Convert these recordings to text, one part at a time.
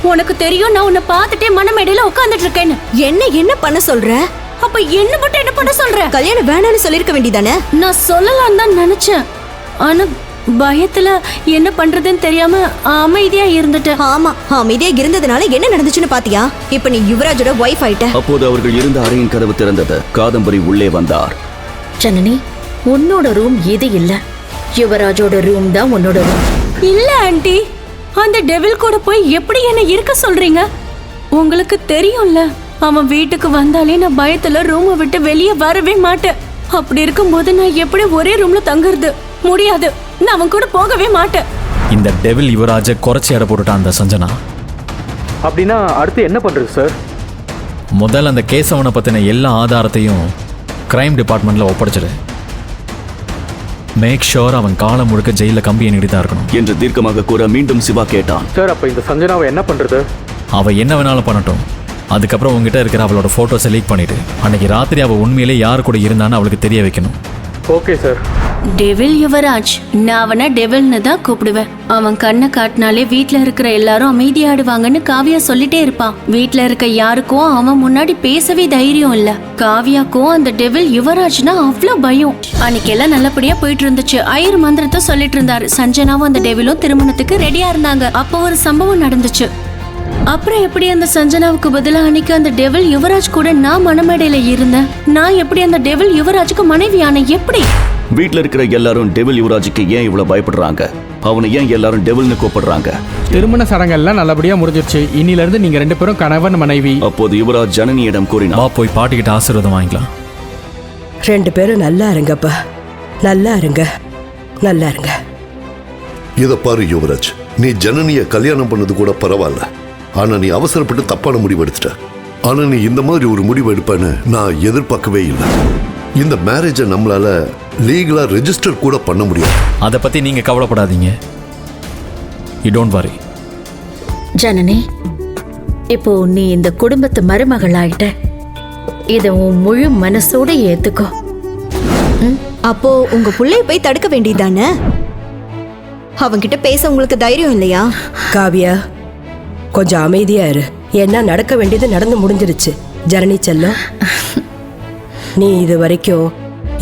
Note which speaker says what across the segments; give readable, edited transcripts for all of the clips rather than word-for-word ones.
Speaker 1: உனக்கு தெரியும் நான் உன்னை பார்த்துட்டே மனமேடையில உட்கார்ந்துட்டு இருக்கேன்னு.
Speaker 2: என்ன பண்ண சொல்ற?
Speaker 1: அப்ப என்ன மட்டும் என்ன பண்ண சொல்ற?
Speaker 2: கல்யாணம் வேணான்னு சொல்லிருக்க வேண்டியதானே?
Speaker 1: நான் சொல்லலாம் தான் நினைச்சேன். ஆனா பயத்துல என்ன பண்றதுன்னு தெரியாம அமைதியா இருந்துட்டேன்.
Speaker 2: ஆமா, அமைதியா இருந்ததுனால என்ன நடந்துச்சுன்னு பாத்தியா? இப்ப நீ யுவராஜோட வைஃப் ஆயிட்ட.
Speaker 3: அப்போது அவர்கள் இருந்த அறையின் கதவு திறந்தது. காதம்பரி உள்ளே வந்தார்.
Speaker 4: ஜனனி, உன்னோட ரூம் இது இல்ல, யுவராஜோட ரூம் தான் உன்னோட ரூம்.
Speaker 1: இல்ல ஆண்டி, அந்த டெவில் கூட போய் எப்படி என்ன இருக்க சொல்றீங்க? உங்களுக்கு தெரியும்ல, அவன் வீட்டுக்கு வந்தாலே நான் பயத்துல ரூமை விட்டு வெளியே வரவே மாட்டேன். அப்படி இருக்கும்போது நான் எப்படி ஒரே ரூம்ல தங்குறது? முடியாது, நான் அவன் கூட போகவே மாட்டேன்.
Speaker 5: இந்த டெவில் யுவராஜை குறைச்சி எடை போட்டுட்டான் அந்த சஞ்சனா.
Speaker 6: அப்படின்னா அடுத்து என்ன பண்றது சார்?
Speaker 5: முதல்ல அந்த கேசவனை பத்தின எல்லா ஆதாரத்தையும் கிரைம் டிபார்ட்மெண்ட்ல ஒப்படைச்சிடு. மேக் ஷோர் அவன் காலம் முழுக்க ஜெயில கம்பி எண்ணிட்டு தான் இருக்கணும்
Speaker 3: என்று தீர்க்கமாக கூற மீண்டும் சிவா கேட்டான்.
Speaker 6: சார், அப்ப இந்த சஞ்சனாவை என்ன பண்றது?
Speaker 5: அவ என்ன வேணாலும் பண்ணட்டும். அதுக்கப்புறம் உங்ககிட்ட இருக்கிற அவளோட போட்டோஸை லீக் பண்ணிட்டு அன்னைக்கு ராத்திரி அவ உண்மையிலே யார் கூட இருந்தான்னு அவளுக்கு தெரிய வைக்கணும்.
Speaker 6: Okay sir.
Speaker 1: டெவில் யுவராஜ், நான் அவனை டெவில்னு தான் கூப்பிடுவேன். அவன் கண்ணை காட்டினாலே வீட்ல இருக்கிற எல்லாரும் அமைதியாடுவாங்கன்னு காவியா சொல்லிட்டே இருப்பான். வீட்ல இருக்க யாருக்கும் அவன் முன்னாடி பேசவே தைரியம் இல்ல. காவியாக்கும் அந்த டெவில் யுவராஜ்னா அவ்வளோ பயம். அன்னைக்கு எல்லாம் நல்லபடியா போயிட்டு இருந்துச்சு. ஐயர் மந்திரத்தை சொல்லிட்டு இருந்தாரு. சஞ்சனாவும் அந்த டெவிலும் திருமணத்துக்கு ரெடியா இருந்தாங்க. அப்போ ஒரு சம்பவம் நடந்துச்சு. அப்புறம் எப்படி அந்த சஞ்சனாவுக்கு பதிலா அன்னைக்கு அந்த டெவில் யுவராஜ் கூட நான் மனமேடையில இருந்தேன். நான் எப்படி அந்த டெவில் யுவராஜுக்கு மனைவியான? எப்படி?
Speaker 3: வீட்டுல இருக்கிற எல்லாரும் டெவில் யுவராஜுக்கு ஏன் இவ்வளவு பயப்படுறாங்க? அவனை ஏன் எல்லாரும் டெவில்னு கூப்பிடுறாங்க?
Speaker 7: திருமண சடங்கெல்லாம் நல்லபடியா முடிஞ்சிருச்சு. இன்னில இருந்து நீங்க 2 பேரும் கணவன் மனைவி.
Speaker 3: அப்போது யுவராஜ் ஜனனியிடம் கூறினார்.
Speaker 5: போய் பாட்டிக்கிட்ட ஆசீர்வாதம் வாங்கிக்கலாம்.
Speaker 8: 2 பேரும் நல்லா இருங்கப்பா, நல்லா இருங்க, நல்லா இருங்க.
Speaker 9: இத பாரு யுவராஜ், நீ ஜனனிய கல்யாணம் பண்ணது கூட பரவாயில்ல. ஆனா நீ அவசரப்பட்டு தப்பான முடிவு எடுத்துட்ட. ஆனா நீ இந்த மாதிரி ஒரு முடிவு எடுப்பேன்னு நான் எதிர்பார்க்கவே இல்லை. இந்த மேரேஜை நம்மளால லீகலா ரெஜிஸ்டர் கூட பண்ண முடியாது.
Speaker 5: அதை பத்தி நீங்க கவலைப்படாதீங்க. You don't worry.
Speaker 4: ஜனனி, இப்போ நீ இந்த குடும்பத்து மருமகள் ஆயிட்ட. இத உன் முழு மனசோட ஏத்துக்கோ.
Speaker 2: அப்போ உங்க புள்ளைய போய் தடுக்க வேண்டியதானே? அவன்கிட்ட பேச உங்களுக்கு தைரியம் இல்லையா?
Speaker 8: காவியா, கொஞ்சம் அமைதியா இரு. என்ன நடக்க வேண்டியது நடந்து முடிஞ்சிருச்சு. ஜனனி செல்லம், நீ இது வரைக்கும்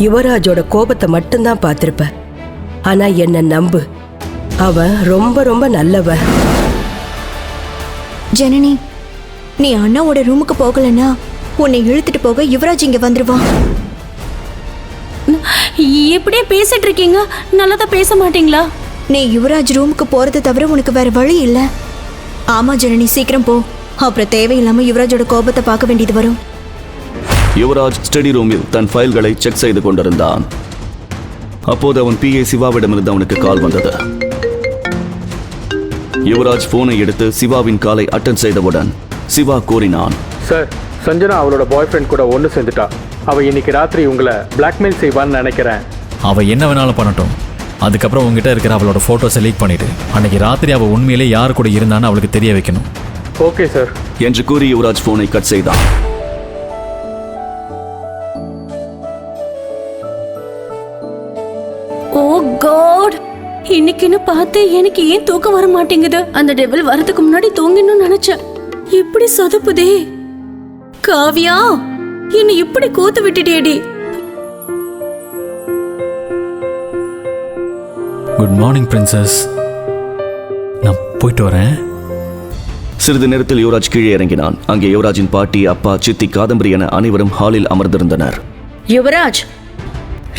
Speaker 8: யுவராஜோட கோபத்தை மட்டும்தான் பார்த்திருப்ப. ஆனா என்ன நம்பு, அவன் ரொம்ப ரொம்ப நல்லவன்.
Speaker 2: ஜனனி, நீ அண்ணாவோட ரூமுக்கு போகலன்னா உன்னை இழுத்துட்டு போக யுவராஜ் இங்க வந்துருவான்.
Speaker 1: இப்படியே பேசிட்டு இருக்கீங்க, நல்லதா பேச மாட்டீங்களா?
Speaker 2: நீ யுவராஜ் ரூமுக்கு போறது தவிர உனக்கு வேற வழி இல்ல. ஆமா ஜனனி, சீக்கிரம் போ. அப்புறம் தேவையில்லாம யுவராஜோட கோபத்தை பார்க்க வேண்டியது வரும்.
Speaker 3: யுவராஜ் ஸ்டடி ரூமில் தன் ஃபைல்களை செக் செய்து கொண்டிருந்தான். அப்போது அவன் PA சிவாவிடமிருந்து அவனுக்கு கால் வந்தது. யுவராஜ் போனை எடுத்து சிவாவின் காலை அட்டன் செய்தவுடன் சிவா கூறினான்.
Speaker 6: சார், சஞ்சனா அவளோட பாய் ஃப்ரெண்ட் கூட ஒன்று சேர்ந்துட்டா. அவ இன்னைக்கு ராத்திரி உங்களை பிளாக்மெயில் செய்வான்னு நினைக்கிறேன்.
Speaker 5: அவ என்ன வேணாலும் பண்ணட்டும். அதுக்கப்புறம் உங்ககிட்ட இருக்கிற அவளோட போட்டோஸை லீக் பண்ணிட்டு அன்னைக்கு ராத்திரி அவ உண்மையிலே யார் கூட இருந்தான்னு அவளுக்கு தெரிய வைக்கணும்.
Speaker 6: ஓகே சார்
Speaker 3: என்று கூறி யுவராஜ் போனை கட் செய்தான்.
Speaker 1: ஓ காட், இன்னைக்குன்னு பார்த்து எனக்கு ஏன் தூக்கம் வர மாட்டேங்குது? அந்த டெவில் வரதுக்கு முன்னாடி தூங்கணும்னு நினைச்சேன். இப்படி சொதப்புதே. காவியா, என்ன இப்படி கோத்து விட்டுட்டேடி.
Speaker 5: Good morning princess. நான் போயிட்டு வரேன்.
Speaker 3: சிறிது நேரத்தில் யுவராஜ் கீழே இறங்கினான். அங்கே யுவராஜின் பாட்டி, அப்பா, சித்தி, காதம்பரி என அனைவரும் ஹாலில் அமர்ந்திருந்தனர்.
Speaker 4: யுவராஜ்,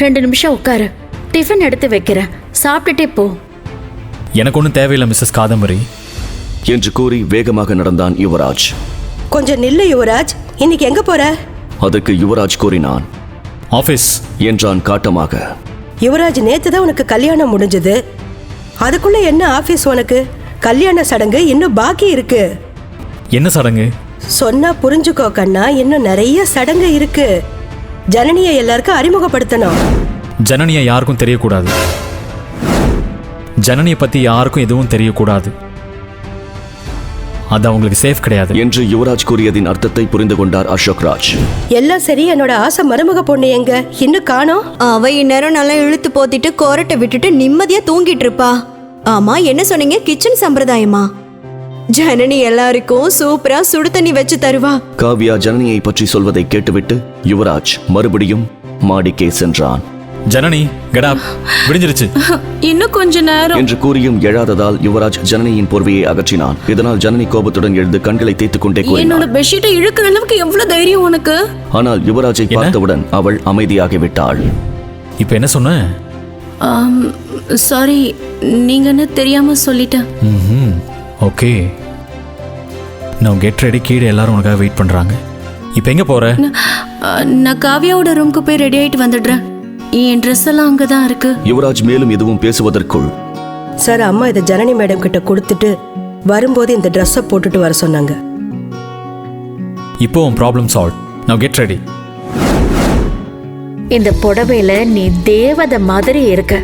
Speaker 4: 2 நிமிஷம் உட்காரு. டிஃபன் எடுத்து வைக்கிறேன், சாப்பிட்டுட்டே போ.
Speaker 5: எனக்கு ஒன்றும் தேவையில்லை மிஸ்ஸஸ் காதம்பரி
Speaker 3: என்று கூறி வேகமாக நடந்தான் யுவராஜ்.
Speaker 8: கொஞ்சம் நில்லு யுவராஜ், இன்னைக்கு எங்க போற?
Speaker 3: அதற்கு யுவராஜ் கூறினான்.
Speaker 5: ஆஃபீஸ்
Speaker 3: என்றான் காட்டமாக.
Speaker 8: யுவராஜ், நேத்து தான் உனக்கு கல்யாணம் முடிஞ்சது. அதுக்குள்ள என்ன ஆபீஸ்? உனக்கு கல்யாண சடங்கு இன்னும் பாக்கி இருக்கு.
Speaker 5: என்ன சடங்கு?
Speaker 8: சொன்னா புரிஞ்சுக்கோ கண்ணா, இன்னும் நிறைய சடங்கு இருக்கு. ஜனனியை எல்லாருக்கும் அறிமுகப்படுத்தணும்.
Speaker 5: ஜனனியை யாருக்கும் தெரியக்கூடாது. ஜனனியை பத்தி யாருக்கும் எதுவும் தெரியக்கூடாது. அது அவங்களுக்கு சேஃப் கிடையாது
Speaker 3: என்று யுவராஜ் கூறியதின் அர்த்தத்தை புரிந்து கொண்டார் அசோக் ராஜ்.
Speaker 8: எல்லாம் சரி, என்னோட ஆசை மருமக பொண்ணு எங்க? இன்னும் காணோம்.
Speaker 2: அவ இந்நேரம் நல்லா இழுத்து போத்திட்டு கோரட்டை விட்டுட்டு நிம்மதியா தூங்கிட்டு இருப்பா. ஆமா, என்ன சொன்னீங்க? கிச்சன் சம்பிரதாயமா? ஜனனி எல்லாருக்கும் சூப்பரா சுடு தண்ணி வச்சு தருவா.
Speaker 3: காவ்யா ஜனனியை பற்றி சொல்வதை கேட்டுவிட்டு யுவராஜ் மறுபடியும் மாடிக்கே சென்றான்.
Speaker 5: ஜனனி கெடாப் விடிஞ்சிருச்சு.
Speaker 1: இன்னும் கொஞ்ச நேரம்
Speaker 3: என்று கூறியும் எழாததால் யுவராஜ் ஜனனியின் போர்வையை அகற்றினான். இதனால் ஜனனி கோபத்துடன் எழுந்து கண்களை தேய்த்துக் கொண்டே
Speaker 1: என்னோட
Speaker 3: கூறினாள்.
Speaker 1: பெட்ஷீட்டை இழுக்கிற அளவுக்கு எவ்வளவு தைரியம் உனக்கு?
Speaker 3: ஆனால் யுவராஜை பார்த்தவுடன் அவள் அமைதியாகிவிட்டாள்.
Speaker 5: இப்போ என்ன சொன்ன?
Speaker 1: சாரி, நீங்கன்னு தெரியாம சொல்லிட்டேன்.
Speaker 5: ம் ஓகே. நான் கெட் ரெடி, கீழே எல்லாரும் உனக்காக வெயிட் பண்றாங்க. இப்போ எங்க போற?
Speaker 1: நான் காவியாவோட ரூமுக்கு போய் ரெடி ஆயிட்டு வந்துடுறேன். என் ட்ரெஸ் எல்லாம் அங்கதான் இருக்கு.
Speaker 3: யுவராஜ் மேலும் எதுவும் பேசுவதற்குள்
Speaker 8: சார், அம்மா இதை ஜனனி மேடம் கிட்ட கொடுத்துட்டு வரும்போது இந்த ட்ரெஸ்ஸை போட்டுட்டு வர சொன்னாங்க.
Speaker 5: இப்போ உன் ப்ராப்ளம் சால்வ். நான் கெட் ரெடி.
Speaker 4: இந்த புடவையில நீ தேவதை மாதிரி இருக்க.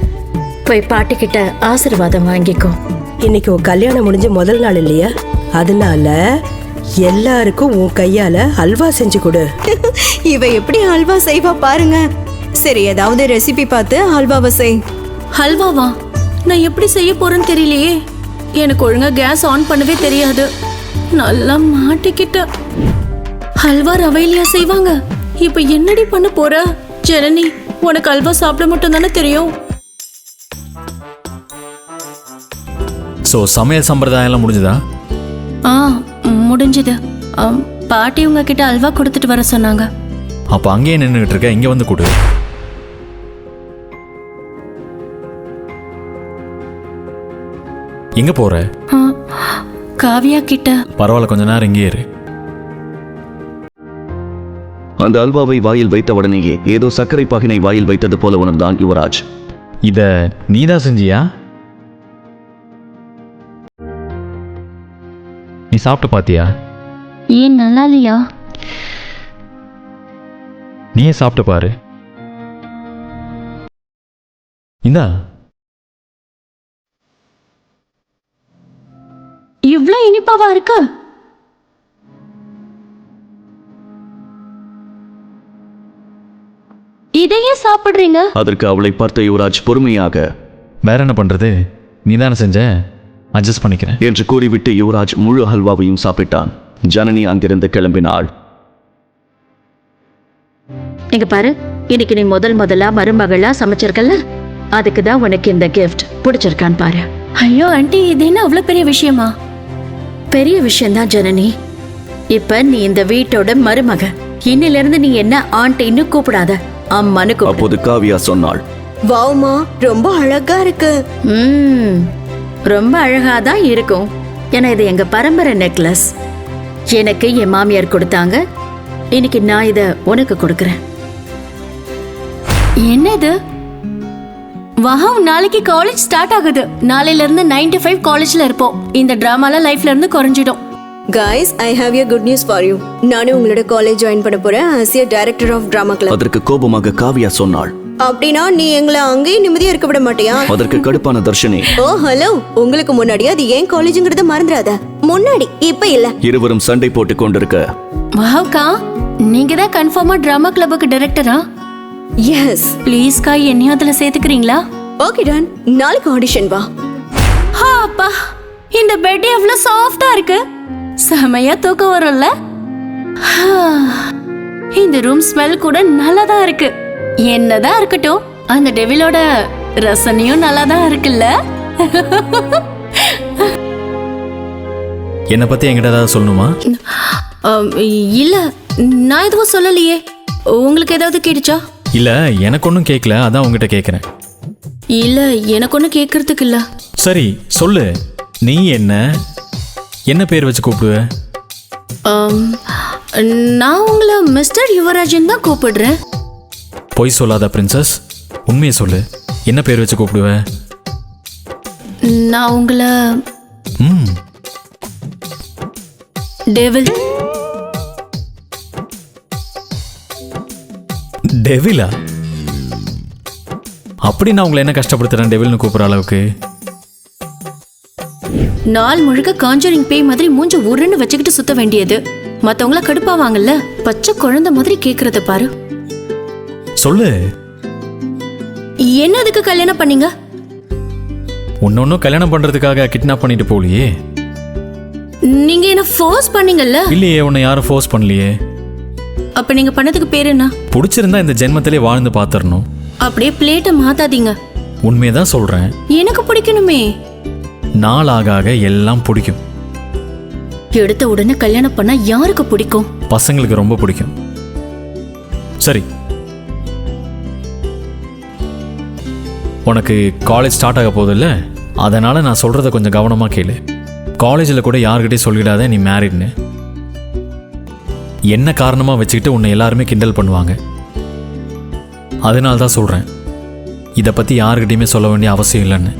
Speaker 4: போய் பாட்டிக்கிட்ட ஆசீர்வாதம் வாங்கிக்கோ.
Speaker 8: இன்னைக்கு உன் கல்யாணம் முடிஞ்ச முதல் நாள் இல்லையா, அதனால எல்லாருக்கும் உன் கையால அல்வா செஞ்சு கொடு.
Speaker 2: இவ எப்படி ஹல்வா செய்வா பாருங்க. சரி, ஏதாவது ரெசிபி பார்த்து ஹல்வாவை செய்.
Speaker 1: ஹல்வாவா? நான் எப்படி செய்ய போறேன்னு தெரியலையே. எனக்கு ஒழுங்கா கேஸ் ஆன் பண்ணவே தெரியாது. நல்லா மாட்டிக்கிட்ட. ஹல்வா ரவையிலையா செய்வாங்க? இப்ப என்னடி பண்ண போற? ஜனனி, உனக்கு ஹல்வா சாப்பிட மட்டும் தானே தெரியும்.
Speaker 5: ஸோ சமையல் சம்பிரதாயம் எல்லாம் முடிஞ்சதா?
Speaker 1: முடிஞ்சது. பாட்டி உங்ககிட்ட அல்வா கொடுத்துட்டு வர சொன்னாங்க.
Speaker 5: அப்போ அங்கேயே நின்றுகிட்டு இருக்க, இங்கே வந்து கொடு. எங்க போற?
Speaker 1: காவியா கிட்ட.
Speaker 5: பரவாயில்ல, கொஞ்ச நேரம் இங்கே இரு.
Speaker 3: அந்த அல்வாவை வாயில் வைத்தவுடனேயே ஏதோ சர்க்கரை பாகினை வாயில் வைத்தது போல உணர்ந்தான் யுவராஜ்.
Speaker 5: இத நீதான் செஞ்சியா? நீ சாப்பிட்டு பாத்தியா?
Speaker 1: ஏன் நல்லா இல்லையா?
Speaker 5: நீயே சாப்பிட்டு பாரு. இந்தா.
Speaker 1: இவ்ளோ இனிப்பாவா இருக்கு? இதையே சாப்பிடுறீங்க?
Speaker 3: அதற்கு அவளை பார்த்த யுவராஜ் பொறுமையாக,
Speaker 5: வேற என்ன பண்றது, நீதானே செஞ்ச, அட்ஜஸ்ட் பண்ணிக்கிறேன்
Speaker 3: என்று கூறிவிட்டு யுவராஜ் முழு ஹல்வாவையும் சாப்பிட்டான். ஜனனி அங்கிருந்து கிளம்பினாள்.
Speaker 4: இங்க பாரு, இன்னைக்கு நீ முதலா மருமகளா சமைச்சிருக்கல, அதுக்கு தான் உனக்கு இந்த கிஃப்ட் பிடிச்சிருக்கான்னு பாரு.
Speaker 1: ஐயோ ஆண்டி, இது என்ன அவ்வளவு பெரிய விஷயமா?
Speaker 4: பெரிய விஷயம்தான் ஜனனி. இப்ப நீ இந்த வீட்டோட மருமக. இன்னில இருந்து நீ என்ன ஆண்டின்னு கூப்பிடாத, அம்மானு கூப்பிடு.
Speaker 3: அப்போது காவியா சொன்னாள்,
Speaker 2: வாவுமா, ரொம்ப அழகா இருக்கு.
Speaker 4: ரொம்ப அழகாதான் இருக்கும். ஏன்னா இது எங்க பரம்பரை நெக்லஸ். எனக்கு என் மாமியார் கொடுத்தாங்க. இன்னைக்கு நான் இத உனக்கு கொடுக்கறேன்.
Speaker 1: என்னது? வாவ், நாளைக்கு காலேஜ் ஸ்டார்ட் ஆகுது. நாளையில இருந்து 9 to 5 காலேஜ்ல இருப்போம். இந்த டிராமால லைஃப்ல இருந்து குறைஞ்சிடும்.
Speaker 2: Guys, I have a good news for you. நானே உங்களோட காலேஜ் ஜாயின் பண்ண போறேன் as a director of drama club.
Speaker 3: அதற்கு கோபமாக காவியா சொன்னாள்,
Speaker 2: அப்படின்னா நீ எங்களை அங்கேயே நிம்மதியா இருக்க விட மாட்டியா?
Speaker 3: அதற்கு கடுப்பான தர்ஷினி,
Speaker 2: ஓ ஹலோ, உங்களுக்கு முன்னாடி அது ஏன் காலேஜ்ங்கறத மறந்துடாத. முன்னாடி, இப்ப இல்ல.
Speaker 3: இருவரும் சண்டை போட்டுக் கொண்டிருக்க,
Speaker 1: வாவ்க்கா, நீங்க தான் கன்ஃபார்மா டிராமா கிளப்புக்கு டைரக்டரா?
Speaker 2: எஸ்.
Speaker 1: ப்ளீஸ் கா, என்னையும் அதுல சேர்த்துக்கிறீங்களா?
Speaker 2: ஓகே டன், நாளைக்கு ஆடிஷன் வா.
Speaker 1: அப்பா, இந்த பெட் எவ்வளவு சாஃப்டா இருக்கு. செமையா தூக்கம் வரும்ல. இந்த ரூம் ஸ்மெல் கூட நல்லாதான் இருக்கு. என்னதான் இருக்கட்டும், அந்த டெவிலோட ரசனையும் நல்லாதான் இருக்குல்ல.
Speaker 5: என்னை பத்தி என்கிட்ட ஏதாவது சொல்லணுமா?
Speaker 1: இல்ல, நான் எதுவும் சொல்லலையே. உங்களுக்கு ஏதாவது கேட்டுச்சா?
Speaker 5: இல்ல, எனக்கு ஒன்றும் கேட்கல, அதான் உங்ககிட்ட கேட்குறேன்.
Speaker 1: இல்ல, எனக்கு ஒன்றும் கேட்கறதுக்கு இல்ல.
Speaker 5: சரி சொல்லு, நீ என்ன பேர் வச்சு கூப்பிடுவ?
Speaker 1: நான் உங்களை மிஸ்டர் யுவராஜன் தான் கூப்பிடுறேன்.
Speaker 5: பொய் சொல்லாத பிரின்சஸ், உண்மையை சொல்லு, என்ன பேர் வச்சு கூப்பிடுவ?
Speaker 1: நான் உங்களை டெவில்.
Speaker 5: டெவிலா? அப்படி நான் உங்களை என்ன கஷ்டப்படுத்துறேன் டெவில்னு கூப்பிடுற அளவுக்கு?
Speaker 1: நாள் முழுக்க காஞ்சரிங் பேய் மாதிரி மூஞ்ச உருன்னு வச்சுக்கிட்டு சுத்த வேண்டியது. மத்தவங்கள கடுப்பாவாங்கல்ல, பச்சை குழந்தை மாதிரி கேக்குறத பாரு.
Speaker 5: சொல்லு,
Speaker 1: என்ன அதுக்கு கல்யாணம் பண்ணீங்க?
Speaker 5: ஒன்னொன்னும் கல்யாணம் பண்றதுக்காக கிட்னாப் பண்ணிட்டு போலியே.
Speaker 1: நீங்க என்ன ஃபோர்ஸ் பண்ணீங்கல்ல?
Speaker 5: இல்லையே, உன்னை யாரும் ஃபோர்ஸ் பண்ணலையே.
Speaker 1: அப்ப நீங்க பண்ணதுக்கு பேர் என்ன?
Speaker 5: பிடிச்சிருந்தா இந்த ஜென்மத்திலே வாழ்ந்து பார்த்துடணும்.
Speaker 1: அப்படியே பிளேட்டை மாத்தாதீங்க.
Speaker 5: உண்மையதான் சொல்றேன்.
Speaker 1: எனக்கு பிடிக்கணுமே.
Speaker 5: நாள் ஆக ஆக எல்லாம் பிடிக்கும்.
Speaker 1: எடுத்த உடனே கல்யாணம் பண்ணா யாருக்கு பிடிக்கும்?
Speaker 5: பசங்களுக்கு ரொம்ப பிடிக்கும். சரி, உனக்கு காலேஜ் ஸ்டார்ட் ஆக போதில்ல, அதனால நான் சொல்றத கொஞ்சம் கவனமா கேளு. காலேஜில் கூட யாருக்கிட்டே சொல்லிடாத நீ மேரிட்னு. என்ன காரணமா வச்சுக்கிட்டு உன்னை எல்லாருமே கிண்டல் பண்ணுவாங்க. அதனால தான் சொல்றேன், இதை பத்தி யாருக்கிட்டையுமே சொல்ல வேண்டிய அவசியம் இல்லைன்னு.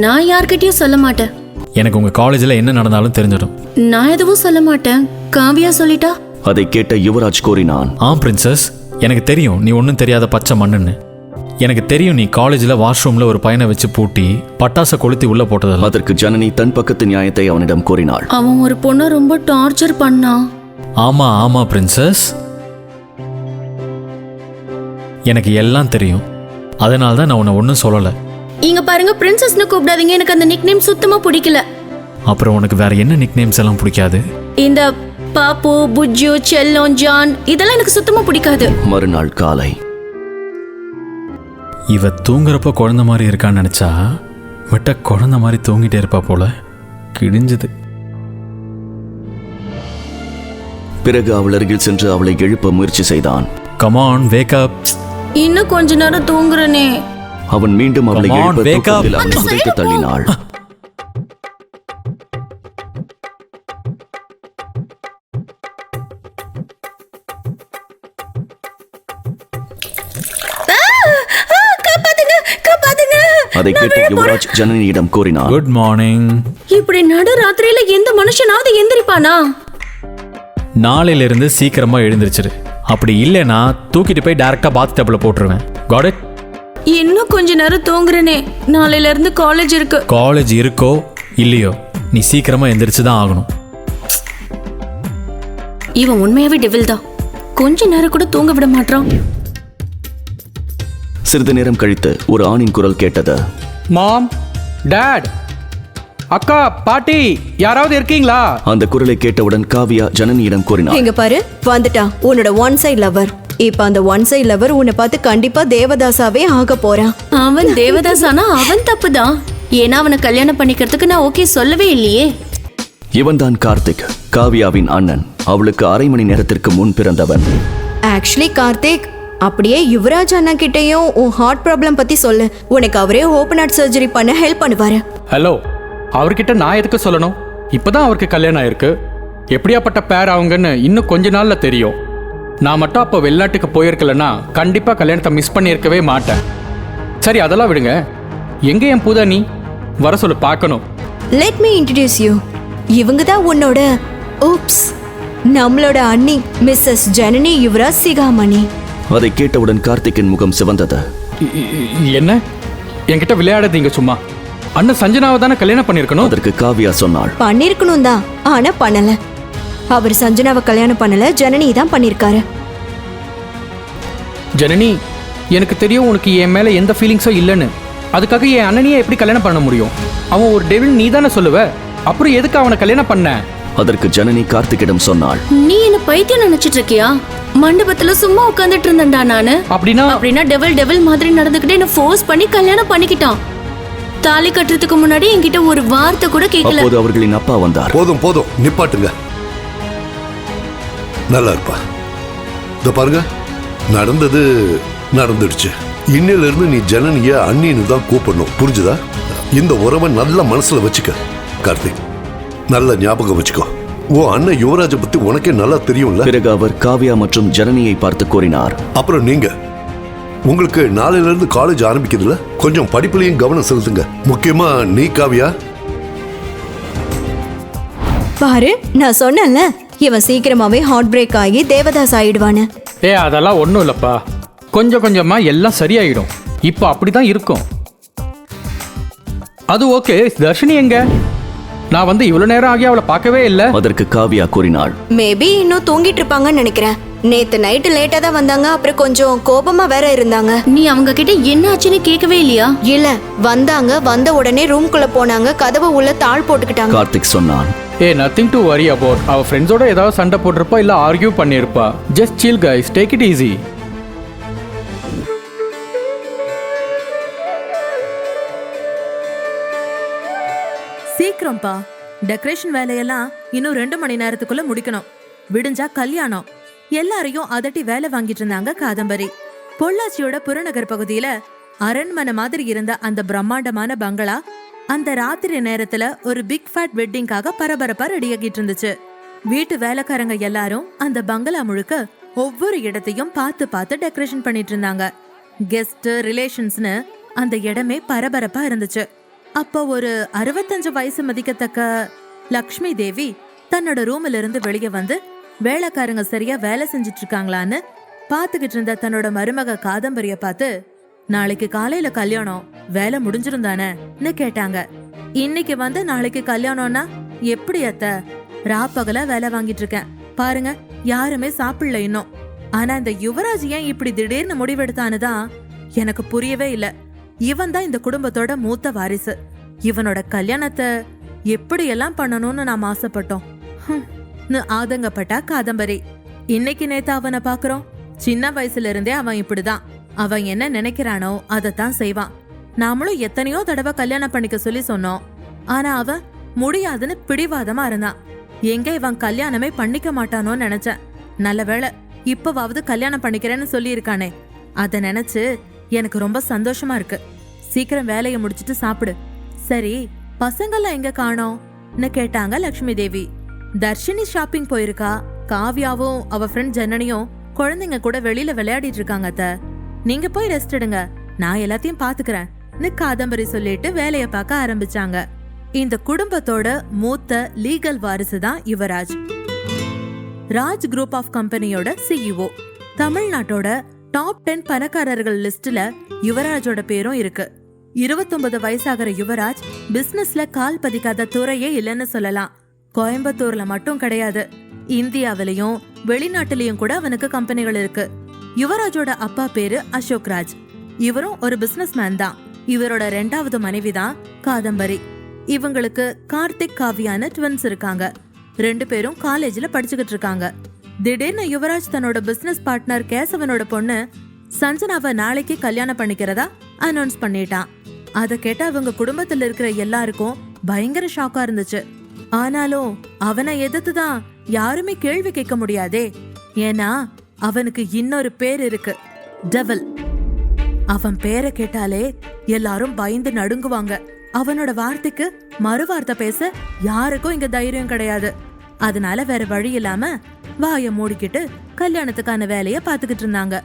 Speaker 1: நான் யார்கிட்டயும் சொல்ல மாட்டேன்.
Speaker 5: எனக்கு உங்க காலேஜில் என்ன நடந்தாலும் தெரிஞ்சிடும்.
Speaker 1: நான் எதுவும் சொல்ல மாட்டேன். காவியா சொல்லிட்டா?
Speaker 3: அதை கேட்ட யுவராஜ் கூறினான்.
Speaker 5: பிரின்சஸ், எனக்கு தெரியும் நீ ஒன்றும் தெரியாத பச்சை மண்ணுன்னு. எனக்கு தெரியும் நீ காலேஜில் வாஷ்ரூமில் ஒரு பையனை வச்சு பூட்டி பட்டாசை கொளுத்தி உள்ள போட்டதில்ல.
Speaker 3: அதற்கு ஜனனி தன் பக்கத்து நியாயத்தை அவனிடம் கூறினாள்.
Speaker 1: அவன் ஒரு பொண்ணை ரொம்ப டார்ச்சர் பண்ணான்.
Speaker 5: ஆமா ஆமா பிரின்சஸ், எனக்கு எல்லாம் தெரியும். அதனால தான் நான் உன்னை ஒன்றும் சொல்லலை.
Speaker 1: இங்க பாருங்க, பிரின்சஸ்னு கூப்பிடாதீங்க. எனக்கு அந்த நிக் நேம் சுத்தமா பிடிக்கல.
Speaker 5: அப்புறம் உனக்கு வேற என்ன நிக் நேம்ஸ் எல்லாம் பிடிக்காது?
Speaker 1: இந்த பாப்பு, புஜ்ஜு, செல்லம், ஜான் இதெல்லாம் எனக்கு சுத்தமா பிடிக்காது.
Speaker 3: மறுநாள் காலை
Speaker 5: இவ தூங்குறப்ப குழந்தை மாதிரி இருக்கான்னு நினைச்சா விட்ட குழந்தை மாதிரி தூங்கிட்டே இருப்பா போல. கிழிஞ்சது.
Speaker 3: பிறகு அவள் அருகில் சென்று அவளை எழுப்ப முயற்சி செய்தான்.
Speaker 5: Come on, wake up.
Speaker 1: இன்னும் கொஞ்ச நேரம் தூங்குறனே.
Speaker 3: அவன் மீண்டும் அவளை
Speaker 5: Come on,
Speaker 3: எழுப்ப
Speaker 5: wake up.
Speaker 3: தூக்கத்தில் அவனை உதைத்து தள்ளினாள். அதை கேட்டு யுவராஜ் ஜனனியிடம் கூறினார்.
Speaker 5: Good morning.
Speaker 1: இப்படி நடு ராத்திரியில எந்த மனுஷனாவது எந்திரிப்பானா?
Speaker 5: நாளையிலிருந்து சீக்கிரமா எழுந்திருச்சிரு. அப்படி இல்லைன்னா தூக்கிட்டு போய் டைரக்டா பாத் டப்ல போட்டுருவேன். Got it?
Speaker 1: இன்னும் கொஞ்ச நேரம் தூங்குறனே. நாளையில இருந்து காலேஜ் இருக்கு.
Speaker 5: காலேஜ் இருக்கோ இல்லையோ நீ சீக்கிரமா எந்திரிச்சு தான் ஆகணும்.
Speaker 1: இவன் உண்மையாவே டெவில் தான். கொஞ்ச நேரம் கூட தூங்க விட மாட்டான்.
Speaker 3: சிறிது நேரம் கழித்து ஒரு ஆணின் குரல் கேட்டது.
Speaker 7: மாம், டாட், அக்கா, பாட்டி, யாராவது இருக்கீங்களா?
Speaker 3: அந்த குரலை கேட்டவுடன் காவியா ஜனனியிடம் கூறினார்.
Speaker 2: இங்க பாரு, வந்துட்டான் உன்னோட ஒன் சைட் லவர். இப்ப அந்த ஒன் சைட் லவர் உன்னை பார்த்து கண்டிப்பா தேவதாசாவே ஆக போறான்.
Speaker 1: அவன் தேவதாசானா அவன் தப்புதான். ஏன்னா அவனை கல்யாணம் பண்ணிக்கிறதுக்கு நான் ஓகே சொல்லவே இல்லையே.
Speaker 3: இவன்தான் கார்த்திக், காவியாவின் அண்ணன். அவளுக்கு அரை மணி நேரத்திற்கு முன் பிறந்தவன்.
Speaker 2: ஆக்சுவலி கார்த்திக், அப்படியே யுவராஜ் அண்ணா கிட்டயும் உன் ஹார்ட் ப்ராப்ளம் பத்தி சொல்லு. உனக்கு அவரே ஓபன் ஹார்ட் சர்ஜரி பண்ண ஹெல்ப் பண்ணுவாரு.
Speaker 7: ஹலோ, அவர்கிட்ட நான் எதுக்கு சொல்லணும்? இப்பதான் அவருக்கு கல்யாணம் ஆயிருக்கு. எப்படியாப்பட்ட பேர் அவங்கன்னு இன்னும் கொஞ்ச நாள்ல தெரியும். நான் மட்டும் அப்போ வெளிநாட்டுக்கு போயிருக்கலன்னா கண்டிப்பா கல்யாணத்தை மிஸ் பண்ணியிருக்கவே மாட்டேன். சரி, அதெல்லாம் விடுங்க. எங்க என் பூதா நீ வர சொல்லு, பார்க்கணும்.
Speaker 2: Let me introduce you. இவங்க தான் உன்னோட oops நம்மளோட அண்ணி மிஸ்ஸஸ் ஜனனி யுவராஜ் சிகாமணி.
Speaker 3: அதை கேட்டவுடன் கார்த்திக்கின் முகம் சிவந்தது.
Speaker 7: என்ன என்கிட்ட விளையாடாதீங்க சும்மா. அண்ணன் சஞ்சனாவை தானே கல்யாணம் பண்ணிருக்கணும்.
Speaker 3: அதற்கு காவியா சொன்னாள்.
Speaker 2: பண்ணிருக்கணும் தான், ஆனா பண்ணல. அவர் சஞ்சனாவை கல்யாணம் பண்ணல, ஜனனி தான் பண்ணிருக்காரு.
Speaker 7: ஜனனி, எனக்கு தெரியும் உனக்கு என் மேல எந்த ஃபீலிங்ஸும் இல்லைன்னு. அதுக்காக என் அண்ணனையே எப்படி கல்யாணம் பண்ண முடியும்? அவன் ஒரு டெவில், நீ தானே சொல்லுவ. அப்புறம் எதுக்கு அவனை கல்யாணம் பண்ண?
Speaker 3: அதற்கு ஜனனி கார்த்திக்கிடம் சொன்னாள்.
Speaker 1: நீ என்ன பைத்தியம் நினைச்சிட்டு இருக்கியா? மண்டபத்துல சும்மா உட்கார்ந்துட்டு இருந்தேன்டா நானு. அப்படின்னா டெவில் மாதிரி நடந்துக்கிட்டே என்ன ஃபோர்ஸ் பண்ணி கல்யாணம் பண்ணிக்கிட்டான். தாலி கட்டுறதுக்கு முன்னாடி என்கிட்ட ஒரு வார்த்தை கூட கேட்கல.
Speaker 3: அப்போது அவர்களின் அப்பா வந்தார்.
Speaker 9: போதும் போதும், நிப்பாட்டுங்க. நல்லா இருப்பா. இத பாருங்க, நடந்தது நடந்துடுச்சு. இன்னில இருந்து நீ ஜனனிய அண்ணின்னு தான் கூப்பிடணும், புரிஞ்சுதா? இந்த உறவை நல்ல மனசுல வச்சுக்க கார்த்திக். நல்ல ஞாபகம் வச்சுக்கோ. ஓ அண்ணன் யுவராஜ பத்தி உனக்கே நல்லா தெரியும்ல.
Speaker 3: பிறகு அவர் காவியா மற்றும் ஜனனியை பார்த்து கூறினார்.
Speaker 9: அப்புறம் நீங்க உங்களுக்கு நாளையில இருந்து காலேஜ் ஆரம்பிக்கிறதுல கொஞ்சம் படிப்புலையும் கவனம் செலுத்துங்க. முக்கியமா நீ காவியா.
Speaker 2: பாரு, நான் சொன்னேன்ல இவன் சீக்கிரமாவே ஹார்ட் பிரேக் ஆகி தேவதாஸ் ஆயிடுவான்னு.
Speaker 7: அதெல்லாம் ஒண்ணும் இல்லப்பா. கொஞ்சம் கொஞ்சமா எல்லாம் சரியாயிடும். இப்போ அப்படிதான் இருக்கும். அது ஓகே. தர்ஷினி எங்க? நான் வந்து இவ்வளவு நேரம் ஆகி அவளை பார்க்கவே இல்ல.
Speaker 3: அதற்கு காவியா கூறினாள்.
Speaker 2: மேபி இன்னும் தூங்கிட்டு இருப்பாங்கன்னு நினைக்கிறேன். நேத்து நைட்டு லேட்டா தான் வந்தாங்க. அப்புறம் கொஞ்சம் கோபமா வேற இருந்தாங்க.
Speaker 1: நீ அவங்க கிட்ட என்ன ஆச்சுன்னு கேட்கவே இல்லையா?
Speaker 2: இல்ல, வந்தாங்க. வந்த உடனே ரூம்குள்ள போனாங்க. கதவை உள்ள தாழ் போட்டுக்கிட்டாங்க.
Speaker 3: கார்த்திக் சொன்னான்.
Speaker 7: Nothing to worry about. அவ ஃப்ரெண்ட்ஸோட ஏதாவது சண்டை போட்டிருப்பா இல்லை ஆர்கியூ பண்ணியிருப்பா. Just chill guys, take it easy.
Speaker 10: சீக்கிரம்ப்பா, டெக்கரேஷன் வேலையெல்லாம் இன்னும் 2 மணி நேரத்துக்குள்ள முடிக்கணும். விடிஞ்சா கல்யாணம். எல்லாரையும் அதட்டி வேலை வாங்கிட்டு இருந்தாங்க காதம்பரி. பொள்ளாச்சியோட புறநகர் பகுதியில அரண்மனை மாதிரி இருந்த அந்த பிரம்மாண்டமான பங்களா அந்த ராத்திரி நேரத்துல ஒரு பிக் ஃபேட் வெட்டிங்காக பரபரப்பா ரெடியாகிட்டு இருந்துச்சு. வீட்டு வேலைக்காரங்க எல்லாரும் அந்த பங்களா முழுக்க ஒவ்வொரு இடத்தையும் பார்த்து பார்த்து டெக்கரேஷன் பண்ணிட்டு இருந்தாங்க. கெஸ்ட், ரிலேஷன்ஸ்னு அந்த இடமே பரபரப்பா இருந்துச்சு. அப்போ ஒரு 65 வயசு மதிக்கத்தக்க லக்ஷ்மி தேவி தன்னோட ரூம்ல இருந்து வெளியே வந்து வேலைக்காரங்க சரியா வேலை செஞ்சிட்டு இருக்காங்களான்னு பாத்துக்கிட்டு இருந்த தன்னோட மருமக காதம்பரிய பார்த்து, நாளைக்கு காலையில கல்யாணம், வேலை முடிஞ்சிருந்தானேன்னு கேட்டாங்க. இன்னைக்கு வந்து நாளைக்கு கல்யாணம்னா எப்படி அத்த? ராப்பகல வேலை வாங்கிட்டு இருக்கேன் பாருங்க, யாருமே சாப்பிடல இன்னும். ஆனா இந்த யுவராஜ் ஏன் இப்படி திடீர்னு முடிவெடுத்தான்னு தான் எனக்கு புரியவே இல்ல. இவன் தான் இந்த குடும்பத்தோட மூத்த வாரிசு. இவனோட கல்யாணத்தை எப்படியெல்லாம் பண்ணணும்னு நாம் ஆசைப்பட்டோம். ஆதங்கப்பட்டா காதம்பரி. இன்னைக்கு நேத்து அவனை பாக்குறோம். சின்ன வயசுல இருந்தே அவன் இப்படிதான். அவன் என்ன நினைக்கிறானோ அதைத்தான் செய்வான். நாமளும் எத்தனையோ தடவை கல்யாணம் பண்ணிக்க சொல்லி சொன்னோம். ஆனா அவன் முடியாதுன்னு பிடிவாதமா இருந்தான். எங்க இவன் கல்யாணமே பண்ணிக்க மாட்டானோன்னு நினைச்சேன். நல்ல வேளை இப்பவாவது கல்யாணம் பண்ணிக்கிறேன்னு சொல்லி இருக்கானே, அத நினைச்சு எனக்கு ரொம்ப சந்தோஷமா இருக்கு. சீக்கிரம் வேலையை முடிச்சிட்டு சாப்பிடு. சரி, பசங்கள்லாம் எங்க காணோம்னு கேட்டாங்க லக்ஷ்மி தேவி. தர்ஷினி ஷாப்பிங் போயிருக்கா. காவ்யாவும் அவ ஃப்ரெண்ட் ஜனனியும் குழந்தைங்க கூட வெளியில விளையாடிட்டு இருக்காங்க அத்த. நீங்க போய் ரெஸ்ட் எடுங்க, நான் எல்லாத்தையும் பாத்துக்கிறேன்னு காதம்பரி சொல்லிட்டு வேலைய பார்க்க ஆரம்பிச்சாங்க. இந்த குடும்பத்தோட மூத்த லீகல் வாரிசு தான் யுவராஜ். ராஜ் குரூப் ஆஃப் கம்பெனியோட சிஇஓ. தமிழ்நாட்டோட டாப் 10 பணக்காரர்கள் லிஸ்ட்ல யுவராஜோட பேரும் இருக்கு. 29 வயசாகிற யுவராஜ் பிசினஸ்ல கால் பதிக்காத துறையே இல்லைன்னு சொல்லலாம். கோயம்புத்தூர்ல மட்டும் கிடையாது, இந்தியாவிலையும் வெளிநாட்டிலையும் கூட அவனுக்கு கம்பெனிகள் இருக்கு. யுவராஜோட அப்பா பேரு அசோக் ராஜ். இவரும் ஒரு பிசினஸ் மேன் தான். இவரோட 2வது மனைவி தான் காதம்பரி. இவங்களுக்கு கார்த்திக், காவ்யான்னு ட்வின்ஸ் இருக்காங்க. 2 பேரும் காலேஜ்ல படிச்சுக்கிட்டு இருக்காங்க. திடீர்னு யுவராஜ் தன்னோட பிசினஸ் பார்ட்னர் கேசவனோட பொண்ணு சஞ்சனாவை நாளைக்கு கல்யாணம் பண்ணிக்கிறதா அனௌன்ஸ் பண்ணிட்டான். அத கேட்ட அவங்க குடும்பத்துல இருக்கிற எல்லாருக்கும் பயங்கர ஷாக்கா இருந்துச்சு. ஆனாலும் அவனை எதிர்த்துதான் யாருமே கேள்வி கேட்க முடியாதே. ஏன்னா அவனுக்கு இன்னொரு பேர் இருக்கு, டெவில். அவன் பேரை கேட்டாலே எல்லாரும் பயந்து நடுங்குவாங்க. அவனோட வார்த்தைக்கு மறுவார்த்தை பேச யாருக்கும் இங்க தைரியம் கிடையாது. அதனால வேற வழி இல்லாம வாய மூடிக்கிட்டு கல்யாணத்துக்கான வேலைய பாத்துக்கிட்டு இருந்தாங்க.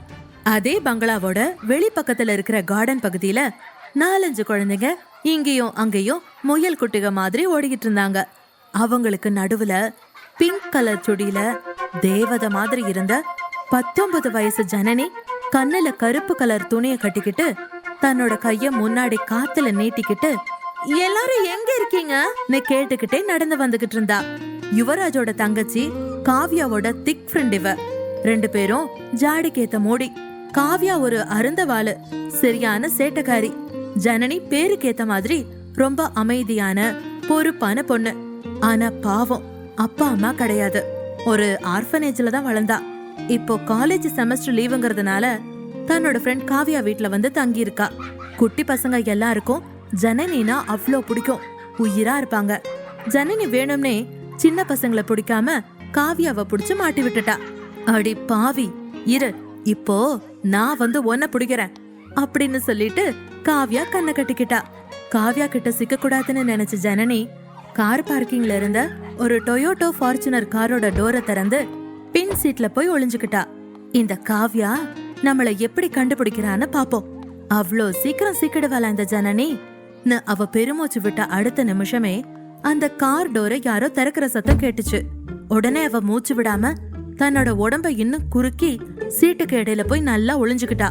Speaker 10: அதே பங்களாவோட வெளிப்பக்கத்துல இருக்கிற கார்டன் பகுதியில 4-5 குழந்தைங்க இங்கேயும் அங்கேயும் முயல் குட்டிக மாதிரி ஓடிக்கிட்டு இருந்தாங்க. அவங்களுக்கு நடுவுல பிங்க் கலர் சுடியில தேவதை மாதிரி இருந்த 19 வயசு ஜனனி கண்ணுல கருப்பு கலர் துணியை கட்டிக்கிட்டு தன்னோட கைய முன்னாடி காத்துல நீட்டிக்கிட்டு எல்லாரும் எங்க இருக்கீங்கன்னு கேட்டுக்கிட்டே நடந்து வந்துகிட்டு இருந்தா. யுவராஜோட தங்கச்சி காவ்யாவோட திக் ஃப்ரெண்ட் இவ. 2 பேரும் ஜாடிக்கேத்த மூடி. காவ்யா ஒரு அருந்தவாளு, சரியான சேட்டக்காரி. ஜனனி பேருக்கேத்த மாதிரி ரொம்ப அமைதியான பொறுப்பான பொண்ணு. ஆனா பாவம், அப்பா அம்மா கிடையாது. ஒரு ஆர்ஃபனேஜ்ல தான் வளர்ந்தா. இப்போ காலேஜ் செமஸ்டர் லீவுங்கிறதுனால தன்னோட ஃப்ரெண்ட் காவ்யா வீட்ல வந்து தங்கி இருக்கா. குட்டி பசங்க எல்லாருக்கும் ஜனனினா அவ்வளோ பிடிக்கும், உயிரா இருப்பாங்க. ஜனனி வேணும்னே சின்ன பசங்களை பிடிக்காம காவ்யாவை பிடிச்சு மாட்டி விட்டுட்டா. அடி பாவி, இரு, இப்போ நான் வந்து உன்னை பிடிக்கிறேன் அப்படின்னு சொல்லிட்டு காவ்யா கண்ணை கட்டிக்கிட்டா. காவ்யா கிட்ட சிக்க கூடாதுன்னு நினைச்ச ஜனனி கார் பார்க்கிங்ல இருந்த ஒரு டொயோட்டோ ஃபார்ச்சுனர் காரோட டோரை திறந்து பின் சீட்ல போய் ஒளிஞ்சுக்கிட்டா. இந்த காவ்யா நம்மளை எப்படி கண்டுபிடிக்கிறான்னு பாப்போம். அவ்வளோ சீக்கிரம் சீக்கிடுவாளா இந்த ஜனனி? அவ பெருமூச்சு விட்ட அடுத்த நிமிஷமே அந்த கார் டோரை யாரோ திறக்கிற சத்தம் கேட்டுச்சு. உடனே அவ மூச்சு விடாம தன்னோட உடம்ப இன்னும் குறுக்கி சீட்டுக்கு இடையில போய் நல்லா ஒளிஞ்சுக்கிட்டா.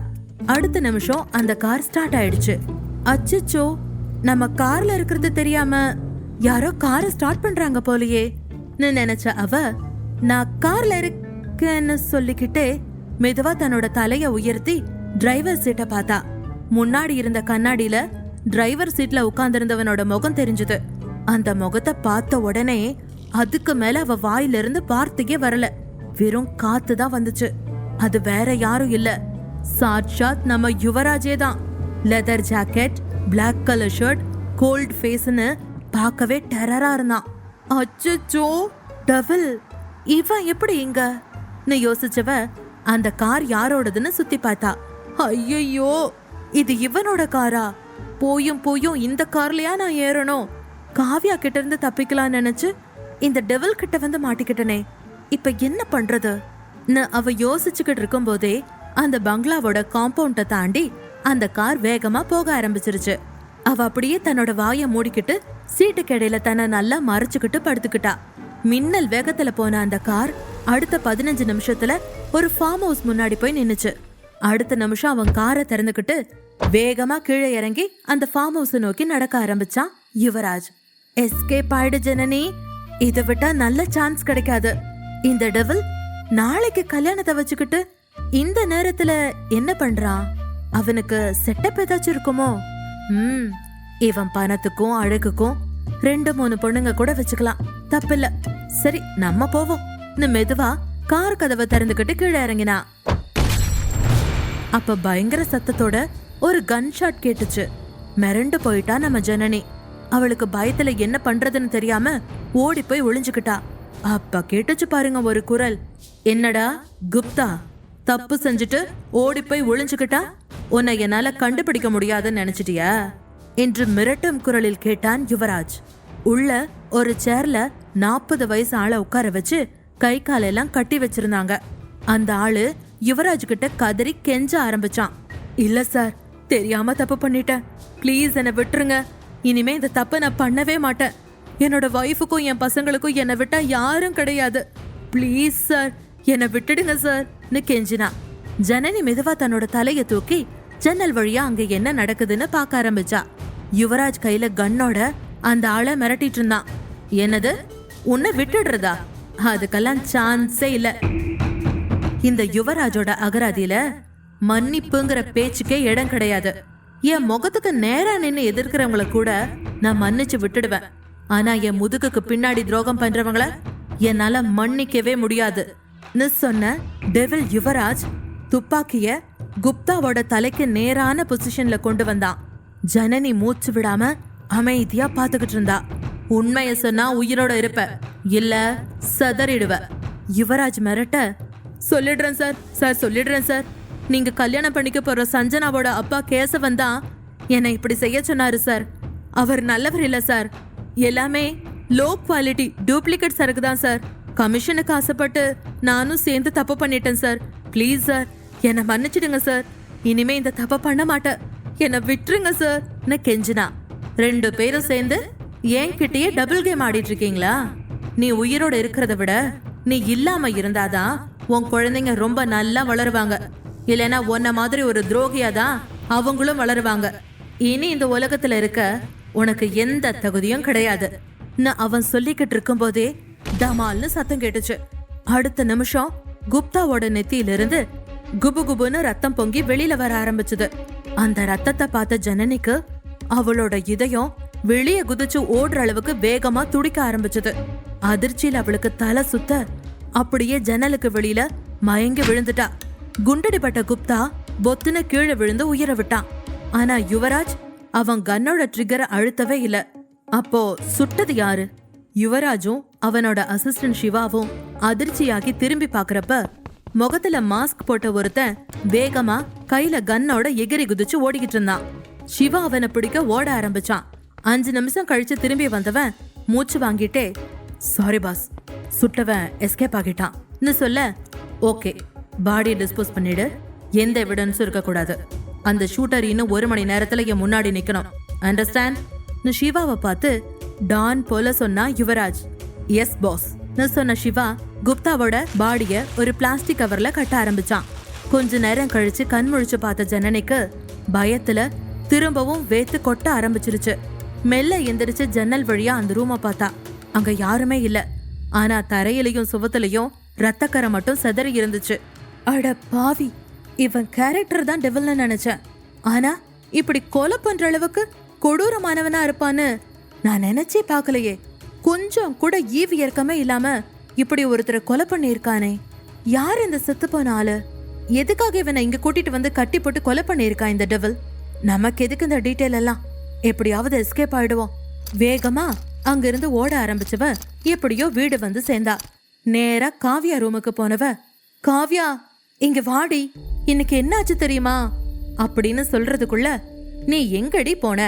Speaker 10: அடுத்த நிமிஷம் அந்த கார் ஸ்டார்ட் ஆயிடுச்சு. அச்சச்சோ, நம்ம கார்ல இருக்கிறது தெரியாம யாரோ காரை ஸ்டார்ட் பண்றாங்க போலயே நினைச்ச அவ, நான் கார்ல இருக்கேன்னு சொல்லிக்கிட்டே மெதுவா தன்னோட தலைய உயர்த்தி டிரைவர் சீட்டை பார்த்தா. முன்னாடி இருந்த கண்ணாடியில டிரைவர் சீட்ல உட்கார்ந்திருந்தவனோட முகம் தெரிஞ்சது. அந்த முகத்தை பார்த்த உடனே அதுக்கு மேல அவ வாயிலிருந்து வார்த்தையே வரல, வெறும் காத்து தான் வந்துச்சு. அது வேற யாரும் இல்ல, சாட்சாத் நம்ம யுவராஜே தான். Leather jacket, black colour shirt, gold ஃபேஸ்னு பார்க்கவே டெரரா இருந்தான். அச்சோ, டெவில், இவன் எப்படி இங்க யோசிச்சவ அந்த கார் யாரோடதுன்னு சுத்தி பார்த்தா. ஐயோ, இது இவனோட காரா? போயும் போயும் இந்த கார்லயா நான் ஏறணும்? காவ்யா கிட்ட இருந்து தப்பிக்கலாம்னு நினைச்சு இந்த டெவில் கிட்ட வந்து மாட்டிக்கிட்டனே, இப்ப என்ன பண்றது? அவ யோசிச்சுக்கிட்டு இருக்கும் போதே அந்த பங்களாவோட காம்பவுண்ட தாண்டி அந்த கார் வேகமா போக ஆரம்பிச்சிருச்சு. அவ அப்படியே தன்னோட வாயை மூடிக்கிட்டு சீட்டுக்கு இடையில தன்னை நல்லா மறைச்சுக்கிட்டு படுத்துக்கிட்டா. மின்னல் வேகத்துல போன அந்த கார் அடுத்த 15 நிமிஷத்துல ஒரு ஃபார்ம் ஹவுஸ் முன்னாடி போய் நின்னுச்சு. அடுத்த நிமிஷம் அவன் காரை திறந்துக்கிட்டு வேகமா கீழே இறங்கி அந்த ஃபார்ம் ஹவுஸ் நோக்கி நடக்க ஆரம்பிச்சான் யுவராஜ். எஸ்கேப் ஆயிடு ஜனனி, இதை விட்டா நல்ல சான்ஸ் கிடைக்காது. இந்த டெவில் நாளைக்கு கல்யாணத்தை வச்சுக்கிட்டு இந்த நேரத்துல என்ன பண்றான்? அவனுக்கு செட்டப் ஏதாச்சும் இருக்குமோ? இவன் பணத்துக்கும் அழகுக்கும் 2-3 பொண்ணுங்க கூட வச்சுக்கலாம், தப்பில்ல. சரி, நம்ம போவோம். மெதுவா கார் கதவை திறந்துக்கிட்டு கீழே இறங்கினா. அப்ப பயங்கர சத்தத்தோட ஒரு கன் ஷாட் கேட்டுச்சு. மிரண்டு போயிட்டா நம்ம ஜனனி. அவளுக்கு பயத்துல என்ன பண்றதுன்னு தெரியாம ஓடி போய் ஒளிஞ்சுக்கிட்டா. அப்ப கேட்டுச்சு பாருங்க ஒரு குரல். என்னடா குப்தா, தப்பு செஞ்சுட்டு ஓடி போய் ஒளிஞ்சுக்கிட்டா? உன்னை என்னால கண்டுபிடிக்க முடியாதுன்னு நினைச்சிட்டியா என்று மிரட்டும் குரலில் கேட்டான் யுவராஜ். உள்ள ஒரு சேர்ல 40 வயசு ஆளை உட்கார வச்சு கை காலெல்லாம் கட்டி வச்சிருந்தாங்க. அந்த ஆளு யுவராஜ் கிட்ட கதறி கெஞ்ச ஆரம்பிச்சான். இல்ல சார், தெரியாம தப்பு பண்ணிட்டேன், ப்ளீஸ் என்னை விட்டுருங்க. இனிமே இந்த தப்பை நான் பண்ணவே மாட்டேன். என்னோட வைஃபுக்கும் என் பசங்களுக்கும் என்னை விட்டா யாரும் கிடையாது. ப்ளீஸ் சார், என்னை விட்டுடுங்க சார்னு கெஞ்சினா. ஜனனி மெதுவா தன்னோட தலையை தூக்கி ஜன்னல் வழியா அங்க என்ன நடக்குதுன்னு பார்க்க ஆரம்பிச்சா. யுவராஜ் கையில கன்னோட அந்த ஆளை மிரட்டிட்டு இருந்தான். என்னது, உன்னை விட்டுடுறதா? அதுக்கெல்லாம் சான்ஸே இல்ல. இந்த யுவராஜோட அகராதியில மன்னிப்புங்கிற பேச்சுக்கே இடம் கிடையாது. என் முகத்துக்கு நேரா நின்னு எதிர்க்கிறவங்கள கூட நான் மன்னிச்சு விட்டுடுவேன். ஆனா என் முதுகுக்கு பின்னாடி துரோகம் பண்றவங்கள என்னால மன்னிக்கவே முடியாது சொன்ன டெவில் யுவராஜ் துப்பாக்கிய குப்தாவோட தலைக்கு நேரான பொசிஷன்ல கொண்டு வந்தான். ஜனனி மூச்சு விடாம அமைதியா பாத்துக்கிட்டு இருந்தா. உண்மைய சொன்னா உயிரோட இருப்ப, இல்ல சதறிடுவ. யுவராஜ் மிரட்ட, சொல்லிடுறேன் சார், சொல்லிடுறேன் சார். நீங்க கல்யாணம் பண்ணிக்க போற சஞ்சனாவோட அப்பா கேசவன் தான் என்னை இப்படி செய்ய சொன்னாரு சார். அவர் நல்லவர் இல்ல சார். எல்லாமே லோ குவாலிட்டி டூப்ளிகேட் சரக்கு தான் சார். கமிஷனுக்கு ஆசைப்பட்டு நானும் சேர்ந்து தப்பு பண்ணிட்டேன் சார். ப்ளீஸ் சார், என்னை மன்னிச்சிடுங்க சார். இனிமே இந்த தப்பை பண்ண மாட்டேன், என்னை விட்டுருங்க சார் கெஞ்சினா. 2 பேரும் சேர்ந்து என்கிட்டயே டபுள் கேம் ஆடிட்டு இருக்கீங்களா? நீ உயிரோட இருக்கிறத விட நீ இல்லாம இருந்தாதான் உன் குழந்தைங்க ரொம்ப நல்லா வளருவாங்க. இல்லைன்னா உன்ன மாதிரி ஒரு துரோகியாதான் அவங்களும் வளருவாங்க. இனி இந்த உலகத்துல இருக்க உனக்கு எந்த தகுதியும் கிடையாது. அவன் சொல்லிக்கிட்டு இருக்கும் போதே டமால்னு சத்தம் கேட்டுச்சு. அடுத்த நிமிஷம் குப்தாவோட நெத்தியிலிருந்து குபு குபுன்னு ரத்தம் பொங்கி வெளியில வர ஆரம்பிச்சது. அந்த ரத்தத்தை பார்த்த ஜனனிக்கு அவளோட இதயம் வெளியே குதிச்சு ஓடுற அளவுக்கு வேகமா துடிக்க ஆரம்பிச்சது. அதிர்ச்சியில் அவளுக்கு தலை சுத்த அப்படியே ஜன்னலுக்கு வெளியில மயங்கி விழுந்துட்டா. குண்டடிப்பட்ட குப்தா பொத்துன்னு கீழே விழுந்து உயிரை விட்டான். ஆனா யுவராஜ் அவன் கன்னோட ட்ரிகரை அழுத்தவே இல்ல. அப்போ சுட்டது யாரு? யுவராஜும் அவனோட அசிஸ்டன்ட் சிவாவும் அதிர்ச்சியாகி திரும்பி பாக்குறப்ப முகத்துல மாஸ்க் போட்ட ஒருத்தன் வேகமா கையில கன்னோட எகிரி குதிச்சு ஓடிக்கிட்டு இருந்தான். சிவா அவனை பிடிக்க ஓட ஆரம்பிச்சான். 5 நிமிஷம் கழிச்சு திரும்பி வந்தவன் மூச்சு வாங்கிட்டே, சாரி பாஸ், சுட்டவன் எஸ்கேப் ஆகிட்டான் சொல்ல, ஓகே, பாடியை டிஸ்போஸ் பண்ணிடு, எந்த எவிடன்ஸும் இருக்கக்கூடாது. அந்த ஷூட்டர் இன்னும் 1 மணி நேரத்துல என் முன்னாடி நிக்கணும், அண்டர்ஸ்டாண்ட்? சிவாவை பார்த்து டான் போல சொன்னா யுவராஜ். எஸ் பாஸ் சொன்ன சிவா குப்தாவோட பாடிய ஒரு பிளாஸ்டிக் கவர்ல கட்ட ஆரம்பிச்சான். கொஞ்ச நேரம் கழிச்சு கண் முழிச்சு பார்த்த ஜனனிக்கு பயத்துல திரும்பவும் வேத்து கொட்ட ஆரம்பிச்சிருச்சு. மெல்ல எந்திரிச்சு ஜன்னல் வழியா அந்த ரூமை பார்த்தா. அங்க யாருமே இல்ல. ஆனா தரையிலையும் சுவத்திலையும் ரத்தக்கரை மட்டும் செதறி இருந்துச்சு. அட பாவி, இவன் கேரக்டர் தான் டெவில்னு நினைச்சேன். ஆனா இப்படி கொலை பண்ற அளவுக்கு கொடூரமானவனா இருப்பான்னு நான் நினைச்சே பார்க்கலையே. கொஞ்சம் கூட ஈவு இறக்கமே இல்லாம இப்படி ஒருத்தரை கொலை பண்ணியிருக்கானே. யார் இந்த செத்து போன ஆளு? எதுக்காக இவனை இங்க கூட்டிட்டு வந்து கட்டி போட்டு கொலை பண்ணியிருக்கான் இந்த டெவில்? நமக்கு எதுக்கு இந்த டீட்டெயில் எல்லாம்? எப்படியாவது எஸ்கேப் ஆயிடுவோம். வேகமா அங்கிருந்து ஓட ஆரம்பிச்சவ எப்படியோ வீடு வந்து சேர்ந்தா. நேரா காவ்யா ரூமுக்கு போனவ, காவ்யா இங்க வாடி, இன்னைக்கு என்னாச்சு தெரியுமா அப்படின்னு சொல்றதுக்குள்ள, நீ எங்கடி போன?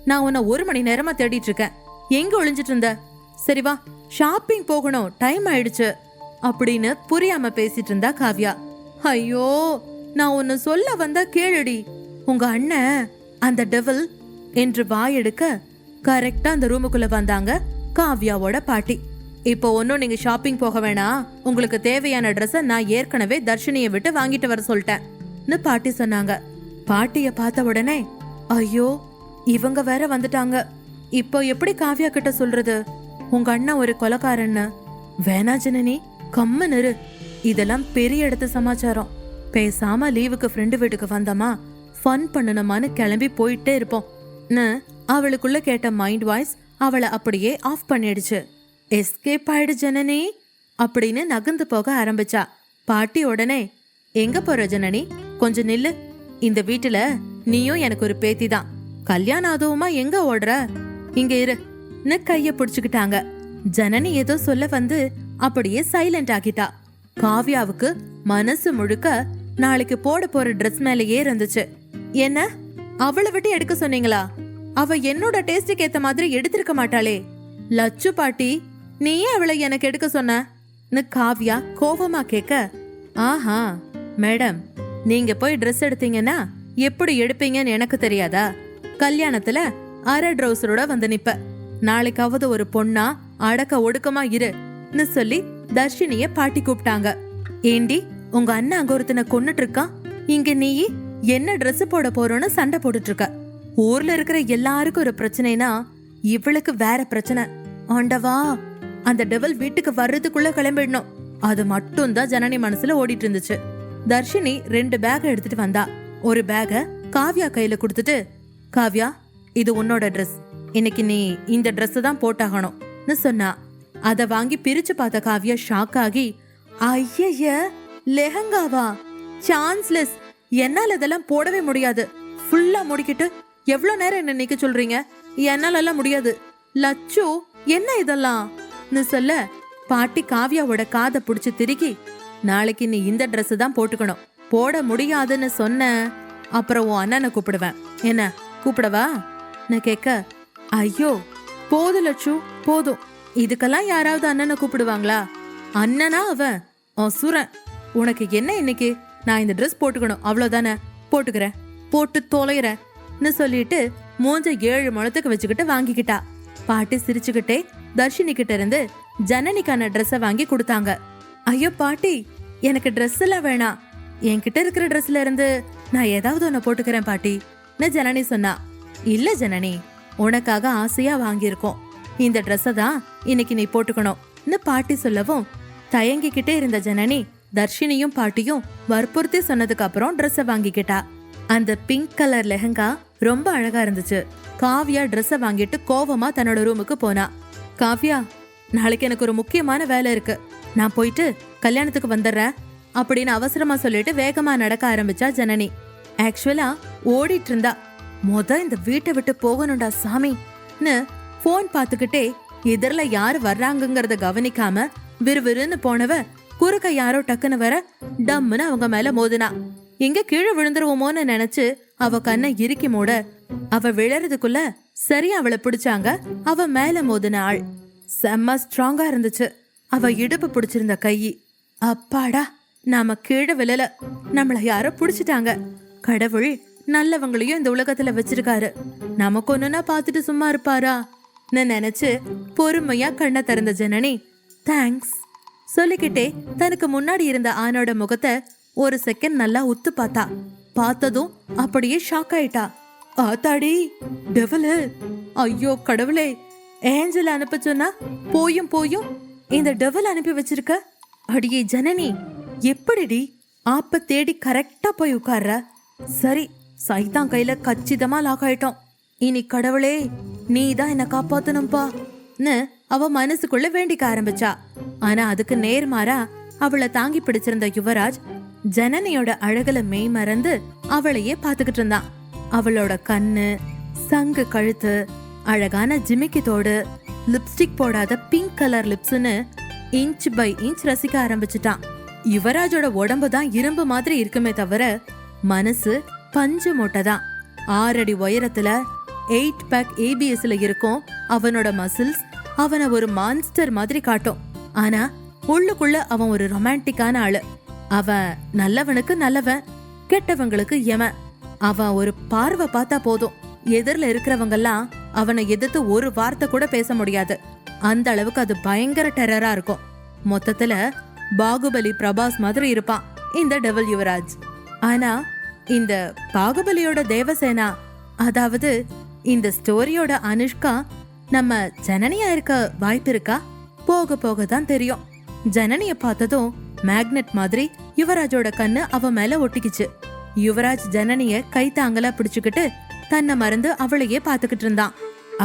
Speaker 10: நான் உன்னை 1 மணி நேரமா தேடிட்டு இருக்கேன். எங்க ஒளிஞ்சிட்டு இருந்த? சரி வா, ஷாப்பிங் போகணும், டைம் ஆயிடுச்சு அப்படின்னு புரியாம பேசிட்டு இருந்தா காவ்யா. ஐயோ, நான் ஒன்னு சொல்ல வந்தா கேளுடி. உங்க அண்ணன் அந்த டெவில் என்று வாயெடுக்க கரெக்டா அந்த ரூமுக்குள்ள வந்தாங்க காவ்யாவோட பாட்டி. இப்போ ஒன்னும் நீங்க ஷாப்பிங் போக வேணாம், உங்களுக்கு தேவையான ட்ரெஸ்ஸை நான் ஏற்கனவே தர்ஷினியை விட்டு வாங்கிட்டு வர சொல்லிட்டேன்னு பாட்டி சொன்னாங்க. பாட்டிய பார்த்த உடனே, ஐயோ இவங்க வேற வந்துட்டாங்க, இப்போ எப்படி காவ்யா கிட்ட சொல்றது உங்க அண்ணன் ஒரு கொலைக்காரன்னு? வேணா ஜனனி, கம்மன் இரு, இதெல்லாம் பெரிய இடத்து சமாச்சாரம். பேசாம லீவுக்கு ஃப்ரெண்டு வீட்டுக்கு வந்தோமா, ஃபன் பண்ணணுமான்னு கிளம்பி போயிட்டே இருப்போம். அவளுக்குள்ள கேட்ட மைண்ட் வாய்ஸ் அவளை அப்படியே ஆஃப் பண்ணிடுச்சு. எஸ்கேப் ஆயிடு ஜனனி அப்படின்னு நகர்ந்து போக ஆரம்பிச்சா. பாட்டி உடனே, எங்க போற ஜனனி, கொஞ்சம் நில்லு. இந்த வீட்டுல நீயும் எனக்கு ஒரு பேத்தி தான், கல்யாணம் ஆதவுமா எங்க ஓடுற? இங்க இரு கைய பிடிச்சுக்கிட்டாங்க. ஜனனி ஏதோ சொல்ல வந்து அப்படியே சைலண்ட் ஆகிட்டா. காவ்யாவுக்கு மனசு முழுக்க நாளைக்கு போட போற ட்ரெஸ் மேலேயே இருந்துச்சு. என்ன, அவளை விட்டு எடுக்க சொன்னீங்களா? அவ என்னோட டேஸ்டுக்கு ஏத்த மாதிரி எடுத்திருக்க மாட்டாளே. லச்சு பாட்டி, நீயே அவளை எனக்கு எடுக்க சொன்ன காவ்யா கோபமா கேட்க, ஆஹா மேடம், நீங்க போய் ட்ரெஸ் எடுத்தீங்கன்னா எப்படி எடுப்பீங்கன்னு எனக்கு தெரியாதா? கல்யாணத்துல அரை ட்ரௌசரோட வந்து நிப்ப, நாளைக்காவது ஒரு பொண்ணா அடக்க ஒடுக்கமா இருன்னு சொல்லி தர்ஷினிய பாட்டி கூப்பிட்டாங்க. ஏண்டி, உங்க அண்ணன் அங்க ஒருத்தனை கொன்னுட்டு இருக்கான், இங்க நீ என்ன ட்ரெஸ் போட போறோன்னு சண்டை போட்டுட்டு இருக்க. ஊர்ல இருக்கிற எல்லாருக்கும் ஒரு பிரச்சனைனா இவளுக்கு வேற பிரச்சனை. ஆண்டவா, அந்த டெவில் வீட்டுக்கு வர்றதுக்குள்ள கிளம்பிடணும், அது மட்டும் தான் ஜனனி மனசுல ஓடிட்டு இருந்துச்சு. தர்ஷினி 2 பேக் எடுத்துட்டு வந்தா. ஒரு பேக காவ்யா கையில கொடுத்துட்டு, காவ்யா இது உன்னோட ட்ரெஸ், இன்னைக்கு நீ இந்த ட்ரெஸ் தான் போட்டாகணும்னு சொன்னா. அத வாங்கி பிரிச்சு பார்த்த காவ்யா ஷாக் ஆகி, ஐய லெஹங்காவா, சான்ஸ்லெஸ், என்னால இதெல்லாம் போடவே முடியாது, ஃபுல்லா முடிக்கிட்டு எவ்வளவு நேரம் என்ன நிக்க சொல்றீங்க, என்னால எல்லாம் முடியாது. லச்சு என்ன இதெல்லாம் சொல்ல, பாட்டி காவ்யாவோட காதை புடிச்சு திருக்கி, நாளைக்கு நீ இந்த ட்ரெஸ் தான் போட்டுக்கணும், போட முடியாதுன்னு சொன்ன அப்புறம் உன் அண்ணனை கூப்பிடுவேன், என்ன கூப்பிடவா கேட்க, ஐயோ போதும் லட்சு போதும், இதுக்கெல்லாம் யாராவது அண்ணனை கூப்பிடுவாங்களா? அண்ணனா அவன் சுரன். உனக்கு என்ன, இன்னைக்கு நான் இந்த ட்ரெஸ் போட்டுக்கணும் அவ்வளவுதானே, போட்டுக்கிறேன், போட்டு தொலைகிறேன்னு சொல்லிட்டு மூஞ்ச 7 முழத்துக்கு வச்சுக்கிட்டு வாங்கிக்கிட்டா. பாட்டி சிரிச்சுக்கிட்டே தர்ஷினி கிட்ட இருந்து ஜனனிக்கான ட்ரெஸ்ஸை வாங்கி கொடுத்தாங்க. ஐயோ பாட்டி, எனக்கு ட்ரெஸ் எல்லாம் வேணாம், என்கிட்ட இருக்கிற ட்ரெஸ்ல இருந்து நான் ஏதாவது ஒன்ன போட்டுக்கிறேன் பாட்டின்னு ஜனனி சொன்னா. இல்ல ஜனனி, உனக்காக ஆசையா வாங்கியிருக்கோம், இந்த ட்ரெஸ்ஸை தான் இன்னைக்கு நீ போட்டுக்கணும்னு பாட்டி சொல்லவும் தயங்கிக்கிட்டே இருந்த ஜனனி தர்ஷினியும் பாட்டியும் வற்புறுத்தி சொன்னதுக்கு அப்புறம் ட்ரெஸ்ஸை வாங்கிக்கிட்டா. அந்த பிங்க் கலர் லெஹங்கா ரொம்ப அழகா இருந்துச்சு. காவ்யா ட்ரெஸ்ஸை வாங்கிட்டு கோவமா தன்னோட ரூமுக்கு போனா. காவ்யா, நாளைக்கு எனக்கு ஒரு முக்கியமான வேலை இருக்கு, நான் போயிட்டு கல்யாணத்துக்கு வந்துடுறேன் அப்படின்னு அவசரமா சொல்லிட்டு வேகமா நடக்க ஆரம்பிச்சா ஜனனி. ஆக்சுவலா ஓடிட்டு இருந்தா. இந்த வீட்டை விட்டு போகணும்டா சாமின்னு போன் பாத்துக்கிட்டே எதிரில யாரு வர்றாங்கங்கறத கவனிக்காம விறுவிறுன்னு போனவ குறுக்க யாரோ டக்குன்னு வர டம்முன்னு அவங்க மேல மோதினா. எங்க கீழே விழுந்துருவோமோன்னு நினைச்சு அவ கண்ணை இறுக்கி மூட, அவ விழறதுக்குள்ள சரியா அவளை பிடிச்சாங்க. அவ மேல மோதின ஆள் செம்ம ஸ்ட்ராங்கா இருந்துச்சு. அவ இடுப்பு பிடிச்சிருந்த கை, அப்பாடா நாம கீழே விழல, நம்மள யாரோ பிடிச்சிட்டாங்க. கடவுள் நல்லவங்களையும் இந்த உலகத்துல வச்சிருக்காரு, நமக்கு ஒண்ணுன்னா பாத்துட்டு சும்மா இருப்பாரா நினைச்சு பொறுமையா கண்ணை திறந்த ஜனனி தேங்க்ஸ் சொல்லிக்கிட்டே தனக்கு முன்னாடி இருந்த ஆணோட முகத்தை ஒரு செகண்ட் நல்லா உத்து பார்த்தா. பார்த்ததும் அப்படியே ஷாக் ஆயிட்டா. ஆத்தாடி டெவலு, ஐயோ கடவுளே, ஏஞ்சல் அனுப்ப சொன்னா போயும் போயும் இந்த டெவல் அனுப்பி வச்சிருக்க. அடியே ஜனனி, எப்படிடி ஆப்ப தேடி கரெக்டா போய் உட்கார்ற? சரி, சைதான் கையில கச்சிதமா லாக் ஆயிட்டோம். இனி கடவுளே நீ தான் என்ன காப்பாத்தணும்பா அவ மனசுக்குள்ள வேண்டிக்க ஆரம்பிச்சா. ஆனா அதுக்கு நேர்மாறா அவளை தாங்கி பிடிச்சிருந்த யுவராஜ் ஜனனியோட அழகுல மெய் மறந்து அவளையே பாத்துக்கிட்டு இருந்தான். அவளோட கண்ணு, சங்கு கழுத்து, அழகான ஜிமிக்கி தோடு, லிப்ஸ்டிக் போடாத பிங்க் கலர் லிப்ஸ்னு இன்ச் பை இன்ச் ரசிக்க ஆரம்பிச்சுட்டான். யுவராஜோட உடம்பு தான் இரும்பு மாதிரி இருக்குமே தவிர மனசு பஞ்சு மூட்டைதான். 6 அடி உயரத்துல 8 பேக் ABSல இருக்கும் அவனோட மசில்ஸ் அவனை ஒரு மான்ஸ்டர் மாதிரி காட்டும். ஆனா உள்ளுக்குள்ள அவன் ஒரு ரொமான்டிக்கான ஆளு. அவன் நல்லவனுக்கு நல்லவன், கெட்டவங்களுக்கு எவன். அவன் ஒரு பார்வை பார்த்தா போதும், எதிரில இருக்கிறவங்கெல்லாம் அவனை எதிர்த்து ஒரு வார்த்தை கூட பேச முடியாது. அந்த அளவுக்கு அது பயங்கர டெரரா இருக்கும். மொத்தத்துல பாகுபலி பிரபாஸ் மாதிரி இருப்பான் இந்த டெவில் யுவராஜ். ஆனா இந்த பாகுபலியோட தேவசேனா, அதாவது இந்த ஸ்டோரியோட அனுஷ்கா நம்ம ஜனனியா இருக்க வாய்ப்பு இருக்கா? போக போக தான் தெரியும். ஜனனிய பார்த்ததும் மேக்னெட் மாதிரி யுவராஜோட கண்ணு அவ மேல ஒட்டிக்கிச்சு. யுவராஜ் ஜனனிய கைத்தாங்கலா பிடிச்சுக்கிட்டு தன்னை மறந்து அவளையே பாத்துக்கிட்டு இருந்தான்.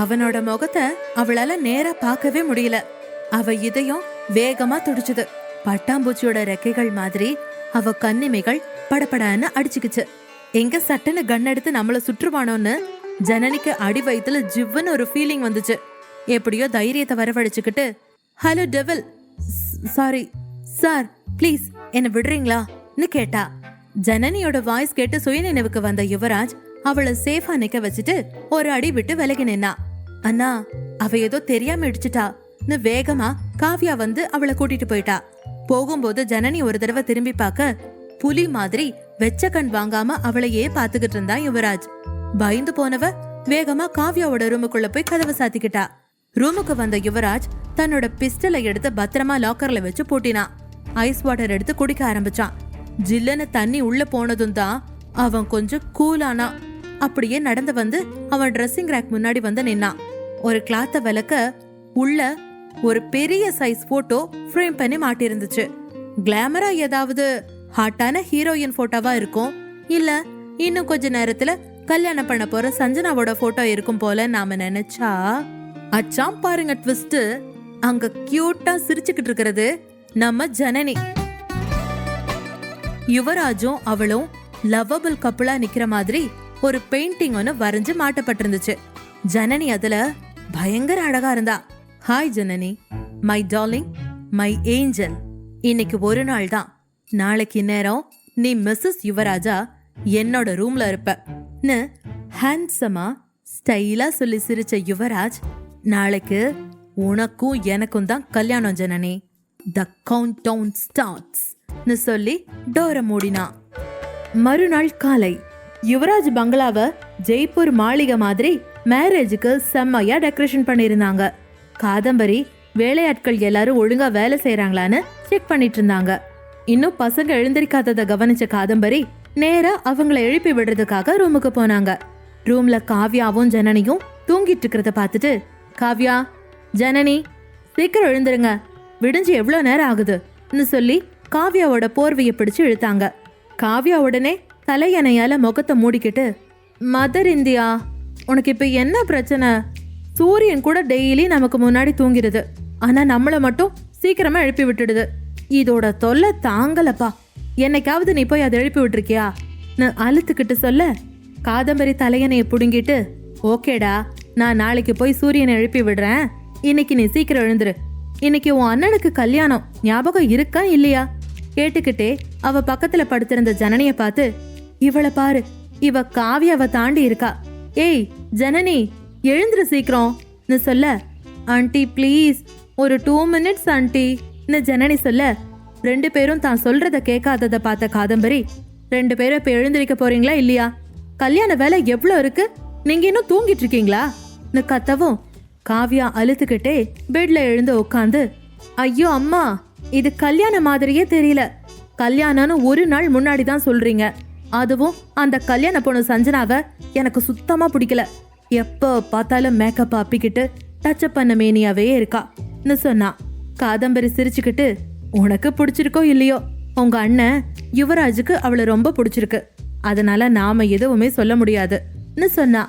Speaker 10: அவனோட முகத்தை அவளால நேரா பார்க்கவே முடியல. அவ இதயம் வேகமா துடிச்சுது. பட்டாம்பூச்சியோட ரெக்கைகள் மாதிரி அவ கண்ணிமைகள் படபடான்னு அடிச்சுக்கிச்சு. எங்க சட்டுன்னு கன் எடுத்து நம்மள சுற்றுவானோன்னு ஜனனிக்கு அடி வயித்துல ஜிவ்வுன்னு ஒரு ஃபீலிங் வந்துச்சு. எப்படியோ தைரியத்தை வரவழைச்சுக்கிட்டு, hello devil, sorry sir, please என்ன விடுறீங்களான்னு கேட்டா. ஜனனியோட வாய்ஸ் கேட்டு சுயநினைவுக்கு வந்த யுவராஜ் அவளை சேஃபா நிக்க வச்சுட்டு ஒரு அடி விட்டு விலகி நின்னா. அண்ணா, அவ ஏதோ தெரியாம இடிச்சிட்டான்னு வேகமா காவ்யா வந்து அவளை கூட்டிட்டு போயிட்டா. போகும்போது ஜனனி ஒரு தடவை திரும்பி பார்க்க புலி மாதிரி வெச்ச கண் வாங்காம அவளையே பாத்துக்கிட்டு இருந்தா யுவராஜ். பயந்து போனவ வேகமா காவ்யாவோட ரூமுக்குள்ள போய் கதவை சாத்திக்கிட்டா. ரூமுக்கு வந்த யுவராஜ் தன்னோட பிஸ்டலை எடுத்து பத்திரமா லாக்கர்ல வச்சு பூட்டினான். ஐஸ் வாட்டர் எடுத்து குடிக்க ஆரம்பிச்சான். ஜில்லுன்னு தண்ணி உள்ள போனதும் தான் அவன் கொஞ்சம் கூலானா. அப்படியே நடந்து வந்து அவன் ட்ரெஸ்ஸிங் ரேக் முன்னாடி வந்து நின்னான். ஒரு கிளாத்த விளக்க உள்ள ஒரு பெரிய சைஸ் போட்டோ ஃப்ரேம் பண்ணி மாட்டிருந்துச்சு. கிளாமரா ஏதாவது ஹாட்டான ஹீரோயின் போட்டோவா இருக்கும், இல்ல இன்னும் கொஞ்ச நேரத்துல கல்யாணம் பண்ண போற சஞ்சனாவோட போட்டோ இருக்கும் போல நாம நினைச்சா, அச்சாம் பாருங்க ட்விஸ்ட். அங்க கியூட்டா சிரிச்சுக்கிட்டு இருக்கிறது நம்ம ஜனனி. யுவராஜும் அவளும் லவ்வபிள் கப்புளா நிக்கிற மாதிரி ஒரு பெயிண்டிங் ஒன்னு வரைஞ்சு மாட்டப்பட்டிருந்துச்சு. ஜனனி அதுல பயங்கர அழகா இருந்தா. Hi Janani, my darling, my angel. இன்னைக்கு ஒரு நாள் தான், நாளைக்கு நேரம் நீ மிஸ்ஸஸ் யுவராஜா என்னோட ரூம்ல இருப்பன்னு ஹேண்ட்ஸமா ஸ்டைலா சொல்லி சிரிச்ச யுவராஜ், நாளைக்கு உனக்கும் எனக்கும் தான் கல்யாணம் ஜனனி, த கவுண்ட் டவுன் ஸ்டார்ட்ஸ்னு சொல்லி டோரை மூடினான். மறுநாள் காலை யுவராஜ் பங்களாவை ஜெய்ப்பூர் மாளிகை மாதிரி மேரேஜுக்கு செம்மையா டெக்கரேஷன் பண்ணியிருந்தாங்க. காதம்பரி வேலையாட்கள் எல்லாரும் ஒழுங்கா வேலை செய்யறாங்களான்னு செக் பண்ணிட்டு இருந்தாங்க. இன்னும் பசங்க எழுந்திருக்காததை கவனிச்ச காதம்பரி நேரா அவங்கள எழுப்பி விடுறதுக்காக ரூமுக்கு போனாங்க. ரூம்ல காவ்யாவும் ஜனனியும் தூங்கிட்டு இருக்கிறத பார்த்துட்டு, காவ்யா, ஜனனி சீக்கிரம் எழுந்துருங்க, விடிஞ்சு எவ்வளோ நேரம் ஆகுதுன்னு சொல்லி காவ்யாவோட போர்வையை பிடிச்சு இழுத்தாங்க. காவ்யா உடனே தலையணையால முகத்தை மூடிக்கிட்டு, மதர் இந்தியா, உனக்கு இப்ப என்ன பிரச்சனை? சூரியன் கூட டெய்லி நமக்கு முன்னாடி தூங்கிடுது, ஆனா நம்மளை மட்டும் சீக்கிரமா எழுப்பி விட்டுடுது. இதோட தொல்லை தாங்கலப்பா. என்னைக்காவது நீ போய் அதை எழுப்பி விட்டுருக்கியா? அழுத்துக்கிட்டு சொல்ல, காதம்பரி தலையணையை புடுங்கிட்டு, ஓகேடா, நான் நாளைக்கு போய் சூரியனை எழுப்பி விடுறேன், இன்னைக்கு நீ சீக்கிரம் எழுந்துரு. இன்னைக்கு உன் அண்ணனுக்கு கல்யாணம், ஞாபகம் இருக்கா இல்லையா? கேட்டுக்கிட்டே அவ பக்கத்துல படுத்திருந்த ஜனனிய பார்த்து, இவளை பாரு, இவ காவியாவை தாண்டி இருக்கா. ஏய் ஜனனி, எழுந்துரு சீக்கிரம்னு சொல்ல, ஆண்டி ப்ளீஸ் ஒரு 2 minutes ஆண்டி ஜனனி சொல்ல, 2 பேரும் தான் சொல்றத கேட்காததை பார்த்த காதம்பரி, 2 பேரும் இப்ப எழுந்திருக்க போறீங்களா இல்லையா? கல்யாண வேலை எவ்வளோ இருக்கு, நீங்க இன்னும் தூங்கிட்டு இருக்கீங்களா? கத்தவும் காவ்யா அழுத்துக்கிட்டே பெட்ல எழுந்து உட்காந்து, ஐயோ அம்மா, இது கல்யாண மாதிரியே தெரியல. கல்யாணம்னு ஒரு நாள் முன்னாடி தான் சொல்றீங்க, அதுவும் அந்த கல்யாண பொண்ணு சஞ்சனாவை எனக்கு சுத்தமா பிடிக்கல. எப்போ பார்த்தாலும் மேக்கப் அப்பிக்கிட்டு டச்சப் பண்ண மேனியாவே இருக்கான்னு சொன்னா. காதம்பரி சிரிச்சுக்கிட்டு, உனக்கு பிடிச்சிருக்கோ இல்லையோ, உங்க அண்ணன் யுவராஜுக்கு அவளை ரொம்ப பிடிச்சிருக்கு, அதனால நாம எதுவுமே சொல்ல முடியாதுன்னு சொன்னா.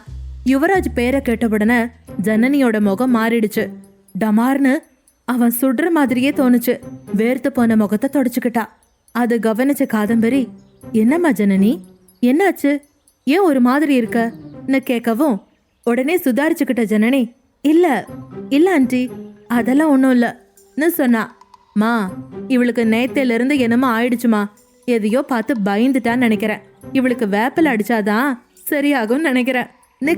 Speaker 10: யுவராஜ் பேரை கேட்டவுடனே ஜனனியோட முகம் மாறிடுச்சு. டமார்னு அவன் சுடுற மாதிரியே தோணுச்சு. வேர்த்து போன முகத்தை தொடச்சுக்கிட்டா. அது கவனிச்ச காதம்பரி, என்னம்மா ஜனனி, என்னாச்சு, ஏன் ஒரு மாதிரி இருக்கன்னு கேட்கவும் உடனே சுதாரிச்சுக்கிட்ட ஜனனி, இல்ல இல்ல ஆண்டி, அதெல்லாம் ஒன்றும் இல்லைன்னு சொன்னா. மா, இவளுக்கு நேத்தையில இருந்து என்னமோ ஆயிடுச்சுமா, எதையோ பார்த்து பயந்துட்டான்னு நினைக்கிறேன். இவளுக்கு வேப்பல அடிச்சாதான் சரியாகும் நினைக்கிறேன்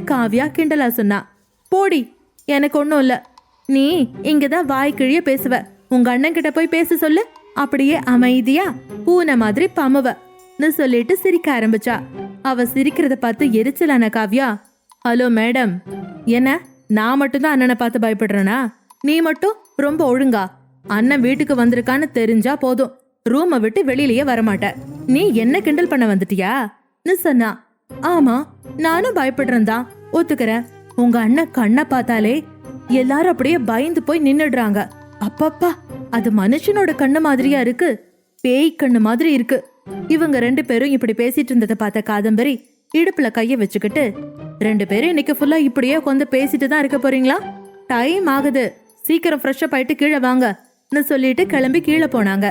Speaker 10: காவ்யா கிண்டலா சொன்னா. போடி, எனக்கு ஒன்றும் இல்லை, நீ இங்கதான் வாய் கிழிய பேசுவ. உங்க அண்ணன் கிட்ட போய் பேச சொல்லு, அப்படியே அமைதியா பூனை மாதிரி பமுவன்னு சொல்லிட்டு சிரிக்க ஆரம்பிச்சா. அவ சிரிக்கிறத பார்த்து எரிச்சலான காவ்யா, ஹலோ மேடம், என்ன நான் மட்டும்தான் அண்ணனை பார்த்து பயப்படுறேனா? நீ மட்டும் ரொம்ப ஒழுங்கா? அண்ணன் வீட்டுக்கு வந்திருக்கான்னு தெரிஞ்சா போதும், ரூமை விட்டு வெளியிலயே வரமாட்ட. நீ என்ன கிண்டல் பண்ண வந்துட்டியான்னு சொன்னா. ஆமா, நானும் பயப்படுறேன் தான், ஒத்துக்கிறேன். உங்க அண்ணன் கண்ணை பார்த்தாலே எல்லாரும் அப்படியே பயந்து போய் நின்னுடுறாங்க. அப்பப்பா, அது மனுஷனோட கண்ணு மாதிரியா இருக்கு, பேய் கண்ணு மாதிரி இருக்கு. இவங்க 2 பேரும் இப்படி பேசிட்டு இருந்ததை பார்த்த காதம்பரி இடுப்புல கைய வச்சுக்கிட்டு, 2 பேரும் இன்னைக்கு ஃபுல்லா இப்படியே உட்காந்து பேசிட்டு தான் இருக்க போறீங்களா? டைம் ஆகுது, சீக்கிரம் ஃப்ரெஷ் அப் ஆயிட்டு கீழே வாங்கன்னு சொல்லிட்டு கிளம்பி கீழே போனாங்க.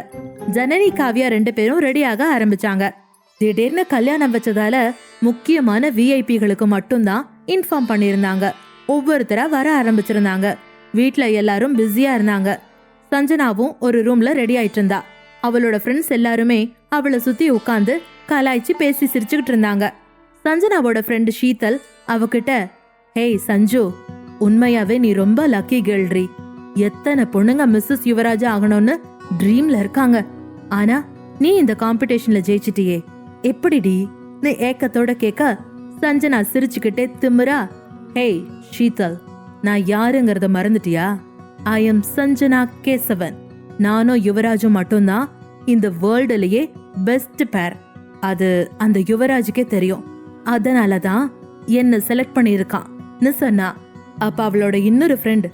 Speaker 10: ஜனனி காவ்யா 2 பேரும் ரெடியாக ஆரம்பிச்சாங்க. திடீர்னு கல்யாணம் வச்சதால முக்கியமான விஐபிகளுக்கு மட்டும்தான் இன்ஃபார்ம் பண்ணியிருந்தாங்க. ஒவ்வொருத்தரா வர ஆரம்பிச்சிருந்தாங்க. வீட்ல எல்லாரும் பிஸியா இருந்தாங்க. சஞ்சனாவும் ஒரு ரூம்ல ரெடி ஆயிட்டு இருந்தா. அவளோட ஃப்ரெண்ட்ஸ் எல்லாருமே அவளை சுத்தி உட்காந்து கலாய்ச்சி பேசி சிரிச்சுக்கிட்டு இருந்தாங்க. சஞ்சனாவோட ஃப்ரெண்டு ஷீதல் அவகிட்ட, ஹேய் சஞ்சு, உண்மையாவே நீ ரொம்ப லக்கி கேர்ள்ரி. எத்தனை பொண்ணுங்க மிஸ்ஸஸ் யுவராஜா ஆகணும்னு ட்ரீம்ல இருக்காங்க. ஆனா நீ இந்த காம்படிஷன்ல ஜெயிச்சிட்டியே, எப்படிடி நீ ஏக்கத்தோட கேட்க, சஞ்சனா சிரிச்சுக்கிட்டே திமிரா, ஹேய் ஷீதல், நான் யாருங்கிறத மறந்துட்டியா? I am Sanjana Kesavan. நானும் யுவராஜும் மட்டும்தான் இந்த வேர்ல்டுலயே பெஸ்ட் பேர். அது அந்த யுவராஜுக்கே தெரியும். அதனாலதான் என்ன செலக்ட் பண்ணியிருக்கான்னு சொன்னா. அப்ப அவளோட இன்னொரு ஃப்ரெண்ட்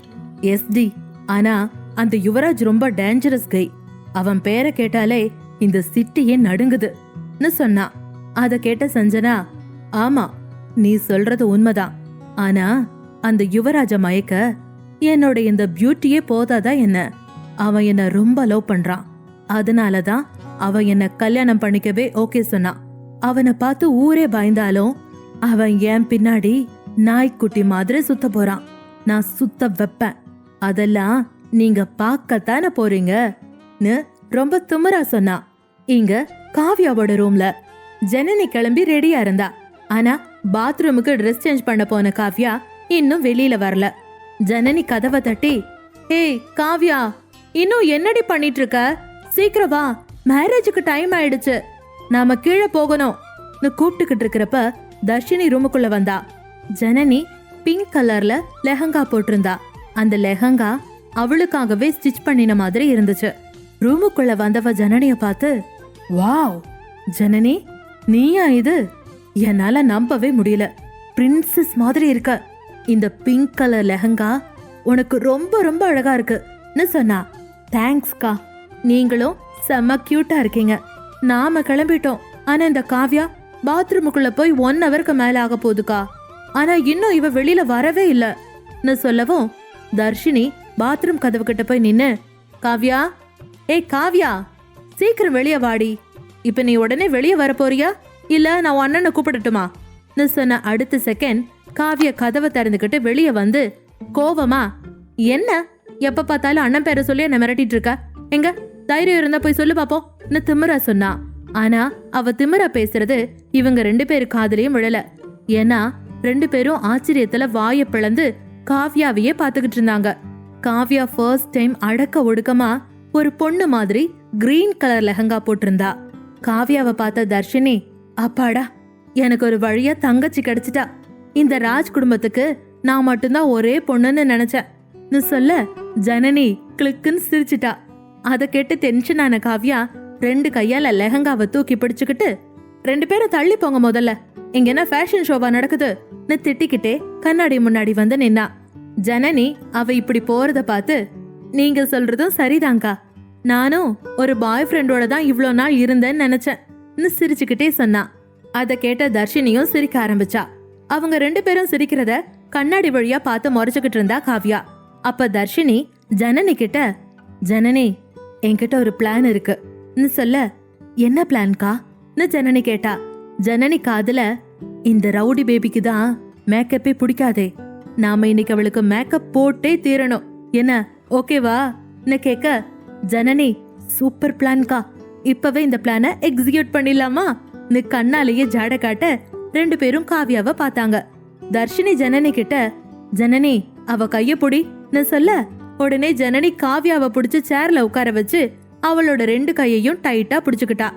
Speaker 10: எஸ்டி, ஆனா அந்த யுவராஜ் ரொம்ப டேஞ்சரஸ் கை, அவன் பேரை கேட்டாலே இந்த சிட்டியே நடுங்குதுன்னு சொன்னா. அத கேட்ட சஞ்சனா, ஆமா நீ சொல்றது உண்மைதான், ஆனா அந்த யுவராஜ மயக்க என்னோட இந்த பியூட்டியே போதாதா என்ன? அவன் என்ன ரொம்ப லவ் பண்றான். அதனாலதான் அவன் என்ன கல்யாணம் பண்ணிக்கவே ஓகே சொன்னான். அவனை பார்த்து ஊரே பயந்தாலும் அவன் என் பின்னாடி நாய்க்குட்டி மாதிரி சுத்த போறான். நான் சுத்த வைப்பேன். அதெல்லாம் நீங்க பார்க்கத்தானே போறீங்கன்னு ரொம்ப திமிரா சொன்னா. இங்க காவ்யாவோட ரூம்ல ஜனனி கிளம்பி ரெடியா இருந்தா. ஆனா பாத்ரூமுக்கு ட்ரெஸ் சேஞ்ச் பண்ண போன காவ்யா இன்னும் வெளியில வரல. ஜனனி கதவை தட்டி, ஏய் காவ்யா, இன்னும் என்னடி பண்ணிட்டு இருக்க? சீக்கிரம் வா, மேரேஜுக்கு டைம் ஆயிடுச்சு, நாம கீழே போகணும்னு கூப்பிட்டுக்கிட்டு இருக்கிறப்ப தர்ஷினி ரூமுக்குள்ள வந்தா. ஜனனி பிங்க் கலர்ல லெஹங்கா போட்டிருந்தா. அந்த லெஹங்கா அவளுக்காகவே ஸ்டிச் பண்ணின மாதிரி இருந்துச்சு. ரூமுக்குள்ள வந்தவ ஜனனிய பார்த்து, வாவ் ஜனனி, நீயா இது? என்னால நம்பவே முடியல, பிரின்சஸ் மாதிரி இருக்க. இந்த பிங்க் கலர் லெஹங்கா உனக்கு ரொம்ப ரொம்ப அழகா இருக்குன்னு சொன்னா. தேங்க்ஸ்கா, நீங்களும் செம்ம கியூட்டா இருக்கீங்க. நாம கிளம்பிட்டோம், ஆனா இந்த காவ்யா பாத்ரூமுக்குள்ள போய் 1 ஹவருக்கு மேல ஆக போகுதுக்கா. ஆனா இன்னும் இவ வெளியில வரவே இல்லன்னு சொல்லவும் தர்ஷினி பாத்ரூம் கதவு கிட்ட போய் நின்னு, காவ்யா, ஏய் காவ்யா, சீக்கிரம் வெளியே வாடி. இப்ப நீ உடனே வெளியே வர போறியா இல்ல நான் அண்ணனை கூப்பிடட்டுமா சொன்ன அடுத்த செகண்ட் காவ்யா கதவை திறந்துக்கிட்டு வெளியே வந்து கோவமா, என்ன எப்ப பார்த்தாலும் அண்ணன் பேரை சொல்லி என்ன மிரட்டிட்டு இருக்க? எங்க தைரியம் இருந்தா போய் சொல்லு பாப்போம்னு திமிரா சொன்னா. ஆனா அவ திமிரா பேசுறது இவங்க 2 பேரு காதலையும் விழல. ஏன்னா 2 பேரும் ஆச்சரியத்துல வாய பிளந்து காவ்யாவையே பாத்துக்கிட்டு இருந்தாங்க. காவ்யா ஃபர்ஸ்ட் டைம் அடக்க ஒடுக்கமா ஒரு பொண்ணு மாதிரி கிரீன் கலர் லெஹங்கா போட்டிருந்தா. காவ்யாவை பார்த்த தர்ஷினி, அப்பாடா, எனக்கு ஒரு வழியா தங்கச்சி கிடைச்சிட்டா. இந்த ராஜ் குடும்பத்துக்கு நான் மட்டும்தான் ஒரே பொண்ணுன்னு நினைச்சேன் சொல்ல ஜனனி கிளிக்குன்னு சிரிச்சிட்டா. அதை கேட்டு டென்ஷன் ஆன காவ்யா 2 கையால லெஹங்காவை தூக்கி பிடிச்சுக்கிட்டு, 2 பேரும் தள்ளி போங்க முதல்ல, இங்க என்ன ஃபேஷன் ஷோவா நடக்குதுன்னு திட்டிக்கிட்டே கண்ணாடி முன்னாடி வந்து நின்னா. ஜனனி அவ இப்படி போறத பார்த்து, நீங்க சொல்றதும் சரிதாங்கா, நானும் ஒரு பாய் ஃப்ரெண்டோட தான் இவ்வளோ நாள் இருந்தேன்னு நினைச்சேன்னு சிரிச்சுக்கிட்டே சொன்னா. அதை கேட்ட தர்ஷினியும் சிரிக்க ஆரம்பிச்சா. அவங்க 2 பேரும் சிரிக்கிறத கண்ணாடி வழியா பார்த்து முறைச்சுக்கிட்டு இருந்தா காவ்யா. அப்ப தர்ஷினி ஜனனி கிட்ட, ஜனனி என்கிட்ட ஒரு பிளான் இருக்குன்னு சொல்ல, என்ன பிளான்கான்னு ஜனனி கேட்டா. ஜனனி காதுல, இந்த ரவுடி பேபிக்கு தான் மேக்கப்பே பிடிக்காதே, நாம இன்னைக்கு அவளுக்கு மேக்கப் போட்டே தீரணும், என்ன ஓகேவான்னு கேட்க, ஜனனி சூப்பர் பிளான்கா, இப்பவே இந்த பிளான எக்ஸிக்யூட் பண்ணிடலாமா கண்ணாலேயே ஜாட காட்ட 2 பேரும் காவியாவை பார்த்தாங்க. தர்ஷினி ஜனனி கிட்ட, ஜனனி அவ கைய புடின்னு சொல்ல, உடனே ஜனனி காவியாவை பிடிச்சு சேர்ல உட்கார வச்சு அவளோட 2 கையையும் டைட்டா பிடிச்சுக்கிட்டா.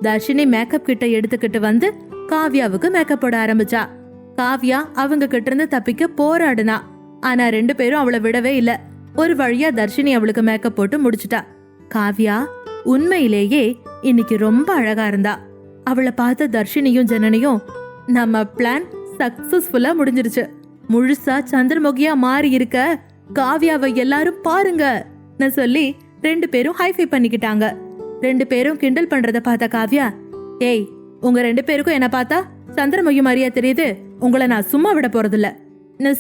Speaker 10: தர்ஷினி மேக்கப் கிட்ட எடுத்துக்கிட்டு வந்து காவியாவுக்கு மேக்கப் போட ஆரம்பிச்சா. காவியா அவங்க கிட்ட இருந்து தப்பிக்க போராடுனா. ஆனா 2 பேரும் அவளை விடவே இல்ல. ஒரு வழியா தர்ஷினி அவளுக்கு மேக்கப் போட்டு முடிச்சுட்டா. காவியா உண்மையிலேயே இன்னைக்கு ரொம்ப அழகா இருந்தா. அவளை பார்த்த தர்ஷினியும் ஜனனியும், நம்ம பிளான் சக்சஸ்ஃபுல்லா முடிஞ்சிருச்சு, முழுசா சந்திரமுகியா மாறி இருக்க காவியாவை எல்லாரும் பாருங்க சொல்லி 2 பேரும் ஹைஃபை பண்ணிக்கிட்டாங்க. 2 பேரும் கிண்டல் பண்றத பார்த்த காவியா, ஏய் உங்க 2 பேருக்கும் என்ன பார்த்தா சந்திரமுகி மாதிரியா தெரியுது, உங்களை நான் சும்மா விட போறதில்ல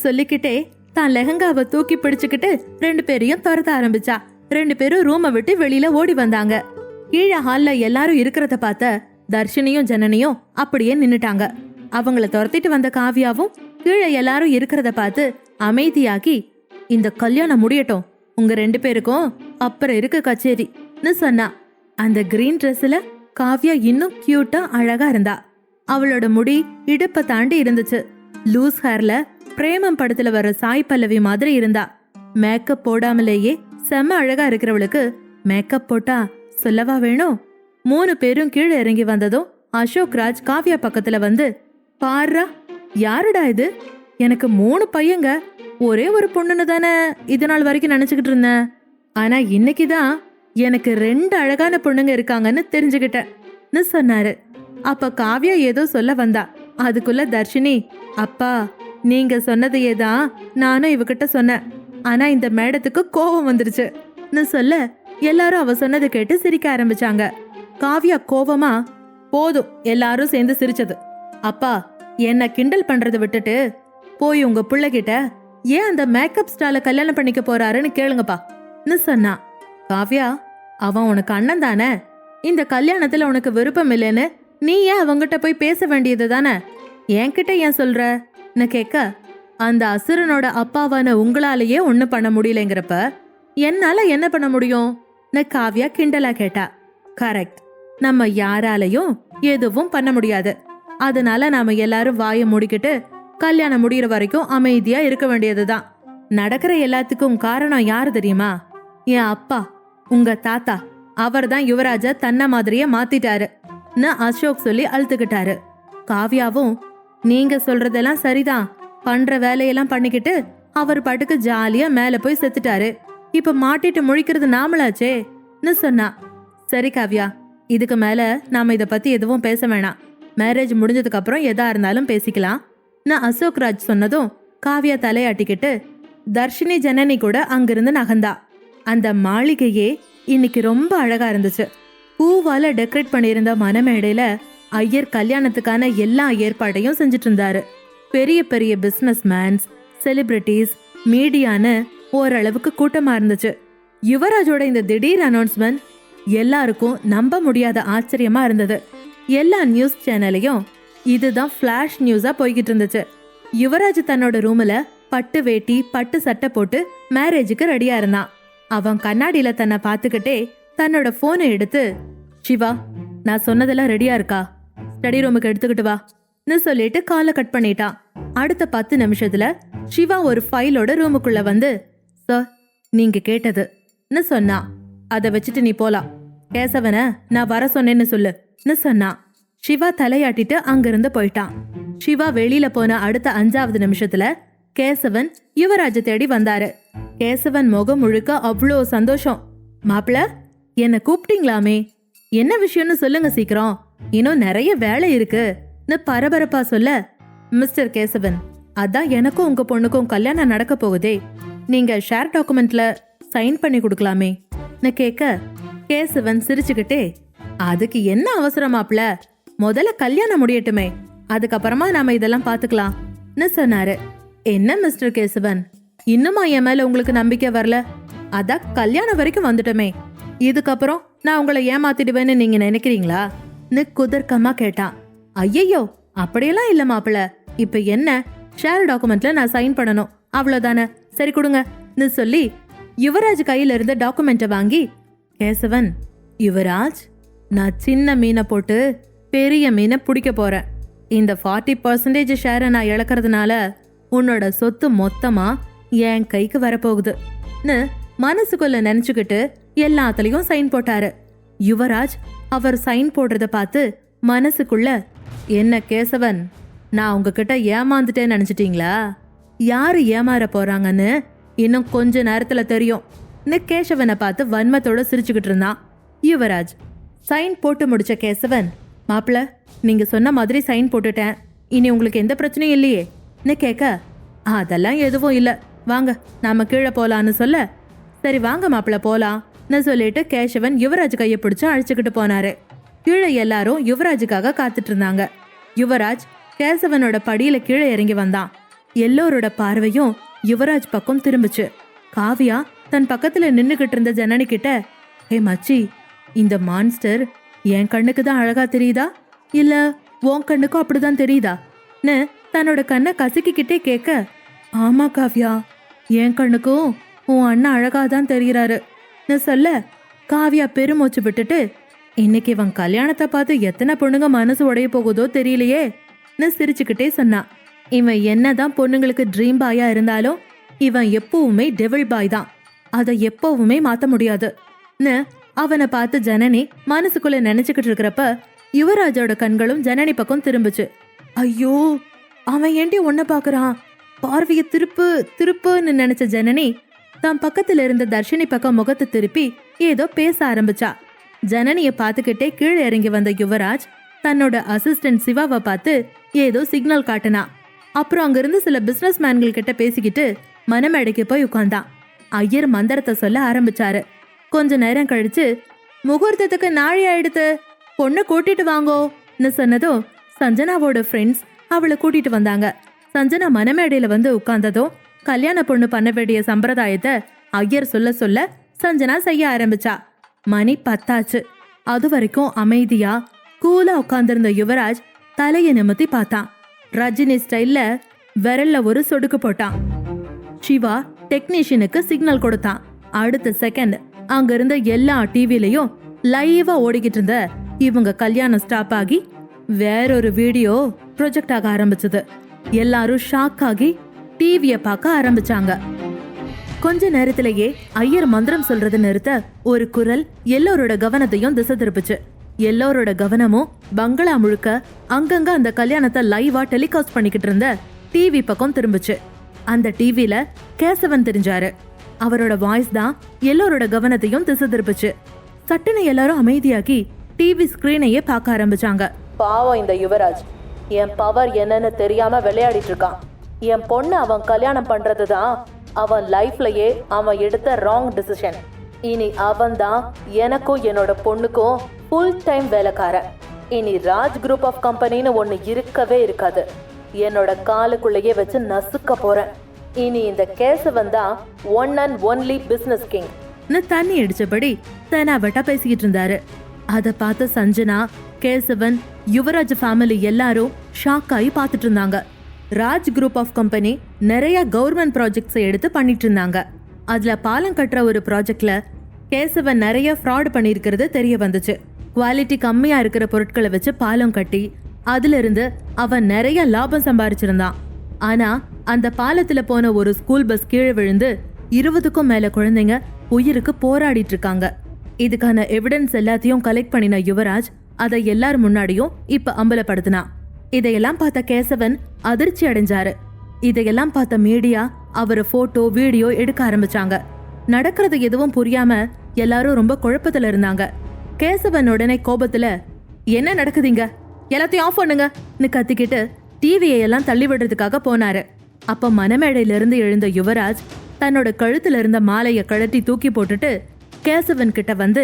Speaker 10: சொல்லிக்கிட்டே தான் லெஹங்காவை தூக்கி பிடிச்சுக்கிட்டு 2 பேரையும் துரத்த ஆரம்பிச்சா. 2 பேரும் ரூமை விட்டு வெளியில ஓடி வந்தாங்க. கீழே ஹால்ல எல்லாரும் இருக்கிறத பார்த்த தர்ஷினியும் ஜனனியும் அப்படியே நின்னுட்டாங்க. அவங்கள துரத்திட்டு வந்த காவியாவும் கீழே எல்லாரும் இருக்கிறத பார்த்து அமைதியாகி, இந்த கல்யாணம் முடியட்டும், உங்க 2 பேருக்கும் அப்புறம் இருக்கு கச்சேரின்னு சொன்னா. அந்த கிரீன் ட்ரெஸ்ல காவியா இன்னும் கியூட்டா அழகா இருந்தா. அவளோட முடி இடுப்ப தாண்டி இருந்துச்சு. லூஸ் ஹேர்ல பிரேமம் படத்துல வர சாய் பல்லவி மாதிரி இருந்தா. மேக்கப் போடாமலேயே செம்ம அழகா இருக்கிறவளுக்கு மேக்கப் போட்டா சொல்லவா வேணும். 3 பேரும் கீழே இறங்கி வந்ததும் அசோக் ராஜ் காவியா பக்கத்துல வந்து, பாருடா யாருடா இது, எனக்கு 3 பையங்க, ஒரே ஒரு பொண்ணுன்னு தானே இது நாள் வரைக்கும் நினைச்சுக்கிட்டு இருந்தேன், ஆனா இன்னைக்குதான் எனக்கு 2 அழகான பொண்ணுங்க இருக்காங்கன்னு தெரிஞ்சுக்கிட்டேன்னு சொன்னாரு. அப்ப காவியா ஏதோ சொல்ல வந்தா. அதுக்குள்ள தர்ஷினி, அப்பா நீங்க சொன்னதையே தான் நானும் இவகிட்ட சொன்னேன், ஆனா இந்த மேடத்துக்கு கோபம் வந்துருச்சுன்னு சொல்ல எல்லாரும் அவ சொன்னதை கேட்டு சிரிக்க ஆரம்பிச்சாங்க. காவியா கோவமா, போதும் எல்லாரும் சேர்ந்து சிரிச்சது, அப்பா என்ன கிண்டல் பண்றதை விட்டுட்டு போய் உங்க பிள்ளைகிட்ட ஏன் அந்த மேக்கப் ஸ்டால கல்யாணம் பண்ணிக்க போறாருன்னு கேளுங்கப்பான்னு சொன்னா. காவியா, அவன் உனக்கு அண்ணன் தானே, இந்த கல்யாணத்துல உனக்கு விருப்பம் இல்லைன்னு நீ ஏன் அவங்கிட்ட போய் பேச வேண்டியது தானே, என்கிட்ட ஏன் சொல்றன்னு கேட்க, அந்த அசுரனோட அப்பாவான உங்களாலேயே ஒன்னும் பண்ண முடியலங்கிறப்ப என்னால என்ன பண்ண முடியும் காவியா கிண்டலா கேட்டா. கரெக்ட், நம்ம யாராலையும் எதுவும் பண்ண முடியாது, அதனால நாம எல்லாரும் வாயை மூடிக்கிட்டு கல்யாணம் முடிகிற வரைக்கும் அமைதியா இருக்க வேண்டியதுதான். நடக்கிற எல்லாத்துக்கும் காரணம் யாரு தெரியுமா, என் அப்பா, உங்க தாத்தா, அவர் தான் யுவராஜ தன்ன மாதிரியே மாத்திட்டாருன்னு அசோக் சொல்லி அழுத்துக்கிட்டாரு. காவியாவும், நீங்க சொல்றதெல்லாம் சரிதான், பண்ற வேலையெல்லாம் பண்ணிக்கிட்டு அவர் பாட்டுக்கு ஜாலியா மேல போய் செத்துட்டாரு, இப்ப மாட்டிட்டு முழிக்கிறது நாமளாச்சேன்னு சொன்னா. சரி காவியா, இதுக்கு மேல நாம இத பத்தி எதுவும் பேச வேணாம், மேரேஜ் முடிஞ்சதுக்கு அப்புறம் எதா இருந்தாலும் பேசிக்கலாம் அசோக் ராஜ் சொன்னதும் காவியா தலையாட்டிக்கிட்டு தர்ஷினி ஜனனி கூட அங்கிருந்து நகர்ந்தா. அந்த மாளிகையே இன்னைக்கு ரொம்ப அழகா இருந்துச்சு. பூவால டெக்கரேட் பண்ணியிருந்த மணமேடையில ஐயர் கல்யாணத்துக்கான எல்லா ஏற்பாடையும் செஞ்சுட்டு இருந்தாரு. பெரிய பெரிய பிசினஸ் மேன்ஸ், செலிபிரிட்டிஸ், மீடியான்னு ஓரளவுக்கு கூட்டமா இருந்துச்சு. யுவராஜோட இந்த திடீர் அனௌன்ஸ்மெண்ட் எல்லாருக்கும் நம்ப முடியாத ஆச்சரியமா இருந்தது. எல்லா நியூஸ் சேனலையும் இதுதான் ஃபிளாஷ் நியூஸா போய்கிட்டு இருந்துச்சு. யுவராஜ் தன்னோட ரூம்ல பட்டு வேட்டி பட்டு சட்டை போட்டு மேரேஜுக்கு ரெடியா இருந்தான். அவன் கண்ணாடியில தன்னை பார்த்துக்கிட்டே தன்னோட போனை எடுத்து, சிவா நான் சொன்னதெல்லாம் ரெடியா இருக்கா, ஸ்டடி ரூமுக்கு எடுத்துக்கிட்டு வான்னு சொல்லிட்டு காலை கட் பண்ணிட்டான். அடுத்த 10 நிமிஷத்துல சிவா ஒரு ஃபைலோட ரூமுக்குள்ள வந்து, சார் நீங்க கேட்டதுன்னு சொன்னான். அதை வச்சுட்டு நீ போலாம், கேசவன நான் வர சொன்னேன்னு சொல்லுன்னு சொன்னான். சிவா தலையாட்டிட்டு அங்கிருந்து போயிட்டான். சிவா வெளியில போன அடுத்த 5வது நிமிஷத்துல கேசவன் யுவராஜ தேடி வந்தாரு. கேசவன் முகம் முழுக்க அவ்வளோ சந்தோஷம். மாப்பிள, என்ன கூப்பிட்டீங்களாமே, என்ன விஷயம்னு சொல்லுங்க சீக்கிரம், இன்னும் நிறைய வேலை இருக்குன்னு பரபரப்பா சொல்ல, மிஸ்டர் கேசவன், அதான் எனக்கும் உங்க பொண்ணுக்கும் கல்யாணம் நடக்க போகுதே, நீங்க ஷேர் டாக்குமெண்ட்ல சைன் பண்ணி கொடுக்கலாமே கேட்க, கேசவன் சிரிச்சுக்கிட்டே, அதுக்கு என்ன அவசரம் மாப்பிள, முதல்ல கல்யாணம் முடியட்டுமே, அதுக்கப்புறமா நாம இதெல்லாம் பாத்துக்கலாம்னு சொன்னாரு. என்ன மிஸ்டர் கேசவன், இன்னுமா என் மேல உங்களுக்கு நம்பிக்கை வரல? அதான் கல்யாணம் வரைக்கும் வந்துட்டோமே, இதுக்கப்புறம் நான் உங்களை ஏமாத்திடுவேன்னு நீங்க நினைக்கிறீங்களா? குதர்க்கமா கேட்டான். ஐயையோ, அப்படியெல்லாம் இல்ல மாப்பிள. இப்ப என்ன, ஷேர் டாக்குமெண்ட்ல நான் சைன் பண்ணணும், அவ்வளவுதானே. சரி கொடுங்க சொல்லி யுவராஜ் கையில இருந்த டாக்குமெண்ட்டை வாங்கி, கேசவன், யுவராஜ், நான் சின்ன மீனை போட்டு பெரிய மீனை பிடிக்க போறேன். இந்த 40% ஷேரை நான் இழக்கிறதுனால உன்னோட சொத்து மொத்தமா என் கைக்கு வரப்போகுதுன்னு மனசுக்குள்ள நினைச்சுக்கிட்டு எல்லாத்துலயும் சைன் போட்டாரு. யுவராஜ் அவர் சைன் போடுறத பார்த்து மனசுக்குள்ள, என்ன கேசவன், நான் உங்ககிட்ட ஏமாந்துட்டேன்னு நினைச்சிட்டீங்களா? யாரு ஏமாற போறாங்கன்னு இன்னும் கொஞ்ச நேரத்துல தெரியும் கேசவனை பார்த்து வன்மத்தோட சிரிச்சுக்கிட்டு இருந்தான் யுவராஜ். சைன் போட்டு முடிச்ச கேசவன், மாப்பிள, நீங்க சொன்ன மாதிரி சைன் போட்டுட்டேன், இனி உங்களுக்கு எந்த பிரச்சனையும் இல்லையே கேட்க, அதெல்லாம் எதுவும் இல்ல, வாங்க நாம கீழே போலான்னு சொல்ல, சரி வாங்க மாப்பிள போலாம்னு சொல்லிட்டு கேசவன் யுவராஜ் கையை பிடிச்சு அழைச்சுக்கிட்டு போனாரு. கீழே எல்லாரும் யுவராஜுக்காக காத்துட்டு இருந்தாங்க. யுவராஜ் கேசவனோட படியில கீழே இறங்கி வந்தான். எல்லோரோட பார்வையும் யுவராஜ் பக்கம் திரும்பிச்சு. காவியா தன் பக்கத்துல நின்னுகிட்டு இருந்த ஜனனி கிட்ட, ஹே மச்சி, இந்த மான்ஸ்டர் என் கண்ணுக்கு தான் அழகா தெரியுதா இல்ல உன் கண்ணுக்கும் அப்படிதான் தெரியுதான்னு தன்னோட கண்ணை கசக்கிக்கிட்டே கேட்க, ஆமா காவியா, என் கண்ணுக்கும் உன் அண்ணன் அழகாதான் தெரிகிறாருன்னு சொல்ல, காவியா பெருமூச்சு விட்டுட்டு, இன்னைக்கு இவன் கல்யாணத்தை பார்த்து எத்தனை பொண்ணுங்க மனசு உடைய போகுதோ தெரியலையேன்னு சிரிச்சுக்கிட்டே சொன்னான். இவன் என்னதான் பொண்ணுங்களுக்கு ட்ரீம் பாயா இருந்தாலும் இவன் எப்பவுமே டெவில் பாய் தான், அதை எப்பவுமே மாத்த முடியாதுன்னு அவனை பார்த்து ஜனனி மனசுக்குள்ள நினைச்சுக்கிட்டு இருக்கிறப்ப யுவராஜோட கண்களும் ஜனனி பக்கம் திரும்புச்சு. ஐயோ, அவன் ஏண்டி ஒன்ன பாக்குறான், பார்வைய திருப்புன்னு நினைச்ச ஜனனி தான் பக்கத்துல இருந்த தர்ஷினி பக்கம் முகத்தை திருப்பி ஏதோ பேச ஆரம்பிச்சா. ஜனனிய பார்த்துக்கிட்டே கீழே இறங்கி வந்த யுவராஜ் தன்னோட அசிஸ்டன்ட் சிவாவை பார்த்து ஏதோ சிக்னல் காட்டினா. அப்புறம் அங்கிருந்து சில பிசினஸ் மேன்கள் கிட்ட பேசிக்கிட்டு மனமேடைக்கு போய் உட்கார்ந்தான். ஐயர் மந்திரத்தை சொல்ல ஆரம்பிச்சாரு. கொஞ்ச நேரம் கழிச்சு, முகூர்த்தத்துக்கு நாழி ஆயிடுத்து, பொண்ணு கூட்டிட்டு வாங்கோன்னு சொன்னதும் சஞ்சனாவோட ஃப்ரெண்ட்ஸ் அவளை கூட்டிட்டு வந்தாங்க. சஞ்சனா மனமேடையில வந்து உட்கார்ந்ததும் கல்யாண பொண்ணு பண்ண வேண்டிய சம்பிரதாயத்தை ஐயர் சொல்ல சொல்ல சஞ்சனா செய்ய ஆரம்பிச்சா. மணி 10 ஆச்சு. அது வரைக்கும் அமைதியா கூலா உட்கார்ந்திருந்த யுவராஜ் தலையை நிமித்தி பார்த்தான். ரஜினி ஸ்டைல்ல விரல்ல ஒரு சொடுக்கு போட்டான். சிவா டெக்னீஷியனுக்கு சிக்னல் கொடுத்தான். அடுத்த செகண்ட் அங்க இருந்த எல்லா டிவிலையும் லைவா ஓடிக்கிட்டு இருந்த இவங்க கல்யாணம் ஸ்டாப் ஆகி வேறொரு வீடியோ ப்ரொஜெக்ட் ஆக ஆரம்பிச்சது. எல்லாரும் ஷாக் ஆகி டிவிய பார்க்க ஆரம்பிச்சாங்க. கொஞ்ச நேரத்திலேயே ஐயர் மந்திரம் சொல்றது நிறுத்த ஒரு குரல் எல்லோரோட கவனத்தையும் திசை திருப்புச்சு. எல்லோரோட கவனமும் பங்களா முழுக்க அங்கங்க அந்த கல்யாணத்தை லைவா டெலிகாஸ்ட் பண்ணிக்கிட்டு இருந்த டிவி பக்கம் திரும்பிச்சு. அந்த டிவில கேசவன் தெரிஞ்சாரு. அவரோட வாய்ஸ் தான் எல்லோரோட கவனத்தையும் திசை திருப்புச்சு. சட்டுன்னு எல்லாரும் அமைதியாகி டிவி ஸ்கிரீனையே பார்க்க ஆரம்பிச்சாங்க.
Speaker 11: பாவம் இந்த யுவராஜ், என் பவர் என்னன்னு தெரியாம விளையாடிட்டு இருக்கான். என் பொண்ணு அவன் கல்யாணம் பண்றதுதான் அவன் லைஃப்லயே அவன் எடுத்த ராங் டிசிஷன். இனி அவன் தான் எனக்கும் என்னோட பொண்ணுக்கும் ஃபுல் டைம் வேலைக்காரன். இனி ராஜ் குரூப் ஆஃப் கம்பெனின்னு ஒன்னு இருக்கவே இருக்காது. என்னோட காலுக்குள்ளேயே வச்சு நசுக்க போறேன். இனி இந்த கேசவன் தான் one and only business king.
Speaker 10: தண்ணி அடிச்சபடி தெனாவட்டா பேசிக்கிட்டு இருந்தாரு. அதை பார்த்த சஞ்சனா, கேசவன், யுவராஜ் ஃபேமிலி எல்லாரும் ஷாக் ஆகி பார்த்துட்டு இருந்தாங்க. ராஜ் குரூப் ஆஃப் கம்பெனி நிறைய கவர்மெண்ட் ப்ராஜெக்ட்ஸை எடுத்து பண்ணிட்டு இருந்தாங்க. அதுல பாலம் கட்டுற ஒரு ப்ராஜெக்ட்ல கேசவன் நிறைய ஃப்ராட் பண்ணியிருக்கிறது தெரிய வந்துச்சு. குவாலிட்டி கம்மியா இருக்கிற பொருட்களை வச்சு பாலம் கட்டி அதுல இருந்து அவன் நிறைய லாபம் சம்பாரிச்சிருந்தான். ஆனா அந்த பாலத்துல போன ஒரு ஸ்கூல் பஸ் கீழே விழுந்து 20க்கும் மேல குழந்தைங்க உயிருக்கு போராடிட்டு இருக்காங்க. இதுக்கான எவிடன்ஸ் எல்லாத்தையும் கலெக்ட் பண்ணின யுவராஜ் அதை எல்லார் முன்னாடியும் இப்ப அம்பலப்படுத்தினான். இதையெல்லாம் பார்த்த கேசவன் அதிர்ச்சி அடைஞ்சாரு. இதையெல்லாம் பார்த்த மீடியா அவரை போட்டோ வீடியோ எடுக்க ஆரம்பிச்சாங்க. நடக்கிறது எதுவும் புரியாம எல்லாரும் ரொம்ப குழப்பத்துல இருந்தாங்க. கேசவன் உடனே கோபத்துல, என்ன நடக்குதுங்க, எல்லாத்தையும் ஆஃப் பண்ணுங்கன்னு கத்திக்கிட்டு டிவியை எல்லாம் தள்ளி விடுறதுக்காக போனாரு. அப்ப மனமேடையில இருந்து எழுந்த யுவராஜ் தன்னோட கழுத்துல இருந்த மாலைய கழட்டி தூக்கி போட்டுட்டு கேசவன் கிட்ட வந்து,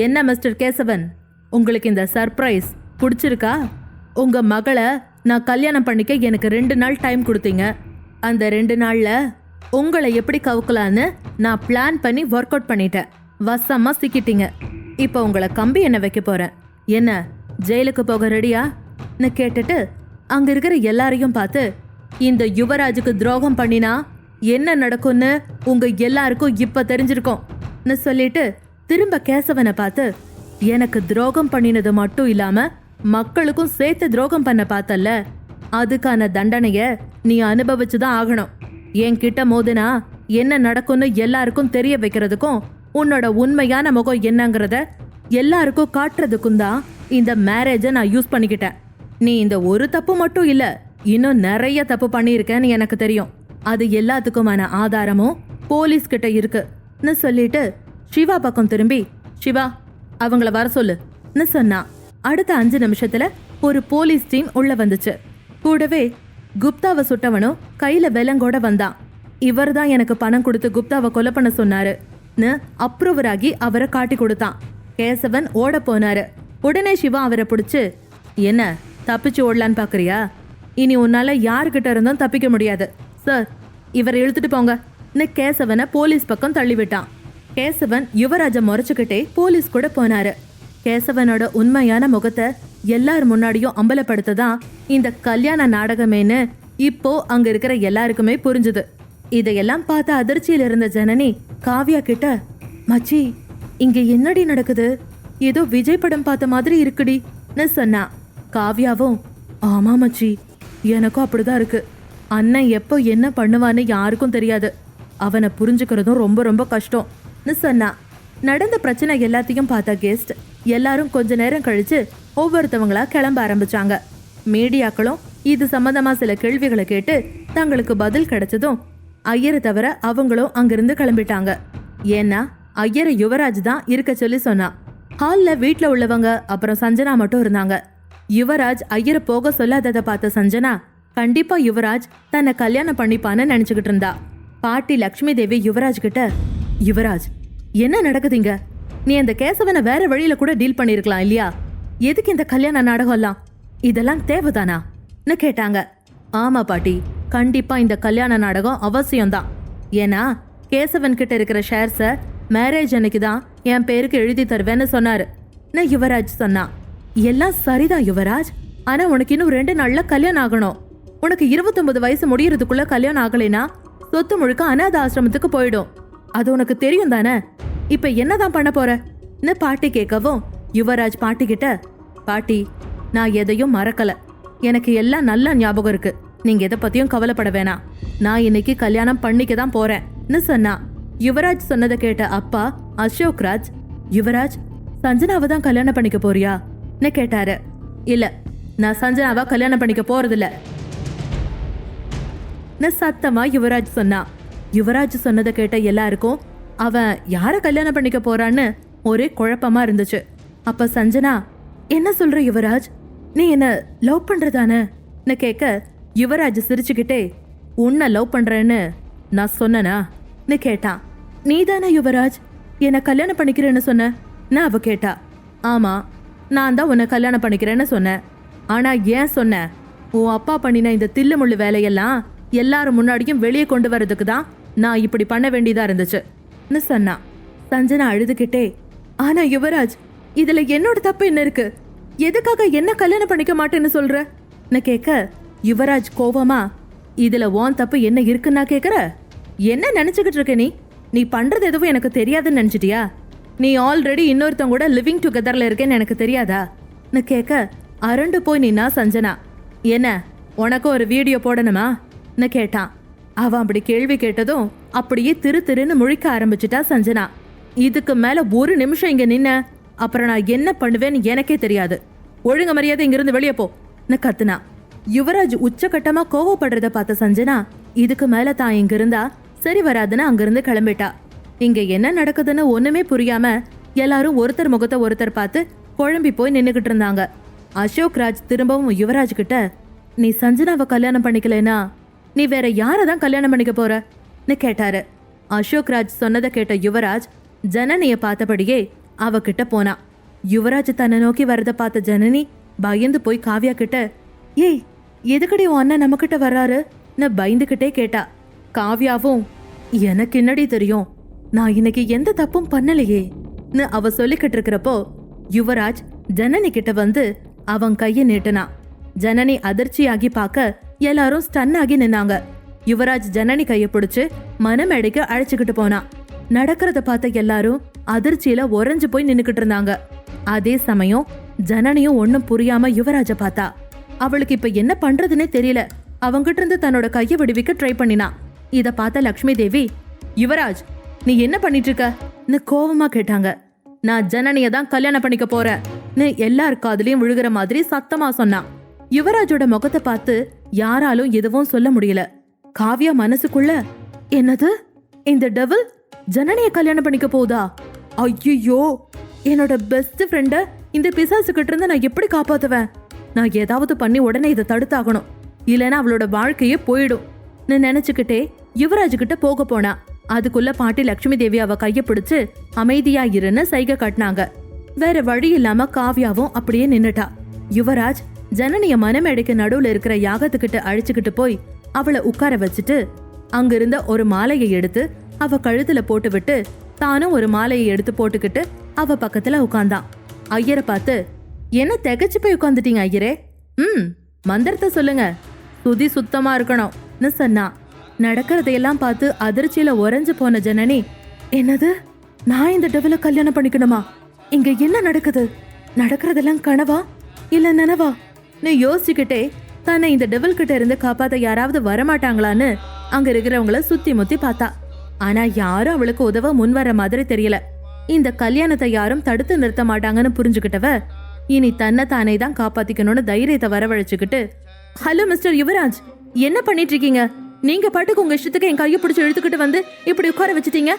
Speaker 10: என்ன மிஸ்டர் கேசவன், உங்களுக்கு இந்த சர்ப்ரைஸ் பிடிச்சிருக்கா? உங்க மகளை நான் கல்யாணம் பண்ணிக்க எனக்கு 2 நாள் டைம் கொடுத்தீங்க. அந்த 2 நாள்ல உங்களை எப்படி கவுக்கலான்னு நான் பிளான் பண்ணி ஒர்க் அவுட் பண்ணிட்டேன். வசமா சிக்கிட்டீங்க. இப்போ உங்களை கம்பி என்ன வைக்க போறேன். என்ன ஜெயிலுக்கு போக ரெடியான்னு கேட்டுட்டு அங்க இருக்கிற எல்லாரையும் பார்த்து, இந்த யுவராஜுக்கு துரோகம் பண்ணினா என்ன நடக்கும்னு உங்க எல்லாருக்கும் இப்ப தெரிஞ்சிருக்கும்னு சொல்லிட்டு திரும்ப கேசவனை பார்த்து, எனக்கு துரோகம் பண்ணினது மட்டும் இல்லாம மக்களுக்கும் சேர்த்து துரோகம் பண்ண பார்த்தல்ல, அதுக்கான தண்டனைய நீ அனுபவிச்சுதான் ஆகணும். என்கிட்ட மோதுனா என்ன நடக்கும்னு எல்லாருக்கும் தெரிய வைக்கிறதுக்கும் உன்னோட உண்மையான முகம் என்னங்கிறத எல்லாருக்கும் காட்டுறதுக்கும் தான் இந்த மேரேஜை நான் யூஸ் பண்ணிக்கிட்டேன். நீ இந்த ஒரு தப்பு மட்டும் இல்ல, இன்னும் நிறைய தப்பு பண்ணியிருக்கேன்னு எனக்கு தெரியும். அது எல்லாத்துக்குமான ஆதாரமும் போலீஸ் கிட்ட இருக்குன்னு சொல்லிட்டு சிவா பக்கம் திரும்பி, சிவா அவங்கள வர சொல்லுன்னு சொன்னா. அடுத்த 5 நிமிஷத்துல ஒரு போலீஸ் டீம் உள்ள வந்துச்சு. கூடவே குப்தாவை சுட்டவனும் கையில வெலங்கோட வந்தான். இவர் தான் எனக்கு பணம் கொடுத்து குப்தாவை கொலை பண்ண சொன்னாருன்னு அப்ரூவர் ஆகி அவரை காட்டி கொடுத்தான். கேசவன் ஓட போனாரு. உடனே சிவா அவரை பிடிச்சு, என்ன தப்பிச்சு ஓடலான்னு பாக்குறியா? இனி உன்னால யாருக்கிட்ட இருந்தும் தப்பிக்க முடியாது சார், இவரை இழுத்துட்டு போங்கன்னு கேசவனை போலீஸ் பக்கம் தள்ளிவிட்டான். கேசவன் யுவராஜை முறைச்சுக்கிட்டே போலீஸ் கூட போனாரு. கேசவனோட உண்மையான முகத்தை எல்லார் முன்னாடியும் அம்பலப்படுத்ததான் இந்த கல்யாண நாடகமேன்னு இப்போ அங்க இருக்கிற எல்லாருக்குமே புரிஞ்சுது. இதையெல்லாம் பார்த்த அதிர்ச்சியில இருந்த ஜனனி காவ்யா கிட்ட, மச்சி இங்க என்னடி நடக்குது? ஏதோ விஜய் படம் பார்த்த மாதிரி இருக்குடின்னு சொன்னா. காவ்யாவும், ஆமா மச்சி எனக்கும் அப்படிதான் இருக்கு. அண்ணன் எப்போ என்ன பண்ணுவான்னு யாருக்கும் தெரியாது. அவனை புரிஞ்சுக்கிறதும் ரொம்ப ரொம்ப கஷ்டம்னு சொன்னா. நடந்த பிரச்சனை எல்லாத்தையும் பார்த்த கெஸ்ட் எல்லாரும் கொஞ்ச நேரம் கழிச்சு ஒவ்வொருத்தவங்களா கிளம்ப ஆரம்பிச்சாங்க. மீடியாக்களும் இது சம்பந்தமா சில கேள்விகளை கேட்டு தங்களுக்கு பதில் கிடைச்சதும் ஐயரை தவிர அவங்களும் அங்கிருந்து கிளம்பிட்டாங்க. ஏன்னா ஐயரை யுவராஜ் தான் இருக்க சொல்லி சொன்னா. ஹால்ல வீட்ல உள்ளவங்க அப்புறம் சஞ்சனா மட்டும் இருந்தாங்க. யுவராஜ் ஐயரை போக சொல்லாததை பார்த்த சஞ்சனா கண்டிப்பா யுவராஜ் தன்னை கல்யாணம் பண்ணிப்பான்னு நினைச்சுக்கிட்டு இருந்தா. பாட்டி லக்ஷ்மி தேவி யுவராஜ் கிட்ட, யுவராஜ் என்ன நடக்குதுங்க? நீ அந்த கேசவனை வேற வழியில கூட டீல் பண்ணிருக்கலாம் இல்லையா? எதுக்கு இந்த கல்யாண நாடகம்லாம்? இதெல்லாம் தேவைதானான்னு கேட்டாங்க. ஆமா பாட்டி, கண்டிப்பா இந்த கல்யாண நாடகம் அவசியம்தான். ஏன்னா கேசவன் கிட்ட இருக்கிற ஷேர்ஸ மேரேஜ் அன்னைக்கு தான் என் பேருக்கு எழுதி தருவேன்னு சொன்னாரு யுவராஜ் சொன்னா. எல்லாம் சரிதான் யுவராஜ், ஆனா உனக்கு இன்னும் 2 நாள்ல கல்யாணம் ஆகணும். உனக்கு 29 வயசு முடியறதுக்குள்ள கல்யாணம் ஆகலைன்னா சொத்து முழுக்க அனாத ஆசிரமத்துக்கு போயிடும். அது உனக்கு தெரியும் தானே? இப்ப என்னதான் பண்ண போறன்னு பாட்டி கேட்கவும் யுவராஜ் பாட்டி கிட்ட, பாட்டி நான் எதையும் மறக்கல, எனக்கு எல்லாம் நல்ல ஞாபகம் இருக்கு, நீங்க எதை பத்தியும் கவலைப்பட வேணாம், நான் இன்னைக்கு கல்யாணம் பண்ணிக்க தான் போறேன்னு சொன்னா. யுவராஜ் சொன்னதை கேட்ட அப்பா அசோக் ராஜ், யுவராஜ் சஞ்சனாவை தான் கல்யாணம் பண்ணிக்க போறியான்னு கேட்டாரு. இல்ல, நான் சஞ்சனாவை கல்யாணம் பண்ணிக்க போறதில்ல சத்தமா யுவராஜ் சொன்னா. யுவராஜ் சொன்னதை கேட்ட எல்லாருக்கும் அவன் யார கல்யாணம் பண்ணிக்க போறான்னு ஒரே குழப்பமா இருந்துச்சு. அப்ப சஞ்சனா, என்ன சொல்ற யுவராஜ், நீ என்ன லவ் பண்றதானு கேட்க யுவராஜ் சிரிச்சுக்கிட்டே, உன்னை லவ் பண்றேன்னு நான் சொன்னனான்னு கேட்டான். நீதானே யுவராஜ் என்ன கல்யாணம் பண்ணிக்கிறேன்னு சொன்ன அவ கேட்டா. ஆமா, நான் தான் உன்னை கல்யாணம் பண்ணிக்கிறேன்னு சொன்னேன். ஆனா ஏன் சொன்ன? உன் அப்பா பண்ணின இந்த தில்லுமுள்ளு வேலையெல்லாம் எல்லாரும் முன்னாடியும் வெளியே கொண்டு வரதுக்கு தான் நான் இப்படி பண்ண வேண்டியதா இருந்துச்சுன்னு சொன்னா. சஞ்சனா அழுதுகிட்டே, ஆனா யுவராஜ் இதுல என்னோட தப்பு என்ன இருக்கு? எதுக்காக என்ன கல்யாணம் பண்ணிக்க மாட்டேன்னு சொல்றன்னு கேட்க யுவராஜ் கோவமா, இதுல உன் தப்பு என்ன இருக்குன்னா கேக்குற? என்ன நினைச்சுக்கிட்டு இருக்க நீ? நீ பண்றது எதுவும் எனக்கு தெரியாதுன்னு நினைச்சிட்டியா? நீ ஆல்ரெடி இன்னொருத்தவங்க கூட லிவிங் டுகெதர்ல இருக்கேன்னு எனக்கு தெரியாதான்னு கேட்க அரண்டு போய் நின்னா சஞ்சனா. என்ன உனக்கு ஒரு வீடியோ போடணுமான்னு கேட்டான். அவன் அப்படி கேள்வி கேட்டதும் அப்படியே திரு திருன்னு முழிக்க ஆரம்பிச்சுட்டா சஞ்சனா. இதுக்கு மேல ஒரு நிமிஷம் இங்க நின்ன அப்புறம் நான் என்ன பண்ணுவேன்னு எனக்கே தெரியாது, ஒழுங்கு மரியாதை இங்கிருந்து வெளியே போன்னு கத்துனா. யுவராஜ் உச்சகட்டமா கோவப்படுறத பார்த்த சஞ்சனா இதுக்கு மேல தான் இங்க இருந்தா சரி வராதுன்னு அங்கிருந்து கிளம்பிட்டா. இங்க என்ன நடக்குதுன்னு ஒண்ணுமே புரியாம எல்லாரும் ஒருத்தர் முகத்தை ஒருத்தர் பார்த்து குழம்பி போய் நின்னுகிட்டு இருந்தாங்க. அசோக் ராஜ் திரும்பவும் யுவராஜ் கிட்ட, நீ சஞ்சனாவை கல்யாணம் பண்ணிக்கலனா நீ வேற யாரதான் கல்யாணம் பண்ணிக்க போறன்னு கேட்டாரு. அசோக் ராஜ் சொன்னதை கேட்ட யுவராஜ் ஜனனிய பார்த்தபடியே அவகிட்ட போனா. யுவராஜ் தன்னை நோக்கி வரத பார்த்த ஜனனி பயந்து போய் காவ்யா கிட்ட, ஏய் எதுக்கடி உன் அண்ணன் நம்ம கிட்ட வர்றாரு நான் பயந்துகிட்டே கேட்டா. காவ்யாவும் எனக்கு என்னடி தெரியும், நான் இன்னைக்கு எந்த தப்பும் பண்ணலையே அவ சொல்லிக்கிட்டு இருக்கிறப்போ யுவராஜ் ஜனனி கிட்ட வந்து அவன் கைய நீட்டினா. ஜனனி அதிர்ச்சியாகி பார்க்க எல்லாரும் ஸ்டன் ஆகி நின்னாங்க. யுவராஜ் ஜனனி கைய பிடிச்சு மனமேடைக்கு அழைச்சுக்கிட்டு போனான். நடக்கிறத பார்த்த எல்லாரும் அதிர்ச்சியில உறைஞ்சு போய் நின்னுக்கிட்டு இருந்தாங்க. அதே சமயம் ஜனனியும் ஒன்னும் புரியாம யுவராஜ பார்த்தா. அவளுக்கு இப்ப என்ன பண்றதுன்னே தெரியல. அவங்கிட்ட இருந்து தன்னோட கைய விடுவிக்க ட்ரை பண்ணினா. இத பார்த்த லக்ஷ்மி தேவி, யுவராஜ் நீ என்ன பண்ணிட்டு இருக்க கோவமா கேட்டாங்க. நான் ஜனனிய தான் கல்யாணம் பண்ணிக்க போறேன் எல்லார் காதுலயும் விழுகிற மாதிரி சத்தமா சொன்னான். யுவராஜோட முகத்தை பார்த்து யாராலும் எதுவும் சொல்ல முடியல. காவ்யா மனசுக்குள்ள, என்னது இந்த டெவில் ஜனனிய கல்யாணம் பண்ணிக்க போதா? ஐயோ, என்னோட பெஸ்ட் ஃப்ரெண்ட இந்த பிசாசு கிட்ட இருந்து நான் எப்படி காப்பாத்துவேன்? நான் ஏதாவது பண்ணி உடனே இதை தடுத்தாகணும், இல்லைன்னா அவளோட வாழ்க்கையே போயிடும் நினைச்சுக்கிட்டே யுவராஜ் கிட்ட போக போனா. அதுக்குள்ள பாட்டி லட்சுமி தேவி அவ கைய பிடிச்சு அமைதியா இருன்னு சைகை காட்டினாங்க. வேற வழி இல்லாம காவ்யாவும் அப்படியே நின்னுட்டா. யுவராஜ் ஜனனிய மனமேடைக்கு நடுவுல இருக்கிற யாகத்துக்கிட்ட அழிச்சுக்கிட்டு போய் அவளை உட்கார வச்சுட்டு அங்கிருந்த ஒரு மாலையை எடுத்து அவ கழுத்துல போட்டு விட்டு தானும் ஒரு மாலையை எடுத்து போட்டுக்கிட்டு அவ பக்கத்துல உட்கார்ந்தான். ஐயரை பார்த்து, என்ன திகச்சு போய் உட்காந்துட்டீங்க ஐயரே? மந்திரத்தை சொல்லுங்க, சுதி சுத்தமா இருக்கணும்னு சொன்னா. நடக்கிறதையெல்லாம் பார்த்து அதிர்ச்சியில உறைஞ்சு போன ஜனனி, என்னது நான் இந்த டெவில கல்யாணம் பண்ணிக்கணுமா? இங்க என்ன நடக்குது? நடக்கிறதெல்லாம் கனவா இல்ல நனவா? நீ யோசிச்சுக்கிட்டே தன்னை இந்த டெவில் கிட்ட இருந்து காப்பாத்த யாராவது வரமாட்டாங்களான்னு அங்க இருக்கிறவங்கள சுத்தி முத்தி பார்த்தா. ஆனா யாரும் அவளுக்கு உதவ முன் வர மாதிரி தெரியல. இந்த கல்யாணத்தை யாரும் தடுத்து நிறுத்த மாட்டாங்கன்னு புரிஞ்சுக்கிட்டவ இனி தன்னை தானே தான் காப்பாத்திக்கணும்னு தைரியத்தை வரவழைச்சுக்கிட்டு, ஹலோ மிஸ்டர் யுவராஜ், என்ன பண்ணிட்டு இருக்கீங்க? நீங்க பாட்டுக்கு உங்க இஷ்டத்துக்கு என் கையை பிடிச்சி இழுத்துக்கிட்டு வந்து இப்படி உட்கார வச்சுட்டீங்க.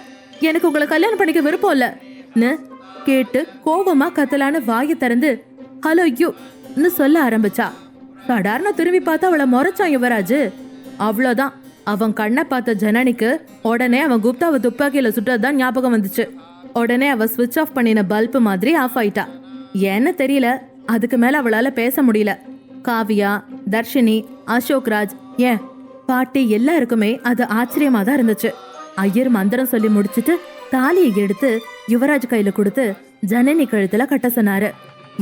Speaker 10: எனக்கு உங்களை கல்யாணம் பண்ணிக்க விருப்பம் இல்லன்னு கேட்டு கோபமா கத்தலான்னு வாயை திறந்து ஹலோ யூன்னு சொல்ல ஆரம்பிச்சா. சாதாரண திரும்பி பார்த்தா அவளை முறைச்சான் யுவராஜ். அவ்வளோதான், அவன் கண்ணை பார்த்த ஜனனிக்கு உடனே அவன் குப்தாவை துப்பாக்கியில சுட்டதுதான் ஞாபகம் வந்துச்சு. உடனே அவ ஸ்விட்ச் ஆஃப் பண்ணின பல்பு மாதிரி ஆஃப் ஆயிட்டா. ஏன்னு தெரியல, அதுக்கு மேல அவளால பேச முடியல. காவியா, தர்ஷினி, அசோக் ராஜ், ஏன் பாட்டி எல்லாருக்குமே அது ஆச்சரியமா தான் இருந்துச்சு. ஐயர் மந்திரம் சொல்லி முடிச்சுட்டு தாலியை எடுத்து யுவராஜ் கையில கொடுத்து ஜனனி கழுத்துல கட்ட சொன்னாரு.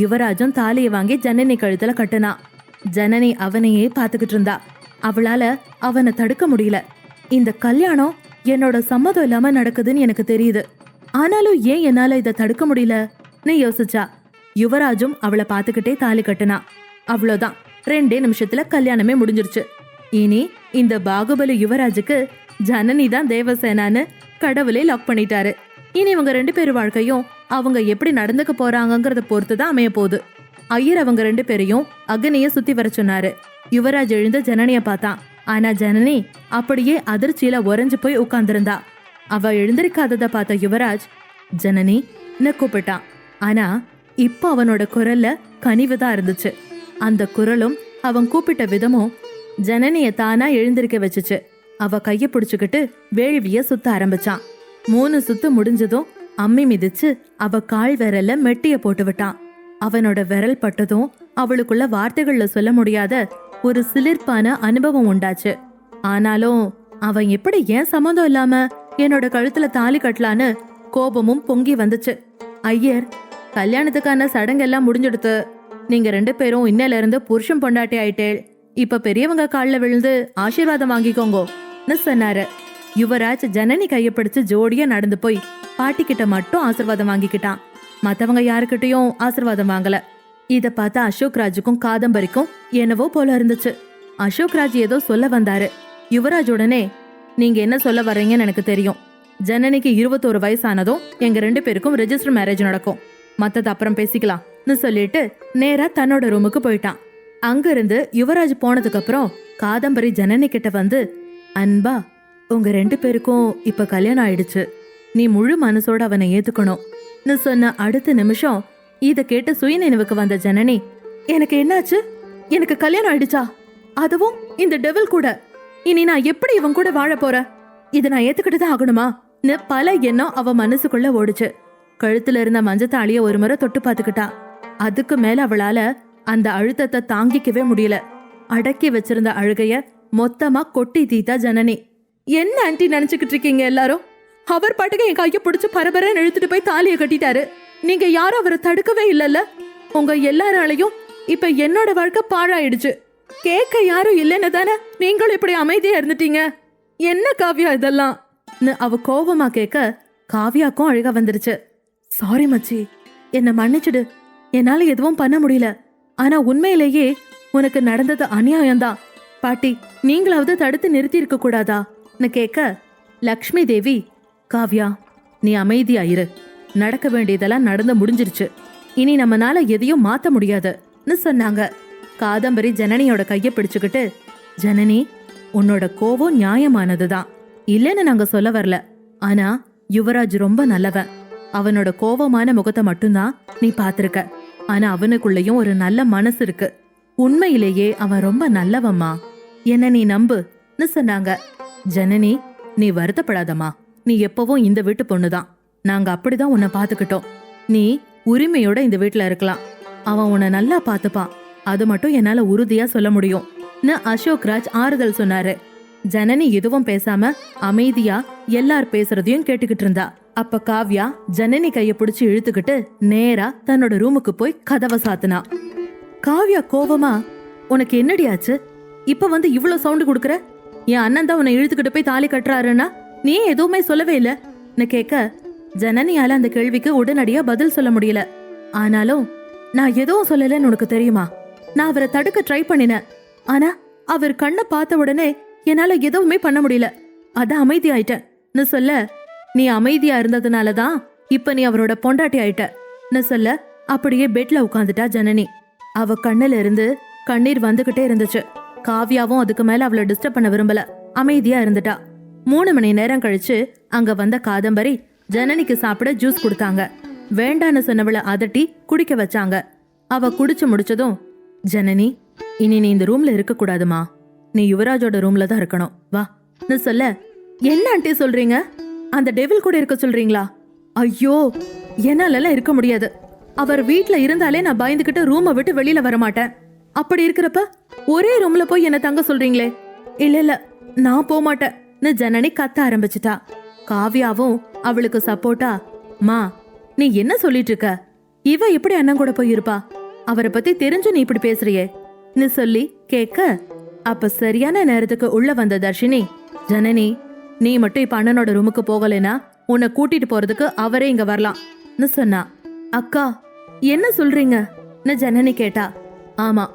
Speaker 10: யுவராஜும் தாலியை வாங்கி ஜனனி கழுத்துல கட்டுனா. ஜனனி அவனையே பாத்துக்கிட்டு இருந்தா. அவளால அவனை தடுக்க முடியல. இந்த கல்யாணம் என்னோட சம்மதம் இல்லாம நடக்குதுன்னு எனக்கு தெரியுது, ஆனாலும் ஏன் என்னால இதை தடுக்க முடியலன்னு யோசிச்சா. யுவராஜும் அவளை பாத்துக்கிட்டே தாலி கட்டுனா. அவ்வளோதான், 2 நிமிஷத்துல கல்யாணமே முடிஞ்சிருச்சு. இனி இந்த பாகுபலி யுவராஜுக்கு ஜனனி தான் தேவசேனான்னு கடவுளே லாக் பண்ணிட்டாரு. இனி இவங்க 2 பேர் வாழ்க்கையும் அவங்க எப்படி நடந்துக்க போறாங்கங்கறத பொறுத்து தான் அமைய போகுது. ஐயர் அவங்க 2 பேரையும் அக்னிய சுத்தி வர சொன்னாரு. யுவராஜ் எழுந்து ஜனனிய பார்த்தான். ஆனா ஜனனி அப்படியே அதிர்ச்சியில உறைஞ்சு போய் உட்கார்ந்திருந்தா. அவ எழுந்திருக்காதத பார்த்த யுவராஜ் ஜனனி கூப்பிட்டான். ஆனா இப்ப அவனோட குரல்ல கனிவுதான் இருந்துச்சு. அந்த குரலும் அவன் கூப்பிட்ட விதமும் ஜனனிய தானா எழுந்திருக்க வச்சுச்சு. அவ கைய பிடிச்சுக்கிட்டு வேள்விய சுத்த ஆரம்பிச்சான். 3 சுத்து முடிஞ்சதும் அம்மி மிதிச்சு அவ கால் விரல்ல மெட்டிய போட்டு விட்டான். அவனோட விரல் பட்டதும் அவளுக்குள்ள வார்த்தைகள்ல சொல்ல முடியாத ஒரு சிலிர்ப்பான அனுபவம் உண்டாச்சு. ஆனாலும் அவன் எப்படி ஏன் சம்மந்தம் இல்லாம என்னோட கழுத்துல தாலி கட்டலான்னு கோபமும் பொங்கி வந்துச்சு. ஐயர், கல்யாணத்துக்கான சடங்கெல்லாம் முடிஞ்சிடுத்து. நீங்க 2 பேரும் இன்னையில இருந்து புருஷன் பொண்டாட்டி ஆயிட்டேள். இப்ப பெரியவங்க கால்ல விழுந்து ஆசீர்வாதம் வாங்கிக்கோங்கன்னு சொன்னாரு. யுவராஜ் ஜனனி கைய பிடிச்சு ஜோடியா நடந்து போய் பாட்டி கிட்ட மட்டும் ஆசீர்வாதம் வாங்கிக்கிட்டான். மத்தவங்க யாருக்கிட்டையும் ஆசீர்வாதம் வாங்கல. இத பார்த்த அசோக் ராஜுக்கும் காதம்பரிக்கும் என்னவோ போல இருந்துச்சு. அசோக் ராஜ் ஏதோ சொல்ல வந்தாரு. யுவராஜ் உடனே, நீங்க என்ன சொல்ல வர்றீங்கன்னு எனக்கு தெரியும். ஜனனிக்கு 21 வயசானதும் எங்க 2 பேருக்கும் ரெஜிஸ்டர் மேரேஜ் நடக்கும். மத்தது அப்புறம் பேசிக்கலாம்னு சொல்லிட்டு நேரா தன்னோட ரூமுக்கு போயிட்டான். அங்கிருந்து யுவராஜ் போனதுக்கு அப்புறம் காதம்பரி ஜனனி கிட்ட வந்து, அன்பா, உங்க 2 பேருக்கும் இப்ப கல்யாணம் ஆயிடுச்சு. நீ முழு மனசோட அவனை ஏத்துக்கணும்னு சொன்ன அடுத்த நிமிஷம் இத கேட்டு சுயநினைவுக்கு வந்த ஜனனி, எனக்கு என்னாச்சு? எனக்கு கல்யாணம் ஆயிடுச்சா? அதுவும் இந்த டெவில் கூட? இனி நான் எப்படி இவன் கூட வாழ போறேன்? இதை நான் ஏத்துக்கிட்டுதான் ஆகணுமா? பல எண்ணம் அவ மனசுக்குள்ள ஓடுச்சு. கழுத்துல இருந்த மஞ்சத்தாளிய ஒரு முறை தொட்டு பாத்துக்கிட்டா. அதுக்கு மேல அவளால அந்த அழுத்தத்தை தாங்கிக்கவே முடியல. அடக்கி வச்சிருந்த அழுகைய மொத்தமா கொட்டி தீத்தா ஜனனி. என்ன ஆன்ட்டி நினைச்சுக்கிட்டு இருக்கீங்க எல்லாரும்? அவர் பாட்டுக்கு என் கையை பிடிச்சு பரபரன்னு இழுத்துட்டு போய் தாலியை கட்டிட்டாரு. நீங்க யாரும் அவரை தடுக்கவே இல்லைல்ல. உங்க எல்லாராலையும் இப்ப என்னோட வாழ்க்கை பாழாயிடுச்சு. கேட்க யாரும் இல்லைன்னு தானே நீங்களும் இப்படி அமைதியா இருந்துட்டீங்க. என்ன காவ்யா இதெல்லாம்? அவ கோபமா கேட்க காவ்யாக்கும் அழுக வந்துருச்சு. சாரி மச்சி, என்னை மன்னிச்சிடு. என்னால எதுவும் பண்ண முடியல. ஆனா உண்மையிலேயே உனக்கு நடந்தது அநியாயம்தான். பாட்டி, நீங்களாவது தடுத்து நிறுத்தி இருக்க கூடாதான்னு கேட்க லக்ஷ்மி தேவி, காவ்யா நீ அமைதியாயிரு. நடக்க வேண்டியதெல்லாம் நடந்து முடிஞ்சிருச்சு. இனி நம்மனால எதையும் மாத்த முடியாதுன்னு சொன்னாங்க. காதம்பரி ஜனனியோட கைய பிடிச்சுக்கிட்டு, ஜனனி உன்னோட கோவம் நியாயமானதுதான், இல்லைன்னு நாங்க சொல்ல வரல. ஆனா யுவராஜ் ரொம்ப நல்லவன். அவனோட கோவமான முகத்தை மட்டும்தான் நீ பாத்திருக்க. ஆனா அவனுக்குள்ளயும் ஒரு நல்ல மனசு இருக்கு. உண்மையிலேயே அவன் ரொம்ப நல்லவம்மா. என்ன நீ நம்புன்னு சொன்னாங்க. ஜனனி நீ வருத்தப்படாதம்மா. நீ எப்பவும் இந்த வீட்டு பொண்ணுதான். நாங்க அப்படிதான் உன்னை பாத்துக்கிட்டோம். நீ உரிமையோட இந்த வீட்டுல இருக்கலாம். அவன் உன்னை நல்லா பாத்துப்பான். அது மட்டும் என்னால உறுதியா சொல்ல முடியும். அசோக் ராஜ் ஆறுதல் சொன்னாரு. ஜனனி எதுவும் பேசாம அமைதியா எல்லார் பேசுறதையும் கேட்டுக்கிட்டு இருந்தா. அப்ப காவ்யா ஜனனி கைய பிடிச்சு இழுத்துக்கிட்டு நேரா தன்னோட ரூமுக்கு போய் கதவை சாத்துனா. காவ்யா கோவமா, உனக்கு என்னடியாச்சு? இப்ப வந்து இவ்வளவு சவுண்டு கொடுக்கற? என் அண்ணன் தான் உன்னை இழுத்துக்கிட்டு போய் தாலி கட்டுறாருன்னா நீ எதுவுமே சொல்லவே இல்லன்னு கேட்க, ஜனனியால அந்த கேள்விக்கு உடனடியா பதில் சொல்ல முடியல. ஆனாலும் நான் எதுவும் சொல்லலன்னு உனக்கு தெரியுமா? நான் அவரை தடுக்க ட்ரை பண்ணினேன். ஆனா அவர் கண்ணை பார்த்த உடனே என்னால எதுவுமே பண்ண முடியல. அதான் அமைதி ஆயிட்டேன்னு சொல்ல, நீ அமைதியா இருந்ததுனாலதான் இப்ப நீ அவரோட பொண்டாட்டி ஆயிட்டன்னு சொல்ல அப்படியே பெட்ல உட்காந்துட்டா ஜனனி. அவ கண்ணுல இருந்து கண்ணீர் வந்துகிட்டே இருந்துச்சு. காவ்யாவும் அதுக்கு மேல அவளை டிஸ்டர்ப் பண்ண விரும்பல, அமைதியா இருந்துட்டா. 3 மணி நேரம் கழிச்சு அங்க வந்த காதம்பரி ஜனனிக்கு சாப்பிட ஜூஸ் கொடுத்தாங்க. வேண்டான்னு சொன்னவளை அதட்டி குடிக்க வச்சாங்க. அவ குடிச்சு முடிச்சதும், ஜனனி இனி நீ இந்த ரூம்ல இருக்க கூடாதுமா. நீ யுவராஜோட ரூம்ல தான் இருக்கணும், வான்னு சொல்ல, என்ன ஆண்டி சொல்றீங்க? அந்த டெவில் கூட இருக்க சொல்றீங்களா? ஐயோ, என்னாலலாம் இருக்க முடியாது. அவர் வீட்ல இருந்தாலே நான் பயந்துகிட்டு ரூமை விட்டு வெளியில வர மாட்டேன். அப்படி இருக்கிறப்ப ஒரே ரூம்ல போய் என்ன தங்க சொல்றீங்களே? இல்ல இல்ல, நான் போக மாட்டேன்னு ஜனனி கத்த ஆரம்பிச்சிட்டா. காவ்யாவும் அவளுக்கு சப்போர்ட்டா, மா நீ என்ன சொல்லிட்டு இருக்க? இவ எப்படி அண்ணன் கூட போய் இருப்பா? அவரை பத்தி தெரிஞ்சு நீ இப்படி பேசுறியேன்னு சொல்லி கேட்க, அப்ப சரியான நேரத்துக்கு உள்ள வந்த தர்ஷினி, ஜனனி நீ மட்டும் இப்ப அண்ணனோட ரூமுக்கு போகலைன்னா உன்னை கூட்டிட்டு போறதுக்கு அவரே இங்க வரலாம்னு சொன்னா. அக்கா என்ன சொல்றீங்கன்னு ஜனனி கேட்டா. ஆமா,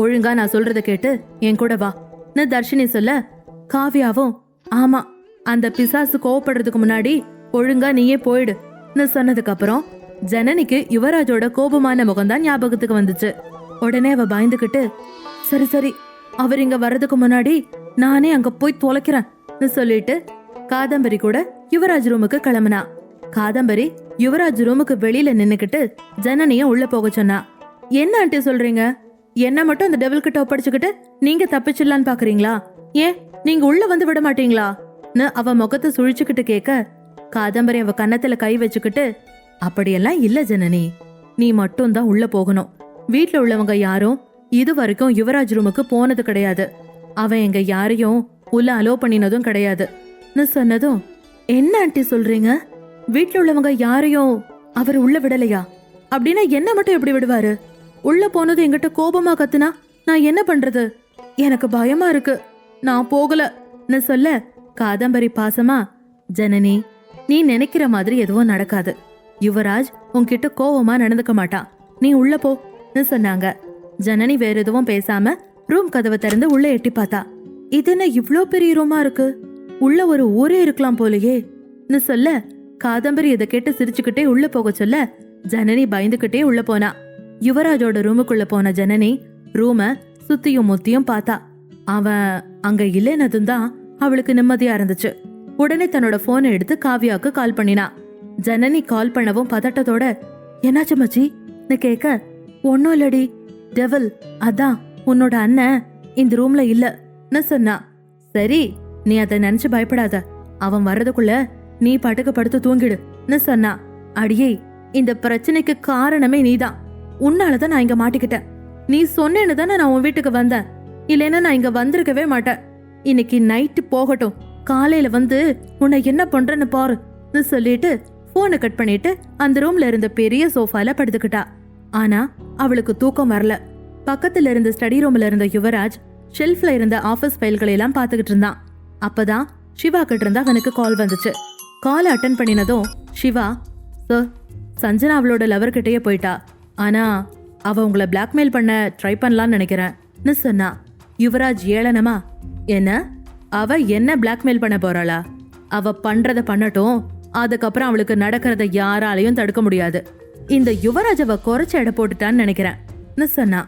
Speaker 10: ஒழுங்கா நான் சொல்றத கேட்டு என் கூட வான்னு தர்ஷினி சொல்ல, காவ்யாவும் ஆமா அந்த பிசாசு கோவப்படுறதுக்கு முன்னாடி ஒழுங்கா நீயே போயிடுன்னு சொன்னதுக்கு அப்புறம் ஜனனிக்கு யுவராஜோட கோபமான முகம்தான் ஞாபகத்துக்கு வந்துச்சு. உடனே அவ பயந்துகிட்டு, சரி சரி, அவர் இங்க வர்றதுக்கு முன்னாடி நானே அங்க போய் தொலைக்கிறேன்னு சொல்லிட்டு காதம்பரி கூட யுவராஜ் ரூமுக்கு கிளம்புனா. காதம்பரி யுவராஜ் ரூமுக்கு வெளியில நின்னுக்கிட்டு ஜனனிய உள்ள போக சொன்னா. என்ன ஆண்டி சொல்றீங்க? என்ன மட்டும் அந்த டெவில் கிட்ட ஒப்படைச்சுக்கிட்டு நீங்க தப்பிச்சிடலான்னு பாக்குறீங்களா? ஏன் நீங்க உள்ள வந்து விட மாட்டீங்களான்னு அவ முகத்தை சுழிச்சுக்கிட்டு கேட்க, காதம்பரி அவ கன்னத்துல கை வச்சுக்கிட்டு, அப்படியெல்லாம் இல்ல ஜனனி, நீ மட்டும் தான் உள்ள போகணும். வீட்ல உள்ளவங்க யாரும் இது வரைக்கும் யுவராஜ் ரூமுக்கு போனது கிடையாது. அவன் எங்க யாரையும் உள்ள அலோ பண்ணினதும் கிடையாதுன்னு சொன்னதும், என்ன ஆண்டி சொல்றீங்க? வீட்ல உள்ளவங்க யாரையும் அவர் உள்ள விடலையா? அப்படின்னா என்ன மட்டும் எப்படி விடுவாரு? உள்ள போனது என்கிட்ட கோபமா கத்துனா நான் என்ன பண்றது? எனக்கு பயமா இருக்கு, நான் போகலன்னு சொல்ல, காதம்பரி பாசமா, ஜனனி நீ நினைக்கிற மாதிரி எதுவும் நடக்காது. யுவராஜ் உன்கிட்ட கோவமா நடந்துக்க மாட்டான், நீ உள்ள போன்னு சொன்னாங்க. ஜனனி வேற எதுவும் பேசாம ரூம் கதவை திறந்து உள்ள எட்டி பார்த்தா. இது என்ன இவ்ளோ பெரிய ரூமா இருக்கு? உள்ள ஒரு ஊரே இருக்கலாம் போலயேன்னு சொல்ல, காதம்பரி இதை கேட்டு சிரிச்சுக்கிட்டே உள்ள போக சொல்ல, ஜனனி பயந்துகிட்டே உள்ள போனா. யுவராஜோட ரூமுக்குள்ள போன ஜனனி ரூம சுத்தியும் முத்தியும் பார்த்தா. அவன் அங்க இல்லைன்னதும் தான் அவளுக்கு நிம்மதியா இருந்துச்சு. உடனே தன்னோட போனை எடுத்து காவ்யாவுக்கு கால் பண்ணினா. ஜனனி கால் பண்ணவும் பதட்டத்தோட, என்னாச்சு மச்சின்னு கேட்க, ஒன்னும் இல்லடி, டெவில் அதான் உன்னோட அண்ணன் இந்த ரூம்ல இல்லன்னு சொன்னா. சரி, நீ அதை நினைச்சு பயப்படாத, அவன் வர்றதுக்குள்ள நீ பாட்டுக்கு படுத்து தூங்கிடுன்னு சொன்னா. அடியே, இந்த பிரச்சனைக்கு காரணமே நீதான். உன்னாலதான் நான் இங்க மாட்டிக்கிட்டேன். நீ சொன்னேன்னு தானே நான் உன் வீட்டுக்கு வந்தேன், இல்லைன்னா நான் இங்க வந்திருக்கவே மாட்டேன். இன்னைக்கு நைட்டு போகட்டும், காலையில வந்து உன்னை என்ன பண்றேன்னு பாருன்னு சொல்லிட்டு போனை கட் பண்ணிட்டு அந்த ரூம்ல இருந்த பெரிய சோஃபால படுத்துக்கிட்டா. ஆனா அவளுக்கு தூக்கம் வரல. பக்கத்துல இருந்த ஸ்டடி ரூம்ல இருந்த யுவராஜ் ஷெல்ஃப்ல இருந்த ஆபீஸ் ஃபைல்களை எல்லாம் பாத்துக்கிட்டு இருந்தான். அப்பதான் சிவா கிட்ட இருந்தா அவனுக்கு கால் வந்துச்சு. கால் அட்டன் பண்ணினதும் சிவா, சார், சஞ்சனா அவளோட லவர் கிட்டயே போயிட்டா. ஆனா அவ உங்களை பிளாக்மெயில் பண்ண ட்ரை பண்ணலான்னு நினைக்கிறேன்னு சொன்னா. யுவராஜ் ஏளனமா, என்ன, அவ என்ன பிளாக்மெயில் பண்ண போறாளா? அவ பண்றத பண்ணட்டும், அதுக்கப்புறம் அவளுக்கு நடக்கிறத யாராலையும் தடுக்க முடியாது. இந்த யுவராஜ் அவ குறைச்ச எடை போட்டுட்டான்னு நினைக்கிறேன் சொன்னா.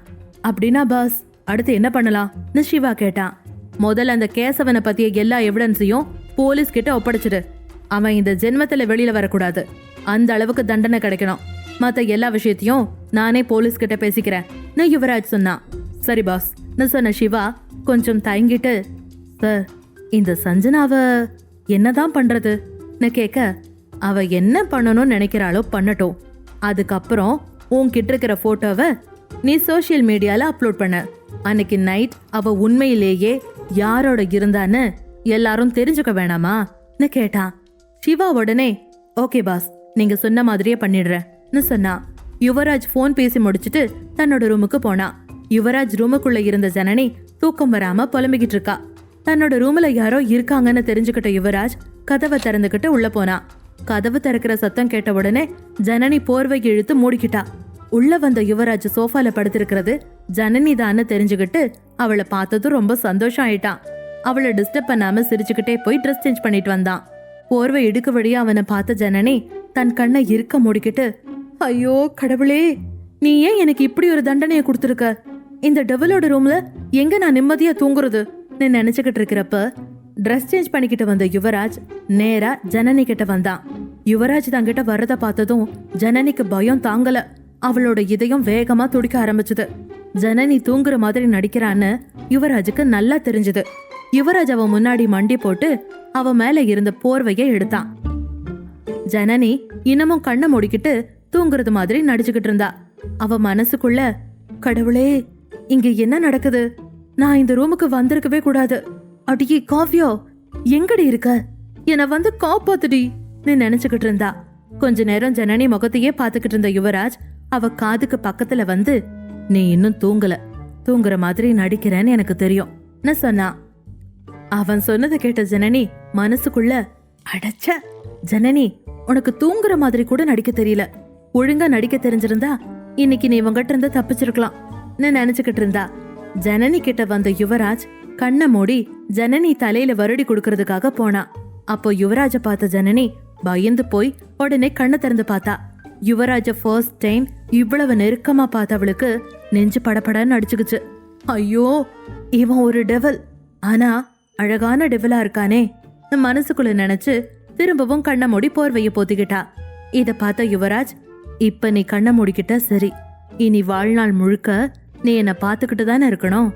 Speaker 10: அப்படின்னா பாஸ், அடுத்து என்ன பண்ணலாம்னு சிவா கேட்டான். முதல்ல அந்த கேசவனை பத்திய எல்லா எவிடன்ஸையும் போலீஸ் கிட்ட ஒப்படைச்சிடு. அவன் இந்த ஜென்மத்துல வெளியில வரக்கூடாது. அந்த அளவுக்கு தண்டனை கிடைக்கணும். மத்த எல்லா விஷயத்தையும் நானே போலீஸ் கிட்ட பேசிக்கிறேன் யுவராஜ் சொன்னான். சரி பாஸ் சொன்ன சிவா கொஞ்சம் தயங்கிட்டு, சார், இந்த சஞ்சனாவ என்னதான் பண்றதுன்னு கேட்க, அவ என்ன பண்ணணும்னு நினைக்கிறாளோ பண்ணட்டும். அதுக்கப்புறம் உன்கிட்ட இருக்கிற போட்டோவை நீ சோசியல் மீடியால அப்லோட் பண்ண. அன்னைக்கு நைட் அவ உண்மையிலேயே யாரோட இருந்தான்னு எல்லாரும் தெரிஞ்சுக்க வேணாமான்னு கேட்டான். சிவா உடனே, ஓகே பாஸ், நீங்க சொன்ன மாதிரியே பண்ணிடுறேன்னு சொன்னா. யுவராஜ் போன் பேசி முடிச்சுட்டு தன்னோட ரூமுக்கு போனா. யுவராஜ் ரூமுக்குள்ள இருந்த ஜனனி தூக்கம் வராம புலம்பிக்கிட்டு இருக்கா. தன்னோட ரூம்ல யாரோ இருக்காங்கன்னு தெரிஞ்சுக்கிட்ட யுவராஜ் கதவை திறந்துகிட்டு உள்ள போனா. கதவு திறக்கிற சத்தம் கேட்ட உடனே ஜனனி போர்வை இழுத்து மூடிக்கிட்டா. உள்ள வந்த யுவராஜ் சோஃபால படுத்திருக்கிறது ஜனனி தான்னு தெரிஞ்சுக்கிட்டு அவளை பார்த்ததும் ரொம்ப சந்தோஷம் ஆயிட்டான். அவளை டிஸ்டர்ப் பண்ணாம சிரிச்சுக்கிட்டே போய் ட்ரெஸ் சேஞ்ச் பண்ணிட்டு வந்தான். போர்வை இடுக்கு வழியா அவனை பார்த்த ஜனனி தன் கண்ணை இருக்க மூடிக்கிட்டு, ஐயோ கடவுளே, நீ ஏன் எனக்கு இப்படி ஒரு தண்டனையை கொடுத்துருக்க? இந்த டெவலோட ரூம்ல எங்க நான் நிம்மதியா தூங்குறது நினைச்சுக்கிட்டு இருக்கிறப்ப ட்ரெஸ் சேஞ்ச் பண்ணிக்கிட்டு வந்த யுவராஜ் நேரா ஜனனி கிட்ட வந்தான். யுவராஜ் தங்கிட்ட வர்றத பார்த்ததும் ஜனனிக்கு பயம் தாங்கல. அவளோட இதயம் வேகமா துடிக்க ஆரம்பிச்சது. ஜனனி தூங்குற மாதிரி நடிக்கிறான்னு யுவராஜுக்கு நல்லா தெரிஞ்சது. யுவராஜ் அவ முன்னாடி மண்டி போட்டு அவ மேல இருந்த போர்வையை எடுத்தான். ஜனனி இன்னமும் கண்ணை மூடிக்கிட்டு தூங்குறது மாதிரி நடிச்சுக்கிட்டு இருந்தா. அவ மனசுக்குள்ள, கடவுளே, இங்க என்ன நடக்குது? நான் இந்த ரூமுக்கு வந்திருக்கவே கூடாது. அடியே காவ்யா, எங்கடி இருக்க? என்ன வந்து காப்பாத்துடி நினைச்சுக்கிட்டு இருந்தா. கொஞ்ச நேரம் ஜனனி முகத்தையே பாத்துக்கிட்டு இருந்த யுவராஜ் அவ காதுக்கு பக்கத்துல வந்து, நீ இன்னும் தூங்கல, தூங்குற மாதிரி நடிக்கிறேன்னு எனக்கு தெரியும் சொன்னா. அவன் சொன்னதை கேட்ட ஜனனி மனசுக்குள்ள, அடச்ச, ஜனனி, உனக்கு தூங்குற மாதிரி கூட நடிக்க தெரியல. ஒழுங்கா நடிக்க தெரிஞ்சிருந்தா இன்னைக்கு நீ இவங்கிட்ட இருந்து தப்பிச்சிருக்கலாம் நினைச்சுக்கிட்டு இருந்தா. ஜனனி கிட்ட வந்த யுவராஜ் கண்ணை மூடி ஜனனி தலையில வருடி கொடுக்கறதுக்காக போனா. அப்போ யுவராஜ பார்த்த ஜனனி பயந்து போய் உடனே கண்ணை திறந்து பார்த்தா. யுவராஜ ஃபர்ஸ்ட் டைம் இவ்வளவு நெருக்கமா பார்த்த அவளுக்கு நெஞ்சு படபடன்னு அடிச்சுக்குச்சு. ஐயோ, இவன் ஒரு டெவல், ஆனா அழகான டெவலா இருக்கானே மனசுக்குள்ள நினைச்சு திரும்பவும் கண்ணை மூடி போர்வைய போத்திக்கிட்டா. இத பார்த்த யுவராஜ், இப்ப நீ கண்ணை மூடிக்கிட்ட சரி, இனி வாழ்நாள் முழுக்க நீ என்ன பாத்துக்கிட்டு தானே இருக்கணும்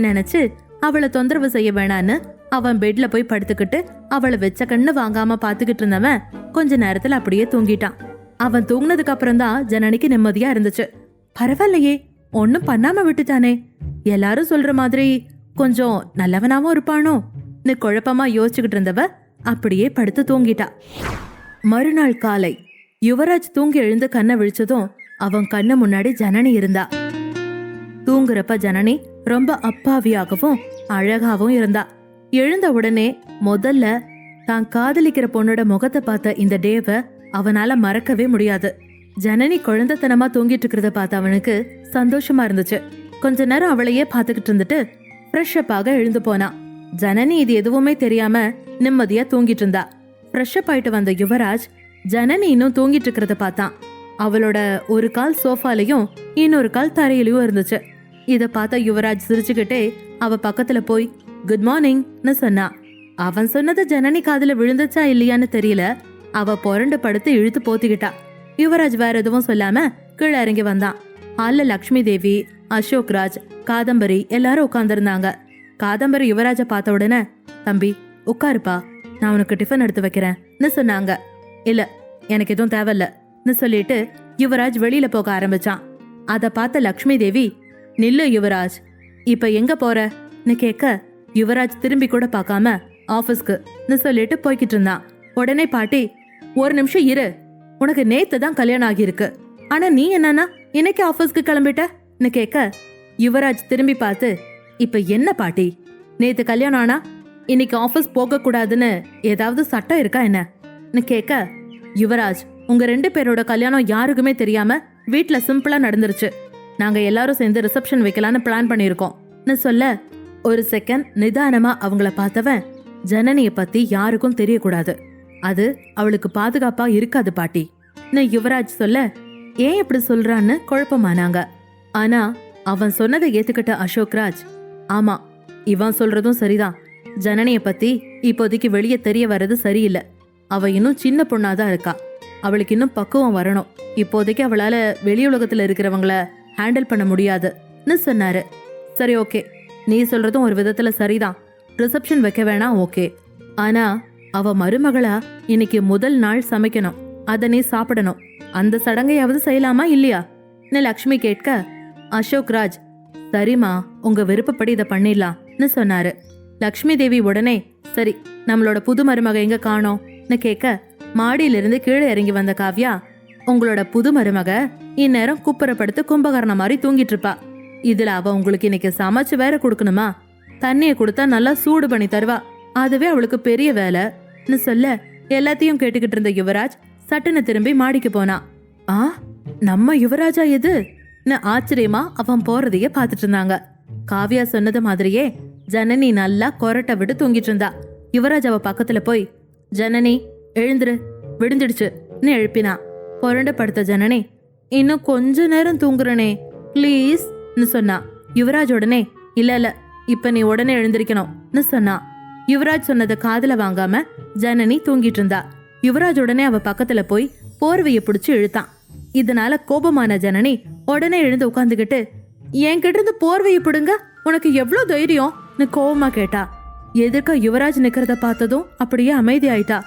Speaker 10: நினைச்சு அவளை தொந்தரவு செய்ய வேணான்னு அவன் பெட்ல போய் படுத்துக்கிட்டு அவளை வெச்ச கண்ணு வாங்காம பாத்துக்கிட்டு இருந்தவன் கொஞ்ச நேரத்துல அப்படியே தூங்கிட்டான். அவன் தூங்கினதுக்கு அப்புறம் தான் ஜனனிக்கு நிம்மதியா இருந்துச்சு. பரவாயில்லையே, ஒன்னும் பண்ணாம விட்டுட்டானே, எல்லாரும் சொல்ற மாதிரி கொஞ்சம் நல்லவனாவும் இருப்பானோ குழப்பமா யோசிச்சுக்கிட்டு இருந்தவ அப்படியே படுத்து தூங்கிட்டா. மறுநாள் காலை யுவராஜ் தூங்கி எழுந்து கண்ணை விழிச்சதும் அவன் கண்ணு முன்னாடி ஜனனி இருந்தா. தூங்குறப்ப ஜனனி ரொம்ப அப்பாவியாகவும் அழகாவும் இருந்தா. எழுந்த உடனே முதல்ல தான் காதலிக்கிற பொண்ணோட முகத்தை பார்த்த இந்த டேவை அவனால மறக்கவே முடியாது. ஜனனி குழந்தைத்தனமா தூங்கிட்டு இருக்கிறத பார்த்த அவனுக்கு சந்தோஷமா இருந்துச்சு. கொஞ்ச நேரம் அவளையே பார்த்துக்கிட்டு இருந்துட்டு ஃப்ரெஷ்அப் ஆக எழுந்து போனா. ஜனனி இது எதுவுமே தெரியாம நிம்மதியா தூங்கிட்டு இருந்தா. ஃப்ரெஷ்அப் ஆயிட்டு வந்த யுவராஜ் ஜனனி இன்னும் தூங்கிட்டு இருக்கிறத பார்த்தான். அவளோட ஒரு கால் சோஃபாலையும் இன்னொரு கால் தரையிலயும் இருந்துச்சு. இத பார்த்த யுவராஜ் சிரிச்சுக்கிட்டே அவ பக்கத்துல போய் குட் மார்னிங்னு சொன்னா. அவன் சொன்னது ஜனனி காதுல விழுந்துச்சா இல்லையான்னு தெரியல. அவ புரண்டு படுத்து இழுத்து போத்திக்கிட்டா. யுவராஜ் வேற எதுவும் சொல்லாம கீழே இறங்கி வந்தான். ஹால்ல லக்ஷ்மி தேவி, அசோக் ராஜ், காதம்பரி எல்லாரும் உட்கார்ந்துருந்தாங்க. காதம்பரி யுவராஜ பார்த்த உடனே, தம்பி உட்காருப்பா, நான் உனக்கு டிஃபன் எடுத்து வைக்கிறேன்னு சொன்னாங்க. இல்ல, எனக்கு எதுவும் தேவையில்லன்னு சொல்லிட்டு யுவராஜ் வெளியில போக ஆரம்பிச்சான். அத பார்த்த லக்ஷ்மி தேவி, நில்லு யுவராஜ், இப்ப எங்க போறன்னு கேட்க, யுவராஜ் திரும்பி கூட பார்க்காம ஆபீஸ்க்கு சொல்லிட்டு போய்கிட்டு இருந்தான். உடனே பாட்டி, ஒரு நிமிஷம் இரு, உனக்கு நேத்து தான் கல்யாணம் ஆகியிருக்கு, ஆனா நீ என்னன்னா இன்னைக்கு ஆபீஸ்க்கு கிளம்பிட்டன்னு கேட்க, யுவராஜ் திரும்பி பார்த்து, இப்ப என்ன பாட்டி, நேத்து கல்யாணம் ஆனா இன்னைக்கு ஆபீஸ் போக கூடாதுன்னு ஏதாவது சட்டம் இருக்கா என்னன்னு கேட்க, யுவராஜ், உங்க 2 பேரோட கல்யாணம் யாருக்குமே தெரியாம வீட்ல சிம்பிளா நடந்துருச்சு. நாங்க எல்லாரும் சேர்ந்து ரிசப்ஷன் வைக்கலான்னு பிளான் பண்ணிருக்கோம்னு சொல்ல, ஒரு செகண்ட் நிதானமா அவங்கள பார்த்தவன், ஜனனிய பத்தி யாருக்கும் தெரியக்கூடாது, அது அவளுக்கு பாதுகாப்பா இருக்காது பாட்டி யுவராஜ் சொல்ல, ஏன் இப்படி சொல்றான்னு குழப்பமானாங்க. ஆனா அவன் சொன்னதை ஏத்துக்கிட்ட அசோக்ராஜ், ஆமா இவன் சொல்றதும் சரிதான், ஜனனிய பத்தி இப்போதைக்கு வெளியே தெரிய வர்றது சரியில்லை, அவ இன்னும் சின்ன பொண்ணாதான் இருக்கா, அவளுக்கு இன்னும் பக்குவம் வரணும், இப்போதைக்கு அவளால வெளி உலகத்துல இருக்கிறவங்கள ஹேண்டில் பண்ண முடியாதுன்னு சொன்னாரு. சரி ஓகே, நீ சொல்றதும் ஒரு விதத்துல சரிதான், ரிசப்ஷன் வைக்க வேணாம் ஓகே, ஆனா அவ மருமகளா இன்னைக்கு முதல் நாள் சமைக்கணும், அத நீ சாப்பிடணும், அந்த சடங்கையாவது செய்யலாமா இல்லையா லக்ஷ்மி கேட்க, அசோக்ராஜ், சரிம்மா உங்க விருப்பப்படி இதை பண்ணிடலாம்னு சொன்னாரு. லக்ஷ்மி தேவி உடனே, சரி நம்மளோட புது மருமக எங்க காணோம்னு கேட்க, மாடியிலிருந்து கீழே இறங்கி வந்த காவ்யா, உங்களோட புது மருமக இந்நேரம் குப்புறப்படுத்து கும்பகரணம் மாதிரி தூங்கிட்டு இருப்பா, இதுல அவ உங்களுக்கு இன்னைக்கு சமைச்சு வேற கொடுக்கணுமா, தண்ணிய கொடுத்தா நல்லா சூடு பண்ணி தருவா, அதுவே அவளுக்கு பெரிய வேலைன்னு சொல்ல, எல்லாத்தையும் கேட்டுக்கிட்டு இருந்த யுவராஜ் சட்டுன்னு திரும்பி மாடிக்கு போனான். ஆ, நம்ம யுவராஜா எதுன்னு ஆச்சரியமா அவன் போறதையே பாத்துட்டு இருந்தாங்க. காவ்யா சொன்னது மாதிரியே ஜனனி நல்லா கொரட்டை விட்டு தூங்கிட்டு இருந்தா. யுவராஜ் அவ பக்கத்துல போய், ஜனனி எழுந்துரு, விடுஞ்சிடுச்சுன்னு எழுப்பினா. புரண்டு படுத்த ஜனனி, இன்னும் கொஞ்ச நேரம் தூங்குறனே ப்ளீஸ்ன்னு சொன்னா. யுவராஜ் உடனே, இல்ல இப்ப நீ உடனே எழுந்திருக்கணும்னு சொன்னா. யுவராஜ் சொன்னதை காதுல வாங்காம ஜனனி தூங்கிட்டு இருந்தா. யுவராஜ் உடனே அவ பக்கத்துல போய் போர்வைய பிடிச்சு இழுத்தான். இதனால கோபமான ஜனனி உடனே எழுந்து உட்காந்துக்கிட்டு, என்கிட்ட இருந்து போர்வைய பிடுங்க, உனக்கு எவ்வளவு தைரியம்னு கோபமா கேட்டா. எதிர்க்க யுவராஜ் நிக்கிறத பார்த்ததும் அப்படியே அமைதி ஆயிட்டா.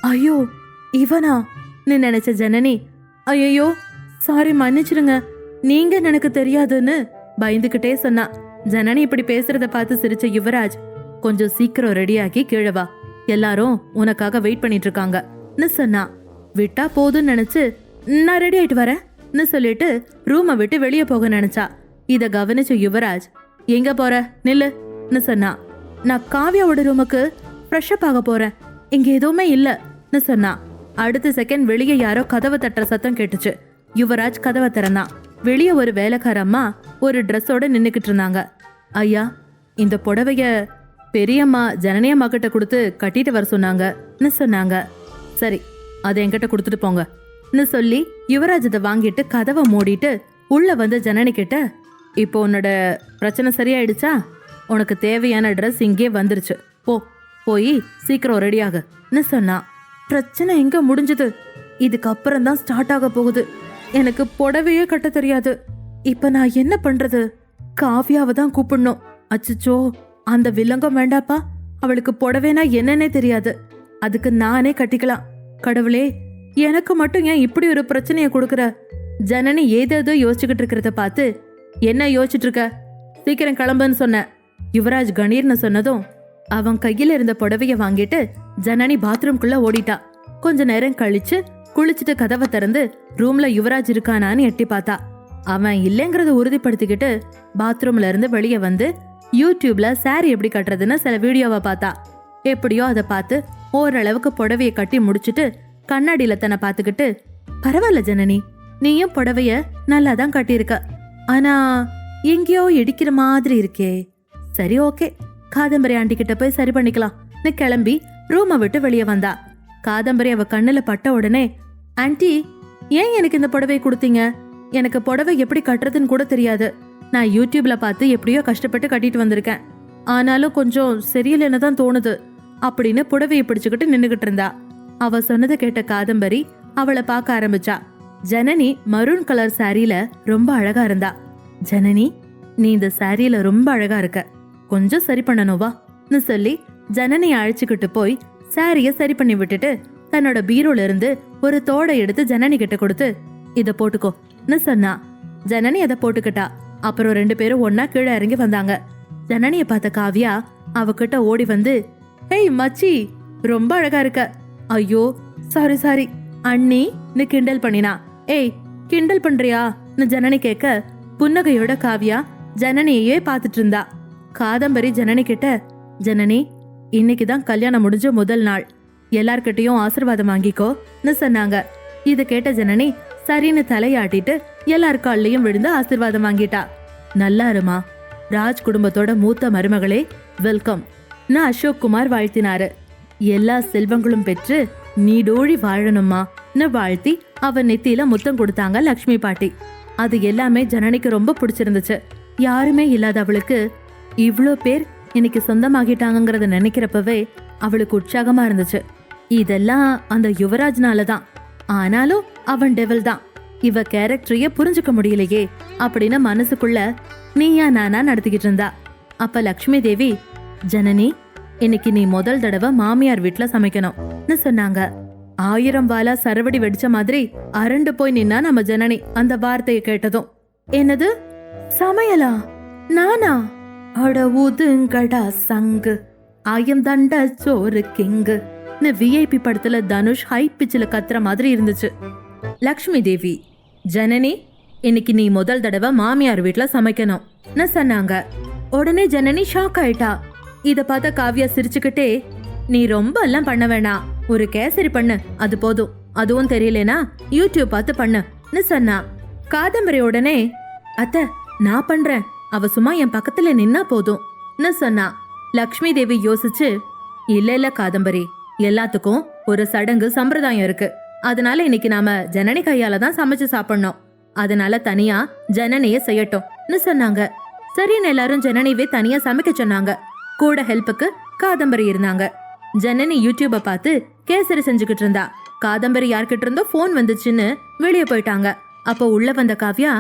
Speaker 10: ஐயோ இவனா நினைச்ச ஜனனி, ஐயோ சாரி மன்னிச்சிருங்க, நீங்க எனக்கு தெரியாதுன்னு பயந்துகிட்டே சொன்னா. ஜனனி இப்படி பேசுறத பார்த்து சிரிச்ச யுவராஜ், கொஞ்சம் சீக்கிரம் ரெடியாக்கி கீழே வா, எல்லாரும் உனக்காக வெயிட் பண்ணிட்டு இருக்காங்கன்னு சொன்னா. விட்டா போதும்னு நினைச்சு, நான் ரெடி ஆயிட்டு வரேன்னு சொல்லிட்டு ரூமை விட்டு வெளியே போக நினைச்சா. இத கவனிச்ச யுவராஜ், எங்க போற நில்லுன்னு சொன்னா. நான் காவ்யாவோட ரூமுக்கு ஃப்ரெஷ் அப் ஆக போறேன், இங்க எதுவுமே இல்லன்னு சொன்னா. அடுத்த செகண்ட் வெளியே யாரோ கதவை தட்டுற சத்தம் கேட்டுச்சு. யுவராஜ் கதவை திறந்தான். வெளியே ஒரு வேலைக்கார அம்மா ஒரு ட்ரெஸ்ஸோட நின்னுக்கிட்டு இருந்தாங்க. ஐயா, இந்த புடவைய பெரியம்மா ஜனனி அம்மா கிட்ட கொடுத்து கட்டிட்டு வர சொன்னாங்கன்னு சொன்னாங்க. சரி, அதை என்கிட்ட கொடுத்துட்டு போங்கன்னு சொல்லி யுவராஜ் அதை வாங்கிட்டு கதவை மூடிட்டு உள்ள வந்து ஜனனி கிட்ட, இப்போ உன்னோட பிரச்சனை சரியாயிடுச்சா, உனக்கு தேவையான ட்ரெஸ் இங்கே வந்துருச்சு, போய் சீக்கிரம் ரெடியாகன்னு சொன்னா. பிரச்சனை எங்க முடிஞ்சது, இதுக்கப்புறம் தான் ஸ்டார்ட் ஆக போகுது, எனக்கு புடவையே கட்ட தெரியாது, இப்ப நான் என்ன பண்றது, காவ்யாவை தான் கூப்பிடணும். அச்சச்சோ, அந்த வில்லங்கம் வேண்டாப்பா, அவளுக்கு புடவைனா என்னன்னே தெரியாது, அதுக்கு நானே கட்டிக்கலாம். கடவுளே, எனக்கு மட்டும் ஏன் இப்படி ஒரு பிரச்சனையை கொடுக்குற. ஜனனி ஏதேதோ யோசிச்சுக்கிட்டு இருக்கிறத பார்த்து, என்ன யோசிச்சுட்டு இருக்க, சீக்கிரம் கிளம்புன்னு சொன்ன. யுவராஜ் கணீர்னு சொன்னதும் அவன் கையில இருந்த புடவைய வாங்கிட்டு ஜனனி பாத்ரூம்குள்ள ஓடிட்டா. கொஞ்ச நேரம் கழிச்சு குளிச்சுட்டு கதவை திறந்து ரூம்ல யுவராஜ் இருக்கானான்னு எட்டி பார்த்தா. அவன் இல்லைங்கிறத உறுதிப்படுத்திக்கிட்டு பாத்ரூம்ல இருந்து வெளியே வந்து யூடியூப்ல சாரி எப்படி கட்டுறதுன்னு சில வீடியோவை பார்த்தா. எப்படியோ அதை பார்த்து ஓரளவுக்கு புடவைய கட்டி முடிச்சுட்டு கண்ணாடியில தன்னை பார்த்துக்கிட்டு, பரவாயில்ல ஜனனி, நீயும் புடவைய நல்லா தான் கட்டியிருக்க, ஆனா எங்கேயோ இடிக்கிற மாதிரி இருக்கே. சரி ஓகே, காதம்பரி ஆண்டி கிட்ட போய் சரி பண்ணிக்கலாம்னு கிளம்பி ரூமை விட்டு வெளியே வந்தா. காதம்பரி அவ கண்ணுல பட்ட உடனே, ஆன்டி ஏன் எனக்கு இந்த புடவை கொடுத்தீங்க, எனக்கு புடவை எப்படி கட்டுறதுன்னு கூட தெரியாது, நான் யூடியூப்ல பார்த்து எப்படியோ கஷ்டப்பட்டு கட்டிட்டு வந்திருக்கேன், ஆனாலும் கொஞ்சம் சரியில்லைன்னு தான் தோணுது அப்படின்னு புடவையை பிடிச்சுக்கிட்டு நின்னுகிட்டு இருந்தா. அவ சொன்னதை கேட்ட காதம்பரி அவளை பார்க்க ஆரம்பிச்சா. ஜனனி மரூன் கலர் சாரியில ரொம்ப அழகா இருந்தா. ஜனனி, நீ இந்த சாரியில ரொம்ப அழகா இருக்க, கொஞ்சம் சரி பண்ணணுவான்னு சொல்லி ஜனனியை அழைச்சுக்கிட்டு போய் சாரிய சரி பண்ணி விட்டுட்டு தன்னோட பீரோல இருந்து ஒரு தோடை எடுத்து ஜனனி கிட்ட கொடுத்து, இத போட்டுக்கோன்னு சொன்னா. ஜனனி அதை போட்டுக்கிட்டா. அப்புறம் 2 பேரும் ஒன்னா கீழே இறங்கி வந்தாங்க. ஜனனிய பார்த்த காவ்யா அவகிட்ட ஓடி வந்து, "ஏய் மச்சி, ரொம்ப அழகா இருக்க." "ஐயோ சாரி அண்ணி" கிண்டல் பண்ணினா. "ஏய் கிண்டல் பண்றியா?" ஜனனி கேட்க, புன்னகையோட காவியா ஜனனியே பார்த்துட்டு இருந்தா. காதம்பரி ஜனனி கிட்ட, "ஜனனி, இன்னைக்குதான் கல்யாணம் முடிஞ்ச முதல் நாள், எல்லார்கிட்டயும் ஆசீர்வாதம் வாங்கிக்கோன்னு சொன்னாங்க." இத கேட்ட ஜனனி சரின்னு தலையாட்டிட்டு எல்லார் கால்லயும் விழுந்து ஆசீர்வாதம் வாங்கிட்டா. "நல்லா இருமா, ராஜ் குடும்பத்தோட மூத்த மருமகளே, வெல்கம்" அசோக் குமார் வாழ்த்தினாரு. "எல்லா செல்வங்களும் பெற்று நீடோழி வாழணும்மா" வாழ்த்தி அவன் நெத்தியில முத்தம் கொடுத்தாங்க லக்ஷ்மி பாட்டி. அது எல்லாமே ஜனனிக்கு ரொம்ப பிடிச்சிருந்துச்சு. யாருமே இல்லாத அவளுக்கு இவ்ளோ பேர் இன்னைக்கு சொந்தமாகிட்டாங்கிறத நினைக்கிறப்பவே அவளுக்கு உற்சாகமா இருந்துச்சு. இதெல்லாம் அந்த யுவராஜ்னால தான். ஆனாலும் அவன் டெவில் தான், இவ கேரக்டரையே புரிஞ்சுக்க முடியலையே அப்படின்னு மனசுக்குள்ள நீயா நானா நடத்திக்கிட்டு இருந்தா. அப்ப லக்ஷ்மி தேவி, "ஜனனி, இன்னைக்கு நீ முதல் தடவை மாமியார் வீட்டுல சமைக்கணும்னு சொன்னாங்க." 1000 வாலா சரவடி வெடிச்ச மாதிரி அரண்டு போய் நின்னா நம்ம ஜனனி அந்த வார்த்தையை கேட்டதும். "என்னது சமையலா? நானா? அட ஊதுங்கடா சங்கு, ஆயம் தண்ட சோறு கிங்கு" விஐபி படத்துல தனுஷ் ஹை பிச்சில கத்துற மாதிரி இருந்துச்சு. லக்ஷ்மி தேவி, "ஜனனி, இன்னைக்கு நீ முதல் தடவை மாமியார் வீட்டுல சமைக்கணும்னு சொன்னாங்க." உடனே ஜனனி ஷாக் ஆயிட்டா. இத பார்த்த காவ்யா சிரிச்சுக்கிட்டே, "நீ ரொம்ப எல்லாம் பண்ண வேணாம், ஒரு கேசரி பண்ணு, அது போதும். அதுவும் தெரியலனா யூடியூப் பார்த்து பண்ணுன்னு சொன்னா. காதம்பரி உடனே, "அத்தை, நான் பண்றேன், அவ சும்மா என் பக்கத்துல நின்னா போதும்னு சொன்னா. லக்ஷ்மி தேவி யோசிச்சு, "இல்ல காதம்பரி, எல்லாத்துக்கும் ஒரு சடங்கு சம்பிரதாயம் இருக்கு. அதனால இன்னைக்கு நாம ஜனனி கையால தான் சமைச்சு சாப்பிடணும். அதனால தனியா ஜனனியே செய்யட்டும்னு சொன்னாங்க. சரின்னு எல்லாரும் ஜனனிவே தனியா சமைக்க சொன்னாங்க. கூட ஹெல்ப்புக்கு காதம்பரி இருந்தாங்க. ஜனனி யூடியூப பார்த்து கேசரி செஞ்சுக்கிட்டு இருந்தா. காதம்பரி யார்கிட்ட இருந்தோ போன் வந்துச்சுன்னு வெளியே போயிட்டாங்க. அப்போ உள்ள வந்த காவ்யா,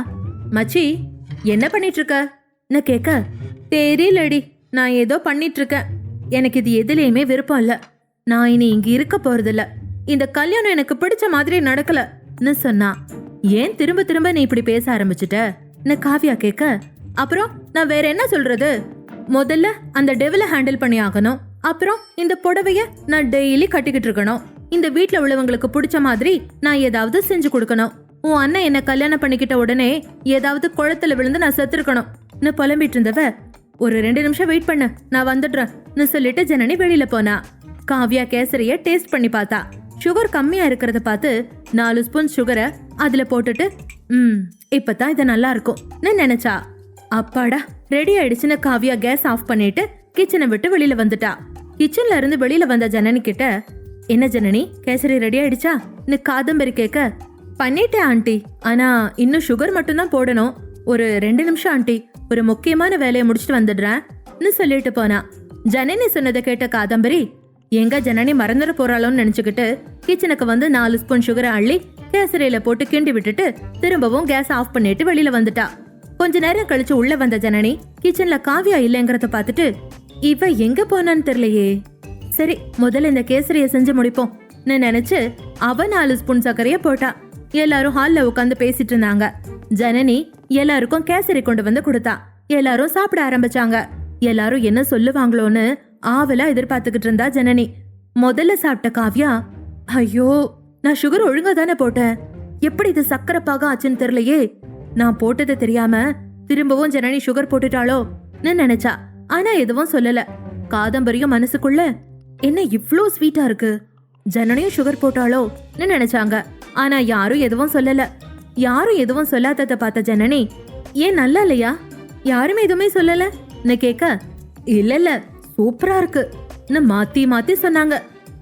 Speaker 10: "மச்சி, என்ன பண்ணிட்டு இருக்க?" கேட்க, "தெரியலடி, நான் ஏதோ பண்ணிட்டு இருக்கேன். எனக்கு இது எதுலயுமே விருப்பம் இல்ல. நான் இனி இங்க இருக்க போறதில்ல. இந்த கல்யாணம் எனக்கு பிடிச்ச மாதிரி நடக்கலன்னு சொன்னா. "ஏன் திரும்ப திரும்ப நீ இப்படி பேச ஆரம்பிச்சுட்ட?" காவ்யா கேட்க, "அப்புறம் நான் வேற என்ன சொல்றது? முதல்ல அந்த டெவில ஹேண்டில் பண்ணி ஆகணும். அப்புறம் இந்த புடவைய நான் டெய்லி கட்டிக்கிட்டு இருக்கணும். இந்த வீட்ல உள்ளவங்களுக்கு பிடிச்ச மாதிரி நான் ஏதாவது செஞ்சு கொடுக்கணும். உன் அண்ணன் என்ன கல்யாணம் பண்ணிக்கிட்ட உடனே ஏதாவது குளத்துல விழுந்து நான் செத்துருக்கணும்" புலம்பிட்டு இருந்தவ, "ஒரு 2 நிமிஷம் வெயிட் பண்ணு, நான் வந்துடுறேன்னு சொல்லிட்டு ஜனனி வெளியில போனா. காவ்யா கேசரிய டேஸ்ட் பண்ணி பார்த்தா. சுகர் கம்மியா இருக்கிறத பார்த்து 4 ஸ்பூன் சுகரை அதுல போட்டுட்டு, இப்பதான் இது நல்லா இருக்கும்னு நினைச்சா. அப்பாடா, ரெடி ஆயிடுச்சுன்னு காவ்யா கேஸ் ஆஃப் பண்ணிட்டு கிச்சனை விட்டு வெளியில வந்துட்டா. கிச்சன்ல இருந்து வெளியில வந்த ஜனனி கிட்ட, "என்ன ஜனனி, கேசரி ரெடி ஆயிடுச்சா?" காதம்பரி கேட்க, "பண்ணிட்டேன் ஆண்டி, ஆனா இன்னும் சுகர் மட்டும்தான் போடணும். ஒரு 2 நிமிஷம் ஆண்டி, ஒரு முக்கியமான வேலையை முடிச்சுட்டு வந்துடுறேன்னு சொல்லிட்டு போனா. ஜனனி சொன்னதை கேட்ட காதம்பரி, எங்க ஜனனி மறந்துட போறாளோன்னு நினைச்சுக்கிட்டு கிச்சனுக்கு வந்து 4 ஸ்பூன் சுகரை அள்ளி கேசரியில போட்டு கிண்டி விட்டுட்டு திரும்பவும் கேஸ் ஆஃப் பண்ணிட்டு வெளியில வந்துட்டா. கொஞ்ச நேரம் கழிச்சு உள்ள வந்த ஜனனி கிச்சன்ல காவ்யா இல்லைங்கிறத பார்த்துட்டு, "இவ எங்க போனான்னு தெரியலையே. சரி, முதல்ல இந்த கேசரிய செஞ்சு முடிப்போம்" நினைச்சு அவ 4 ஸ்பூன் சர்க்கரைய போட்டா. எல்லாரும் ஹால்ல உட்காந்து பேசிட்டு இருந்தாங்க. ஜனனி எல்லாருக்கும் கேசரி கொண்டு வந்து கொடுத்தா. எல்லாரும் சாப்பிட ஆரம்பிச்சாங்க. எல்லாரும் என்ன சொல்லுவாங்களோன்னு ஆவலா எதிர்பார்த்துக்கிட்டு இருந்தா ஜனனி. முதல்ல சாப்பிட்ட காவ்யா, "ஐயோ, நான் சுகர் ஒழுங்கா தானே போட்டேன், எப்படி இது சக்கரை பாகம் ஆச்சுன்னு தெரியலையே. நான் போட்டது தெரியாம திரும்பவும் ஜனனி சுகர் போட்டுட்டாளோ நினைச்சா. ஆனா எதுவும் சொல்லல. காதம்பரியும் மனசுக்குள்ள, என்ன இவ்ளோ ஸ்வீட்டா இருக்கு, ஜனனியும் சுகர் போட்டாளோ நினைச்சாங்க. ஆனா யாரும் எதுவும் சொல்லல. யாரும் எதுவும் சொல்லாதத பார்த்த ஜனனி, "ஏன் நல்லா இல்லையா? யாருமே எதுவுமே சொல்லல?" கேட்க, "இல்ல சூப்பரா இருக்குன்னு மாத்தி மாத்தி சொன்னாங்க.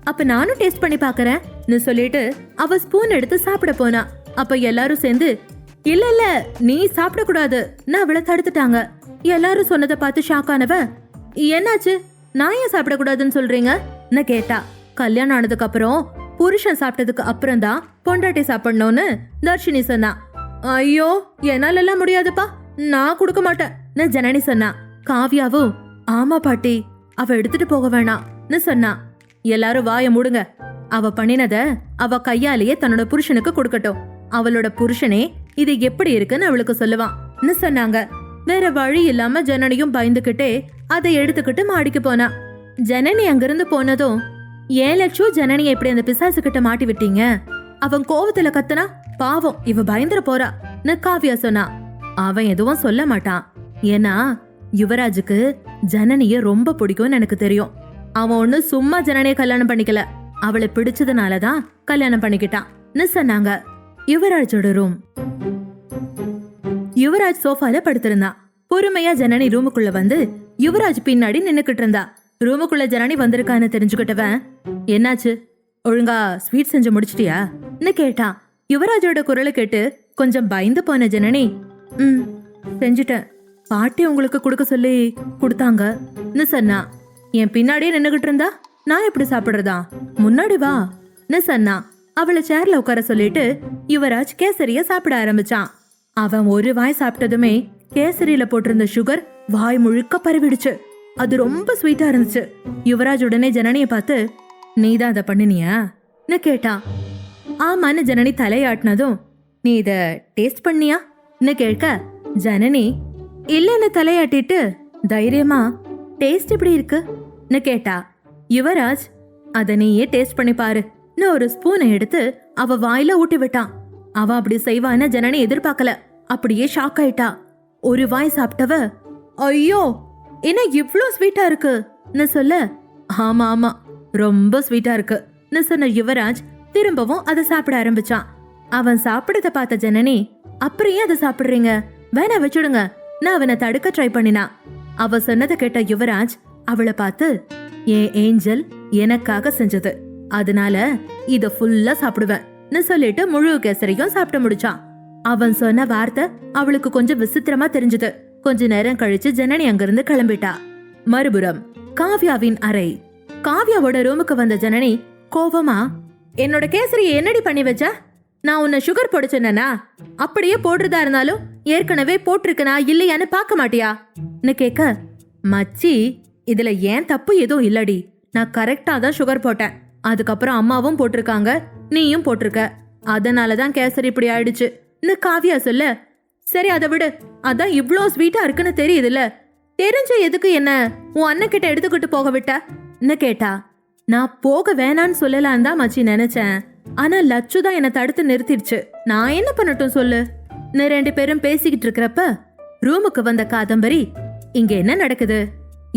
Speaker 10: அப்ப நானும் டேஸ்ட் பண்ணி பாக்குறேன்னு சொல்லிட்டு அவ ஸ்பூன் எடுத்து சாப்பிட போனா. அப்ப எல்லாரும் சேர்ந்து, "இல்ல நீ சாப்பிட கூடாதுன்னு அவளை தடுத்துட்டாங்க." எல்லாரும் சொன்னதை பார்த்து ஷாக் ஆனவ, "என்னாச்சு, நான் ஏன் சாப்பிட கூடாதுன்னு சொல்றீங்கன்னு கேட்டா. கல்யாணம் ஆனதுக்கு அப்புறம் புருஷன் சாப்பிட்டதுக்கு அப்புறம் தான் பொண்டாட்டி சாப்பிடணும்னு தர்ஷினி சொன்னா. "ஐயோ, என்னால எல்லாம் முடியாதுப்பா, நான் கொடுக்க மாட்டேன்னு ஜனனி சொன்னா. காவ்யாவும், "ஆமா பாட்டி, அவ எடுத்துட்டு போக வேணாம்னு சொன்னா. எல்லாரும் வாய மூடுங்க. அவ பண்ணினத அவ கையாலேயே தன்னோட புருஷனுக்கு கொடுக்கட்டும். அவளோட புருஷனே இது எப்படி இருக்குன்னு அவளுக்கு சொல்லுவான்னு சொன்னாங்க. வேற வழி இல்லாம ஜனனியும் பயந்துகிட்டே அதை எடுத்துக்கிட்டு மாடிக்கு போனா. ஜனனி அங்கிருந்து போனதும், ஏன் லட்சு ஜனனி எப்படி அந்த பிசாசு கிட்ட மாட்டி விட்டீங்க? அவன் கோவத்துல கத்துனா, பாவம் இவ பயந்துர போறான்னு காவியா சொன்னா. அவன் எதுவும் சொல்ல மாட்டான். ஏன்னா யுவராஜுக்கு ஜனனிய ரொம்ப பிடிக்கும்னு எனக்கு தெரியும். அவன் ஒண்ணு சும்மா ஜனனிய கல்யாணம் பண்ணிக்கல, அவளை பிடிச்சதுனாலதான் கல்யாணம் பண்ணிக்கிட்டான்னு சொன்னாங்க. யுவராஜோட ரூம். யுவராஜ் சோஃபால படுத்திருந்தான். பொறுமையா ஜனனி ரூமுக்குள்ள வந்து யுவராஜ் பின்னாடி நின்னுக்கிட்டு இருந்தா. ரூமுக்குள்ள ஜனனி வந்திருக்கான்னு தெரிஞ்சுக்கிட்டவன், என்னாச்சு, ஒழுங்கா ஸ்வீட் செஞ்சு முடிச்சிட்டியான்னு கேட்டான். யுவராஜோட குரலை கேட்டு கொஞ்சம் பயந்து போன ஜனனி, செஞ்சுட்டேன், பாட்டி உங்களுக்கு கொடுக்க சொல்லி கொடுத்தாங்கன்னு சொன்னா. என் பின்னாடியே நின்னுகிட்டு இருந்தா நான் எப்படி சாப்பிடுறதா, முன்னாடி வான்னு சொன்னா. அவளை சேர்ல உட்கார சொல்லிட்டு யுவராஜ் கேசரிய சாப்பிட ஆரம்பிச்சான். அவன் ஒரு வாய் சாப்பிட்டதுமே கேசரியில போட்டிருந்த சுகர் வாய் முழுக்க பரவிடுச்சு. அது ரொம்ப ஸ்வீட்டா இருந்துச்சு. யுவராஜ் உடனே ஜனனிய பார்த்து, நீதான் அதை பண்ணினியான்னு கேட்டான். ஆமான்னு ஜனனி தலையாட்டினதும், நீ இத டேஸ்ட் பண்ணியான்னு கேட்க, ஜனனி இல்லன்னு தலையாட்டிட்டு தைரியமா, டேஸ்ட் எப்படி இருக்குன்னு கேட்டா. யுவராஜ், அத நீயே டேஸ்ட் பண்ணி பாருன்னு ஒரு ஸ்பூனை எடுத்து அவ வாயில ஊட்டி விட்டான். அவ அப்படி செய்வான்னு ஜனனி எதிர்பார்க்கல. அப்படியே ஷாக் ஆயிட்டா. ஒரு வாய் சாப்பிட்டவ, ஐயோ என்ன இவ்ளோ ஸ்வீட்டா இருக்குன்னு சொல்ல, ஆமா ஆமா ரொம்ப ஸ்வீட்டா இருக்குன்னு சொன்ன யுவராஜ் திரும்பவும் அதை சாப்பிட ஆரம்பிச்சான். அவன் சாப்பிடத பார்த்த ஜனனி, அப்புறம் ஏன் அதை சாப்பிடுறீங்க, வேணா வச்சுடுங்க, நான் அவனை தடுக்க ட்ரை பண்ணினா. அவ சொன்னதை கேட்ட யுவராஜ் அவளை பார்த்து, என் ஏஞ்சல் எனக்காக செஞ்சது, அதனால இத ஃபுல்லா சாப்பிடுவேன்னு சொல்லிட்டு முழு கேசரியும் சாப்பிட்டு முடிச்சான். அவன் சொன்ன வார்த்தை அவளுக்கு கொஞ்சம் விசித்திரமா தெரிஞ்சது. கொஞ்ச நேரம் கழிச்சு ஜனனி அங்கிருந்து கிளம்பிட்டா. மறுபுறம் காவ்யாவின் அறை. காவ்யாவோட ரூமுக்கு வந்த ஜனனி கோவமா, என்னோட கேசரி என்னடி பண்ணி வச்ச, நான் உன்னை சுகர் போட சொன்னா, அப்படியே போடுறதா இருந்தாலும் ஏற்கனவே போட்டிருக்கனா இல்லையான்னு பார்க்க மாட்டியான்னு கேட்க, மச்சி இதுல ஏன் தப்பு எதுவும் இல்லடி, நான் கரெக்டா தான் சுகர் போட்டேன், அதுக்கப்புறம் அம்மாவும் போட்டிருக்காங்க, நீயும் போட்டிருக்க, அதனாலதான் கேசரி இப்படி ஆயிடுச்சுன்னு காவ்யா சொல்ல, சரி அதை விடு, அதான் இவ்ளோ ஸ்வீட்டா இருக்குன்னு தெரியுதுல்ல, தெரிஞ்ச எதுக்கு என்ன உன் அண்ணன் கிட்ட எடுத்துக்கிட்டு போக விட்டன்னு கேட்டா. நான் போக வேணான்னு சொல்லலான் தான் மச்சி நினைச்சேன், ஆனா லட்சு தான் என்ன தடுத்து நிறுத்திடுச்சு, நான் என்ன பண்ணட்டும் சொல்லு. ரெண்டு பேரும் பேசிக்கிட்டு இருக்கிறப்ப ரூமுக்கு வந்த காதம்பரி, இங்க என்ன நடக்குது,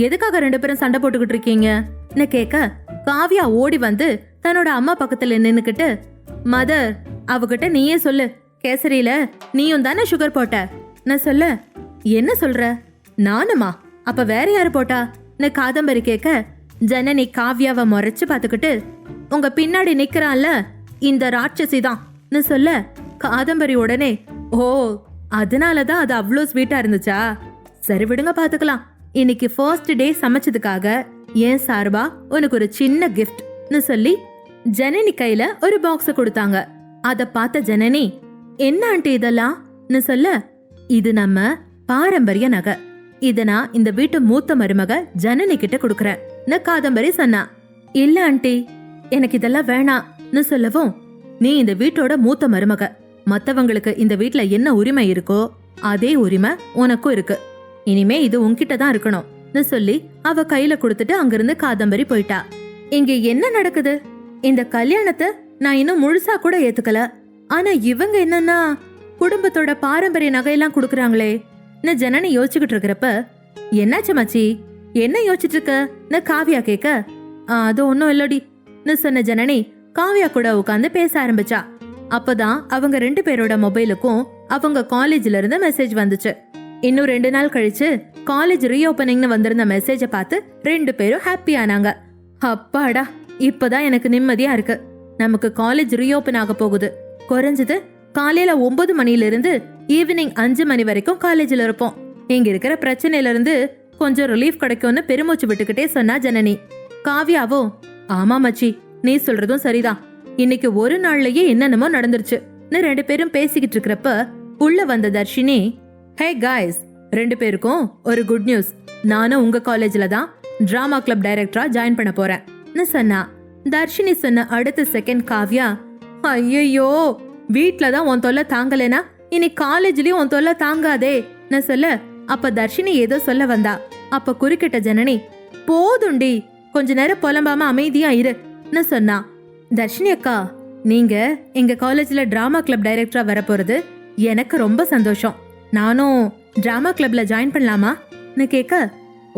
Speaker 10: எதுக்காக ரெண்டு பேரும் சண்டை போட்டுக்கிட்டு இருக்கீங்கன்னு கேட்க, காவ்யா ஓடி வந்து தன்னோட அம்மா பக்கத்துல நின்னுக்கிட்டு, மதர் அவகிட்ட நீயே சொல்லு, கேசரியில நீயும் தானே சுகர் போட்ட நான் சொல்ல, என்ன சொல்ற, நானுமா, அப்ப வேற யாரு போட்டான்னு காதம்பரி கேட்க, ஜனனி காவ்யாவை முறைச்சு பாத்துக்கிட்டு, உங்க பின்னாடி நிக்கிறான்ல இந்த ராட்சசி தான் சொல்ல, காதம்பரி உடனே, ஓ அதனாலதான் அது அவ்வளோ ஸ்வீட்டா இருந்துச்சா, சரி விடுங்க பாத்துக்கலாம், இன்னைக்கு ஃபர்ஸ்ட் டே சமைச்சதுக்காக ஏன் சார்பா உனக்கு ஒரு சின்ன கிஃப்ட்னு சொல்லி ஜனனி கையில ஒரு பாக்ஸ கொடுத்தாங்க. அத பார்த்த ஜனனி, என்ன ஆண்டி இதெல்லாம் சொல்ல, இது நம்ம பாரம்பரிய நகை, இத நான் இந்த வீட்டு மூத்த மருமக ஜனனி கிட்ட கொடுக்கறேன்னு காதம்பரி சொன்னா. இல்ல ஆண்டி எனக்கு இதெல்லாம் வேணாம்னு சொல்லவும், நீ இந்த வீட்டோட மூத்த மருமக, மத்தவங்களுக்கு இந்த வீட்ல என்ன உரிமை இருக்கோ அதே உரிமை உனக்கும் இருக்கு, இனிமே இது உன்கிட்ட தான் இருக்கணும்னு சொல்லி அவ கையில கொடுத்துட்டு அங்கிருந்து காதம்பரி போயிட்டா. இங்க என்ன நடக்குது, இந்த கல்யாணத்தை நான் இன்னும் முழுசா கூட ஏத்துக்கல, ஆனா இவங்க என்னன்னா குடும்பத்தோட பாரம்பரிய நகையெல்லாம் கொடுக்கறாங்களே ஜனனி யோசிச்சுக்கிட்டு இருக்கிறப்ப, என்னாச்சு மச்சி என்ன யோசிச்சுட்டு இருக்க காவ்யா கேட்க, அது ஒன்னும் இல்லடின்னு சொன்ன ஜனனி காவ்யா கூட உட்காந்து பேச ஆரம்பிச்சா. அப்பதான் அவங்க ரெண்டு பேரோட மொபைலுக்கும் அவங்க காலேஜ்ல இருந்து மெசேஜ் வந்துச்சு. இன்னும் 2 நாள் கழிச்சு காலேஜ் ரீஓபனிங்னு வந்திருந்த மெசேஜ பார்த்து ரெண்டு பேரும் ஹாப்பி ஆனாங்க. அப்பாடா இப்பதான் எனக்கு நிம்மதியா இருக்கு, நமக்கு காலேஜ் ரீஓபன் ஆக போகுது, குறைஞ்சது காலையில 9 மணில இருந்து ஈவினிங் 5 மணி வரைக்கும் காலேஜ்ல இருப்போம், இங்க இருக்கிற பிரச்சனையில இருந்து கொஞ்சம் ரிலீஃப் கிடைக்கும்னு பெருமூச்சு விட்டுக்கிட்டே சொன்னா ஜனனி. காவ்யாவோ, ஆமா மச்சி நீ சொல்றதும் சரிதான், இன்னைக்கு ஒரு நாள்லயே என்னென்னமோ நடந்துருச்சுன்னு ரெண்டு பேரும் பேசிக்கிட்டு இருக்கிறப்ப உள்ள வந்த தர்ஷினி, ஹே காய்ஸ், ரெண்டு பேருக்கும் ஒரு குட் நியூஸ், நானும் உங்க காலேஜ்ல தான் டிராமா கிளப் டைரக்டரா ஜாயின் பண்ண போறேன்னு சொன்னா. தர்ஷினி சொன்ன அடுத்த செகண்ட் காவ்யா, ஐயோ வீட்ல தான் உன் தொல்லை தாங்கலைனா இனி காலேஜ்லயும் உன் தொல்லை தாங்காதே நான் சொல்ல. அப்ப தர்ஷினி ஏதோ சொல்ல வந்தா. அப்ப குறுக்கிட்ட ஜனனி, போதுண்டி, கொஞ்ச நேரம் புலம்பாம அமைதியா இருன்னு சொன்னா. தர்ஷினி அக்கா, நீங்க எங்க காலேஜ்ல டிராமா கிளப் டைரக்டரா வரப்போறது எனக்கு ரொம்ப சந்தோஷம். நானும் டிராமா கிளப்ல ஜாயின் பண்ணலாமான்னு கேட்க,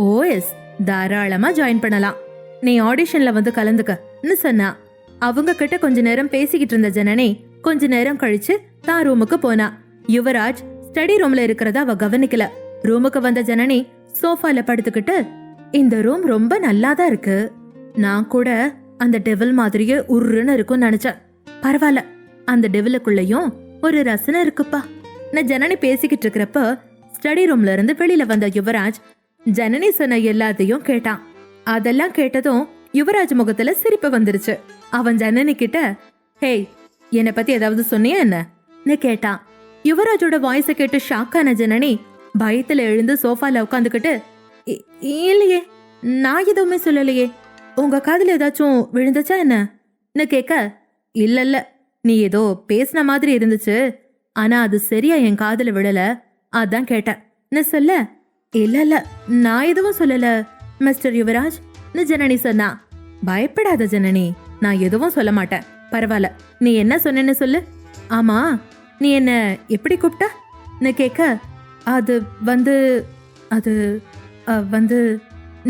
Speaker 10: ஓஎஸ், தாராளமா ஜாயின் பண்ணலாம். நீ ஆடிஷன்ல வந்து கலந்துக்கன்னு சொன்னா. அவங்க கிட்ட கொஞ்ச நேரம் பேசிக்கிட்டு இருந்த ஜனனி கொஞ்ச நேரம் கழிச்சு தான் ரூமுக்கு போனா. யுவராஜ் ஸ்டடி ரூம்ல இருக்கிறத அவ கவனிக்கல. ரூமுக்கு வந்த ஜனனி சோஃபால படுத்துக்கிட்டு, இந்த ரூம் ரொம்ப நல்லாதான் இருக்கு. நான் கூட அந்த டெவில் மாதிரியே உருன்னு இருக்கும்னு நினைச்சேன். பரவாயில்ல, அந்த டெவிலுக்குள்ளயும் ஒரு ரசனை இருக்குப்பா. நான் ஜனனி பேசிக்கிட்டு இருக்கிறப்ப ஸ்டடி ரூம்ல இருந்து வெளியில வந்த யுவராஜ் ஜனனி சொன்ன எல்லாத்தையும் கேட்டான். அதெல்லாம் கேட்டதும் யுவராஜ் முகத்துல சிரிப்பு வந்துருச்சு. அவன் ஜனனி கிட்ட, ஹேய், என்னை பத்தி ஏதாவது சொன்னியா என்ன கேட்டான். யுவராஜோட வாய்ஸை கேட்டு ஷாக்கான ஜனனி பயத்துல எழுந்து சோஃபால உட்காந்துக்கிட்டு, இல்லையே, நான் எதுவுமே சொல்லலையே, உங்க காதுல ஏதாச்சும் விழுந்துச்சா என்ன கேட்க, இல்ல, நீ ஏதோ பேசின மாதிரி இருந்துச்சு, ஆனா அது சரியா என் காதுல விழல, அதான் கேட்டேன் சொல்ல. இல்ல, நான் எதுவும் சொல்லல மிஸ்டர் யுவராஜ் ஜனனி சொன்னா. பயப்படாத ஜனனி, நான் எதுவும் சொல்ல மாட்டேன். பரவாயில்ல, நீ என்ன சொன்னேன்னு சொல்லு. ஆமா, நீ என்ன எப்படி கூப்பிட்ட கேட்க, அது வந்து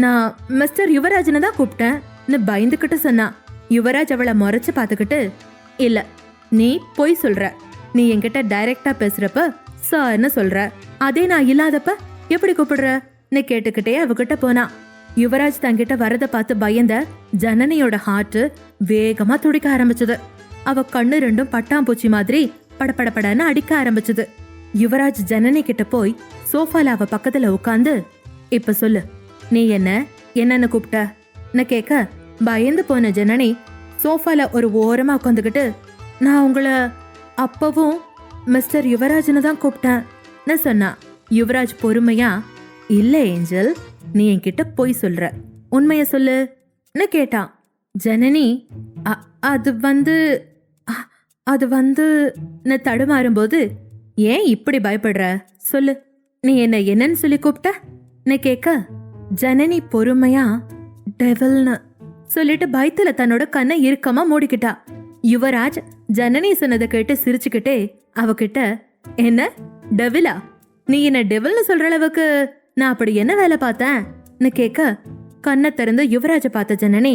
Speaker 10: நான் மிஸ்டர் யுவராஜ்னு தான் கூப்பிட்டேன்னு பயந்துக்கிட்டு சொன்னா. யுவராஜ் அவளை முறைச்சு பார்த்துக்கிட்டு, இல்ல, நீ பொய் சொல்ற. நீ என்கிட்ட டைரக்டா பேசுறப்ப சார்னு சொல்ற, அதே நான் இல்லாதப்ப எப்படி கூப்பிடுறன்னு கேட்டுக்கிட்டே அவகிட்ட போனா. யுவராஜ் தங்கிட்ட வரத பார்த்து பயந்த ஜனனியோட ஹார்ட் வேகமா துடிக்க ஆரம்பிச்சது. அவ கண்ணு ரெண்டும் பட்டாம்பூச்சி மாதிரி படபடபடன்னு அடிக்க ஆரம்பிச்சது. யுவராஜ் ஜனனி கிட்ட போய் சோஃபால அவ பக்கத்துல உட்காந்து, இப்ப சொல்லு, நீ என்னன்னு கூப்பிட்ட கேட்க, பயந்து போன ஜனனி சோஃபால ஒரு ஓரமா உட்காந்துக்கிட்டு, நான் உங்களை அப்பவும் மிஸ்டர் யுவராஜ்னு தான் கூப்பிட்டேன்னு சொன்னா. யுவராஜ் பொறுமையா, இல்ல ஏஞ்சல், நீ என்கிட்ட போய் சொல்ற, உண்மைய சொல்லுன்னு கேட்டான். ஜனனி அது வந்து தடுமாறும்போது, ஏன் இப்படி பயப்படுற, சொல்லு, நீ என்னன்னு சொல்லி கூப்பிட்ட கேட்க, ஜனனி பொறுமையா டெவில்னு சொல்லிட்டு பயத்துல தன்னோட கண்ணை இறுக்கமா மூடிக்கிட்டா. யுவராஜ் ஜனனி சொன்னதை கேட்டு சிரிச்சுக்கிட்டே அவகிட்ட, என்ன டெவிலா, நீ என்ன டெவில்னு சொல்ற அளவுக்கு நான் அப்படி என்ன வேலை பார்த்தேன்னு கேட்க, கண்ணை திறந்து யுவராஜ பார்த்த ஜனனி,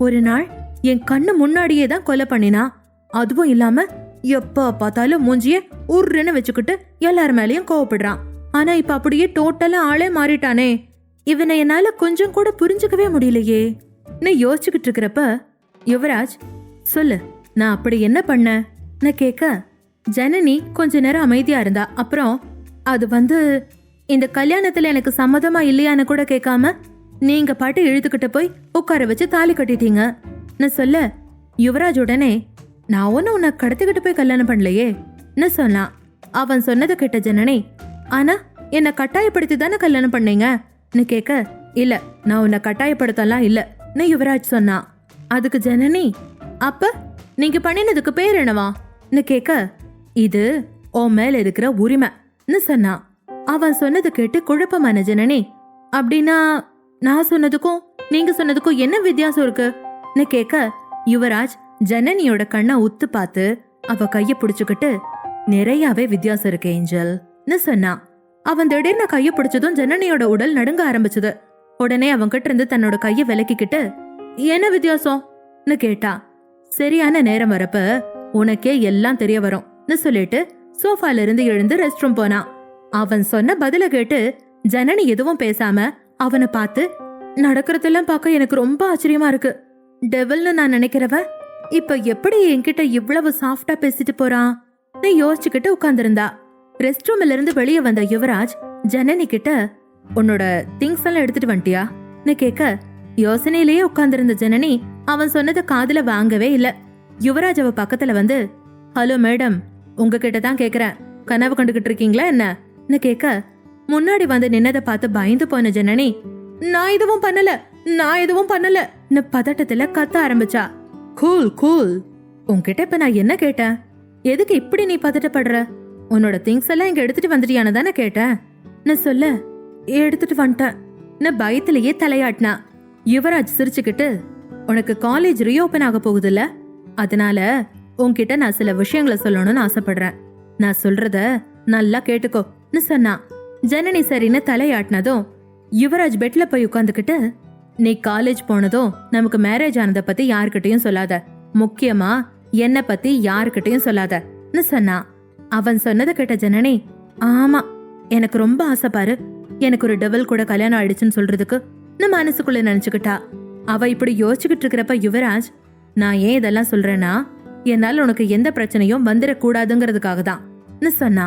Speaker 10: ஒரு நாள் என் கண்ணு முன்னாடியே தான் கொலை பண்ணினா. அதுவும் இல்லாம எப்ப பார்த்தாலும் மூஞ்சிய உருன்னு வச்சுக்கிட்டு எல்லார் மேலயும் கோவப்படுறான். ஆனா இப்ப அப்படியே டோட்டலா ஆளே மாறிட்டானே. இவனை என்னால கொஞ்சம் கூட புரிஞ்சுக்கவே முடியலையே. நீ யோசிச்சுக்கிட்டு இருக்கிறப்ப யுவராஜ், சொல்லு, நான் அப்படி என்ன பண்ண கேட்க, ஜனனி கொஞ்ச நேரம் அமைதியா இருந்தா. அப்புறம், அது வந்து இந்த கல்யாணத்துல எனக்கு சம்மதமா இல்லையான்னு கூட கேட்காம நீங்க பாட்டு இழுத்துக்கிட்ட போய் உட்கார வச்சு தாலி கட்டிட்டீங்க சொல்ல. யுவராஜ் உடனே, நான் ஒன்னு உன்னை கடத்திக்கிட்டு போய் கல்யாணம் பண்ணலையே சொன்னான். அவன் சொன்னதை கேட்ட ஜனனி, ஆனா என்ன கட்டாயப்படுத்தி தானே கல்யாணம் பண்ணீங்கன்னு கேட்க, இல்ல, நான் உன்னை கட்டாயப்படுத்தலாம் இல்லன்னு யுவராஜ் சொன்னான். அதுக்கு ஜனனி, அப்ப நீங்க பண்ணினதுக்கு பேர் என்னவான்னு கேட்க, இது ஓ மேல இருக்கிற உரிமைன்னு சொன்னான். அவன் சொன்னது கேட்டு குழப்பமான ஜனனி, அப்படின்னா நான் சொன்னதுக்கும் நீங்க சொன்னதுக்கும் என்ன வித்தியாசம் இருக்குன்னு கேட்க, யுவராஜ் ஜனனியோட கண்ணை உத்து பார்த்து அவ கைய பிடிச்சுக்கிட்டு, நிறையவே வித்தியாசம் இருக்கு ஏஞ்சல்னு சொன்னான். அவன் திடீர்னு கைய பிடிச்சதும் ஜனனியோட உடல் நடுங்க ஆரம்பிச்சது. உடனே அவன் கிட்ட இருந்து தன்னோட கைய விலக்கிக்கிட்டு, என்ன வித்தியாசம்னு கேட்டா. சரியான நேரம் வரப்ப உனக்கே எல்லாம் தெரிய வரும்னு சொல்லிட்டு சோஃபால இருந்து எழுந்து ரெஸ்ட் ரூம் போனான். அவன் சொன்ன பதில கேட்டு ஜனனி எதுவும் பேசாம அவனை பார்த்து, நடக்கிறதெல்லாம் பார்க்க எனக்கு ரொம்ப ஆச்சரியமா இருக்கு. டெவில்னு நான் நினைக்கிறவ இப்ப எப்படி என்கிட்ட இவ்வளவு சாஃப்டா பேசிட்டு போறான் யோசிச்சுக்கிட்டு உட்கார்ந்திருந்தா. ரெஸ்ட் ரூம்ல இருந்து வெளியே வந்த யுவராஜ் ஜனனி கிட்ட, உன்னோட திங்ஸ் எல்லாம் எடுத்துட்டு வந்துட்டியான்னு கேட்க, யோசனையிலேயே உட்கார்ந்திருந்த ஜனனி அவன் சொன்னதை காதுல வாங்கவே இல்ல. யுவராஜ் அவ பக்கத்துல வந்து, ஹலோ மேடம், உங்ககிட்ட தான் கேக்குறேன், கனவு கண்டுகிட்டு இருக்கீங்களா என்னன்னு கேட்க, முன்னாடி வந்து நின்னதை பார்த்து பயந்து போன ஜனனி, நான் எதுவும் பண்ணல பதட்டத்துல கத்த ஆரம்பிச்சா. கூல் கூல், உன்கிட்ட இப்ப நான் என்ன கேட்டேன், எதுக்கு இப்படி நீ பதட்டப்படுற, உன்னோட திங்ஸ் எல்லாம் இங்க எடுத்துட்டு வந்துட்டியானு தானே கேட்டேன் சொல்ல. எடுத்துட்டு வந்துட்டேன் பயத்திலேயே தலையாட்டினா. யுவராஜ் சிரிச்சுக்கிட்டு, உனக்கு காலேஜ் ரீஓபன் ஆக போகுதுல்ல, அதனால உன்கிட்ட நான் சில விஷயங்களை சொல்லணும்னு ஆசைப்படுறேன். நான் சொல்றத நல்லா கேட்டுக்கோன்னு சொன்னா. ஜனனி சரின்னு தலையாட்டினதும் யுவராஜ் பெட்ல போய் உட்காந்துக்கிட்டு, நீ காலேஜ் போனதும் நமக்கு மேரேஜ் ஆனதை பத்தி யாருக்கிட்டையும் சொல்லாத, முக்கியமா என்ன பத்தி யாருக்கிட்டையும் சொல்லாதன்னு சொன்னா. அவன் சொன்னதை கேட்ட ஜனனி, ஆமா எனக்கு ரொம்ப ஆசை பாரு, எனக்கு ஒரு டெவல் கூட கல்யாணம் ஆயிடுச்சுன்னு சொல்றதுக்கு நம்ம மனசுக்குள்ள நினைச்சுக்கிட்டா. அவ இப்படி யோசிச்சுக்கிட்டு இருக்கிறப்ப யுவராஜ், நான் ஏன் இதெல்லாம் சொல்றேன்னா, என்னால உனக்கு எந்த பிரச்சனையும் வந்துடக்கூடாதுங்கிறதுக்காக தான் சொன்னா.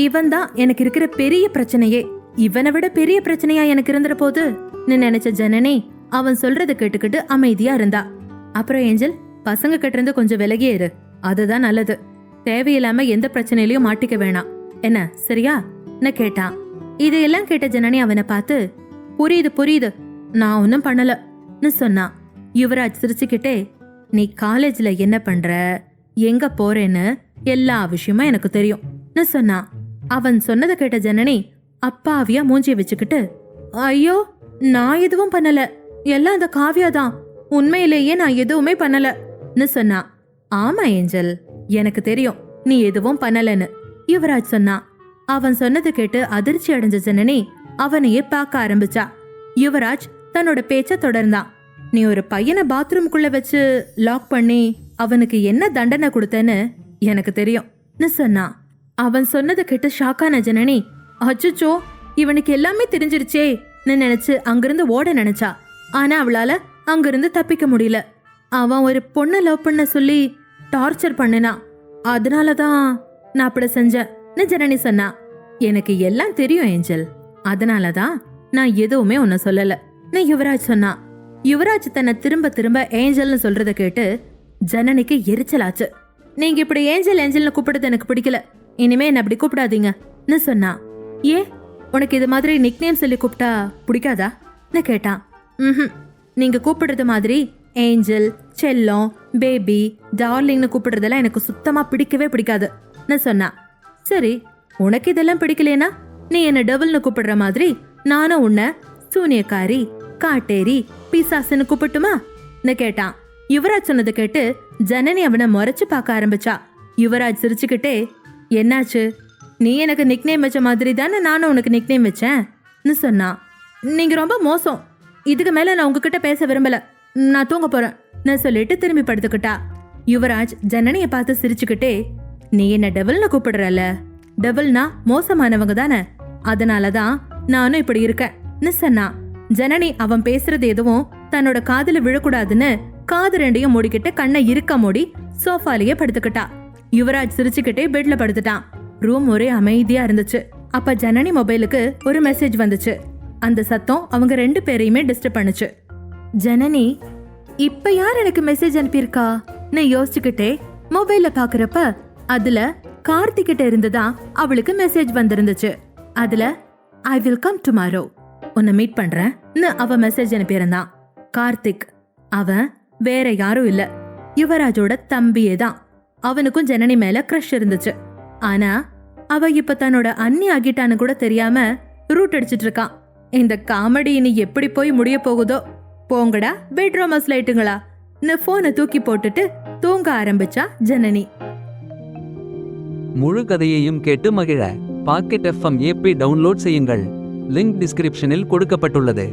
Speaker 10: இவன் தான் எனக்கு இருக்கிற பெரிய பிரச்சனையே, இவனை விட பெரிய பிரச்சனையா எனக்கு இருந்துற போது நினைச்ச ஜனனி அவன் சொல்றதை கேட்டுக்கிட்டு அமைதியா இருந்தா. அப்புறம் ஏஞ்சல், பசங்க கிட்ட இருந்து கொஞ்சம் விலகியே இரு, அதுதான் நல்லது. தேவையில்லாம எந்த பிரச்சனையிலயும் மாட்டிக்க வேணாம், என்ன சரியா கேட்டான். இதையெல்லாம் கேட்ட ஜனனி அவனை பார்த்து, புரியுது புரியுது, நான் ஒன்னும் பண்ணலன்னு சொன்னா. யுவராஜ் சிரிச்சுக்கிட்டே, நீ காலேஜ்ல என்ன பண்ற, எங்க போறேன்னு எல்லா விஷயமும் எனக்கு தெரியும்னு சொன்னா. அவன் சொன்னதை கேட்ட ஜனனி அப்பாவியா மூஞ்சிய வச்சுக்கிட்டு, ஐயோ நான் எதுவும் பண்ணல, எல்லாம் அந்த காவியா தான், உண்மையிலேயே நான் எதுவுமே பண்ணலன்னு சொன்னா. ஆமா ஏஞ்சல், எனக்கு தெரியும் நீ எதுவும் பண்ணலன்னு யுவராஜ் சொன்னா. அவன் சொன்னதை கேட்டு அதிர்ச்சி அடைஞ்ச ஜனனி அவனையே பார்க்க ஆரம்பிச்சா. யுவராஜ் தன்னோட பேச்ச தொடர்ந்தான். நீ ஒரு பையனை பாத்ரூம்குள்ள வச்சு லாக் பண்ணி அவனுக்கு என்ன தண்டனை கொடுத்தேன்னு எனக்கு தெரியும்னு சொன்னான். அவன் சொன்னதை கேட்டு ஷாக்கான ஜனனி, அச்சுச்சோ இவனுக்கு எல்லாமே தெரிஞ்சிருச்சே நினைச்சு அங்கிருந்து ஓட நினைச்சா. ஆனா அவளால அங்கிருந்து தப்பிக்க முடியல. அவன் ஒரு பொண்ணை லவ் பண்ண சொல்லி டார்ச்சர் பண்ணினான், அதனாலதான் நான் அப்படி செஞ்சேன்னு ஜனனி சொன்னா. எனக்கு எல்லாம் தெரியும் ஏஞ்சல், அதனாலதான் நான் எதுவுமே உன்ன சொல்லலன்னு யுவராஜ் சொன்னா. யுவராஜ் தன்னை திரும்ப திரும்ப ஏஞ்சல்னு சொல்றத கேட்டு ஜனனிக்கு எரிச்சலாச்சு. நீங்க இப்படி ஏஞ்சல் ஏஞ்சல்னு கூப்பிடுறது எனக்கு பிடிக்கல, இனிமே என்ன அப்படி கூப்பிடாதீங்கன்னு சொன்னா. ஏ உனக்கு இது மாதிரி நிக்நேம் சொல்லி கூப்பிட்டா பிடிக்காதான்னு கேட்டான். நீங்க கூப்பிடுறது மாதிரி ஏஞ்சல், செல்லம், பேபி, டார்லிங்னு கூப்பிடுறதெல்லாம் எனக்கு சுத்தமா பிடிக்கவே பிடிக்காதுன்னு சொன்னா. சரி உனக்கு இதெல்லாம் பிடிக்கலனா நீ என்ன டெவல்னு கூப்பிடுற மாதிரி நானும் உன்னை சூனியக்காரி, காட்டேரி, பிசாசுன்னு கூப்பிட்டுமான்னு கேட்டான். யுவராஜ் சொன்னதை கேட்டு ஜனனி அவனை முறைச்சு பார்க்க ஆரம்பிச்சா. யுவராஜ் சிரிச்சுக்கிட்டே, என்னாச்சு, நீ எனக்கு நிக்நேம் வச்ச மாதிரி தானே நானும் உனக்கு நிக்நேம் வச்சேன்னு சொன்னான். நீங்க ரொம்ப மோசம், இதுக்கு மேல நான் உங்ககிட்ட பேச விரும்பல, நான் தூங்க போறேன்னு சொல்லிட்டு திரும்பி படுத்துக்கிட்டா. யுவராஜ் ஜனனிய பார்த்து சிரிச்சுக்கிட்டே, நீ என்ன டெவல்னு கூப்பிடுறல, டெவல்னா மோசமானவங்க தானே, அதனாலதான் நானும் இப்படி இருக்கேன்னு சொன்னா. ஜனனி அவன் பேசுறது எதுவும் தன்னோட காதுல விழக்கூடாதுன்னு காது ரெண்டையும் மூடிக்கிட்டு கண்ணை இருக்க மூடி சோஃபாலேயே படுத்துக்கிட்டா. யுவராஜ் சிரிச்சுக்கிட்டே பெட்ல படுத்துட்டான். ரூம் ஒரே அமைதியா இருந்துச்சு. அப்ப ஜனனி மொபைலுக்கு ஒரு மெசேஜ் வந்துச்சு. அந்த சத்தம் அவங்க 2 பேரையுமே டிஸ்டர்ப் பண்ணுச்சு. ஜனனி, இப்ப யார் எனக்கு மெசேஜ் அனுப்பியிருக்கான்னு யோசிச்சுக்கிட்டே மொபைல பாக்குறப்ப அதுல கார்த்திகிட்ட இருந்துதான் அவளுக்கு மெசேஜ் வந்திருந்துச்சு. அதுல ஐ வில் கம் டுமாரோ, உன்னை மீட் பண்றேன்னு அவ மெசேஜ் அனுப்பியிருந்தான். கார்த்திக் அவன் வேற யாரும் இல்ல, யுவராஜோட தம்பியே தான். அவனுக்கும் ஜனனி மேல க்ரஷ் இருந்துச்சு. ஆனா அவ இப்ப தன்னோட அண்ணி ஆகிட்டான்னு கூட தெரியாம ரூட் அடிச்சிட்டு இருக்கான். இந்த காமெடி இனி எப்படி போய் முடிய போகுதோ. போங்கடா பெட்ரூம் லைட்டுங்களா போனை தூக்கி போட்டுட்டு தூங்க ஆரம்பிச்சா ஜனனி.
Speaker 12: முழு கதையையும் கேட்டு மகிழ பாக்கெட் FM APP டவுன்லோட் செய்யுங்கள். லிங்க் டிஸ்கிரிப்ஷனில் கொடுக்கப்பட்டுள்ளது.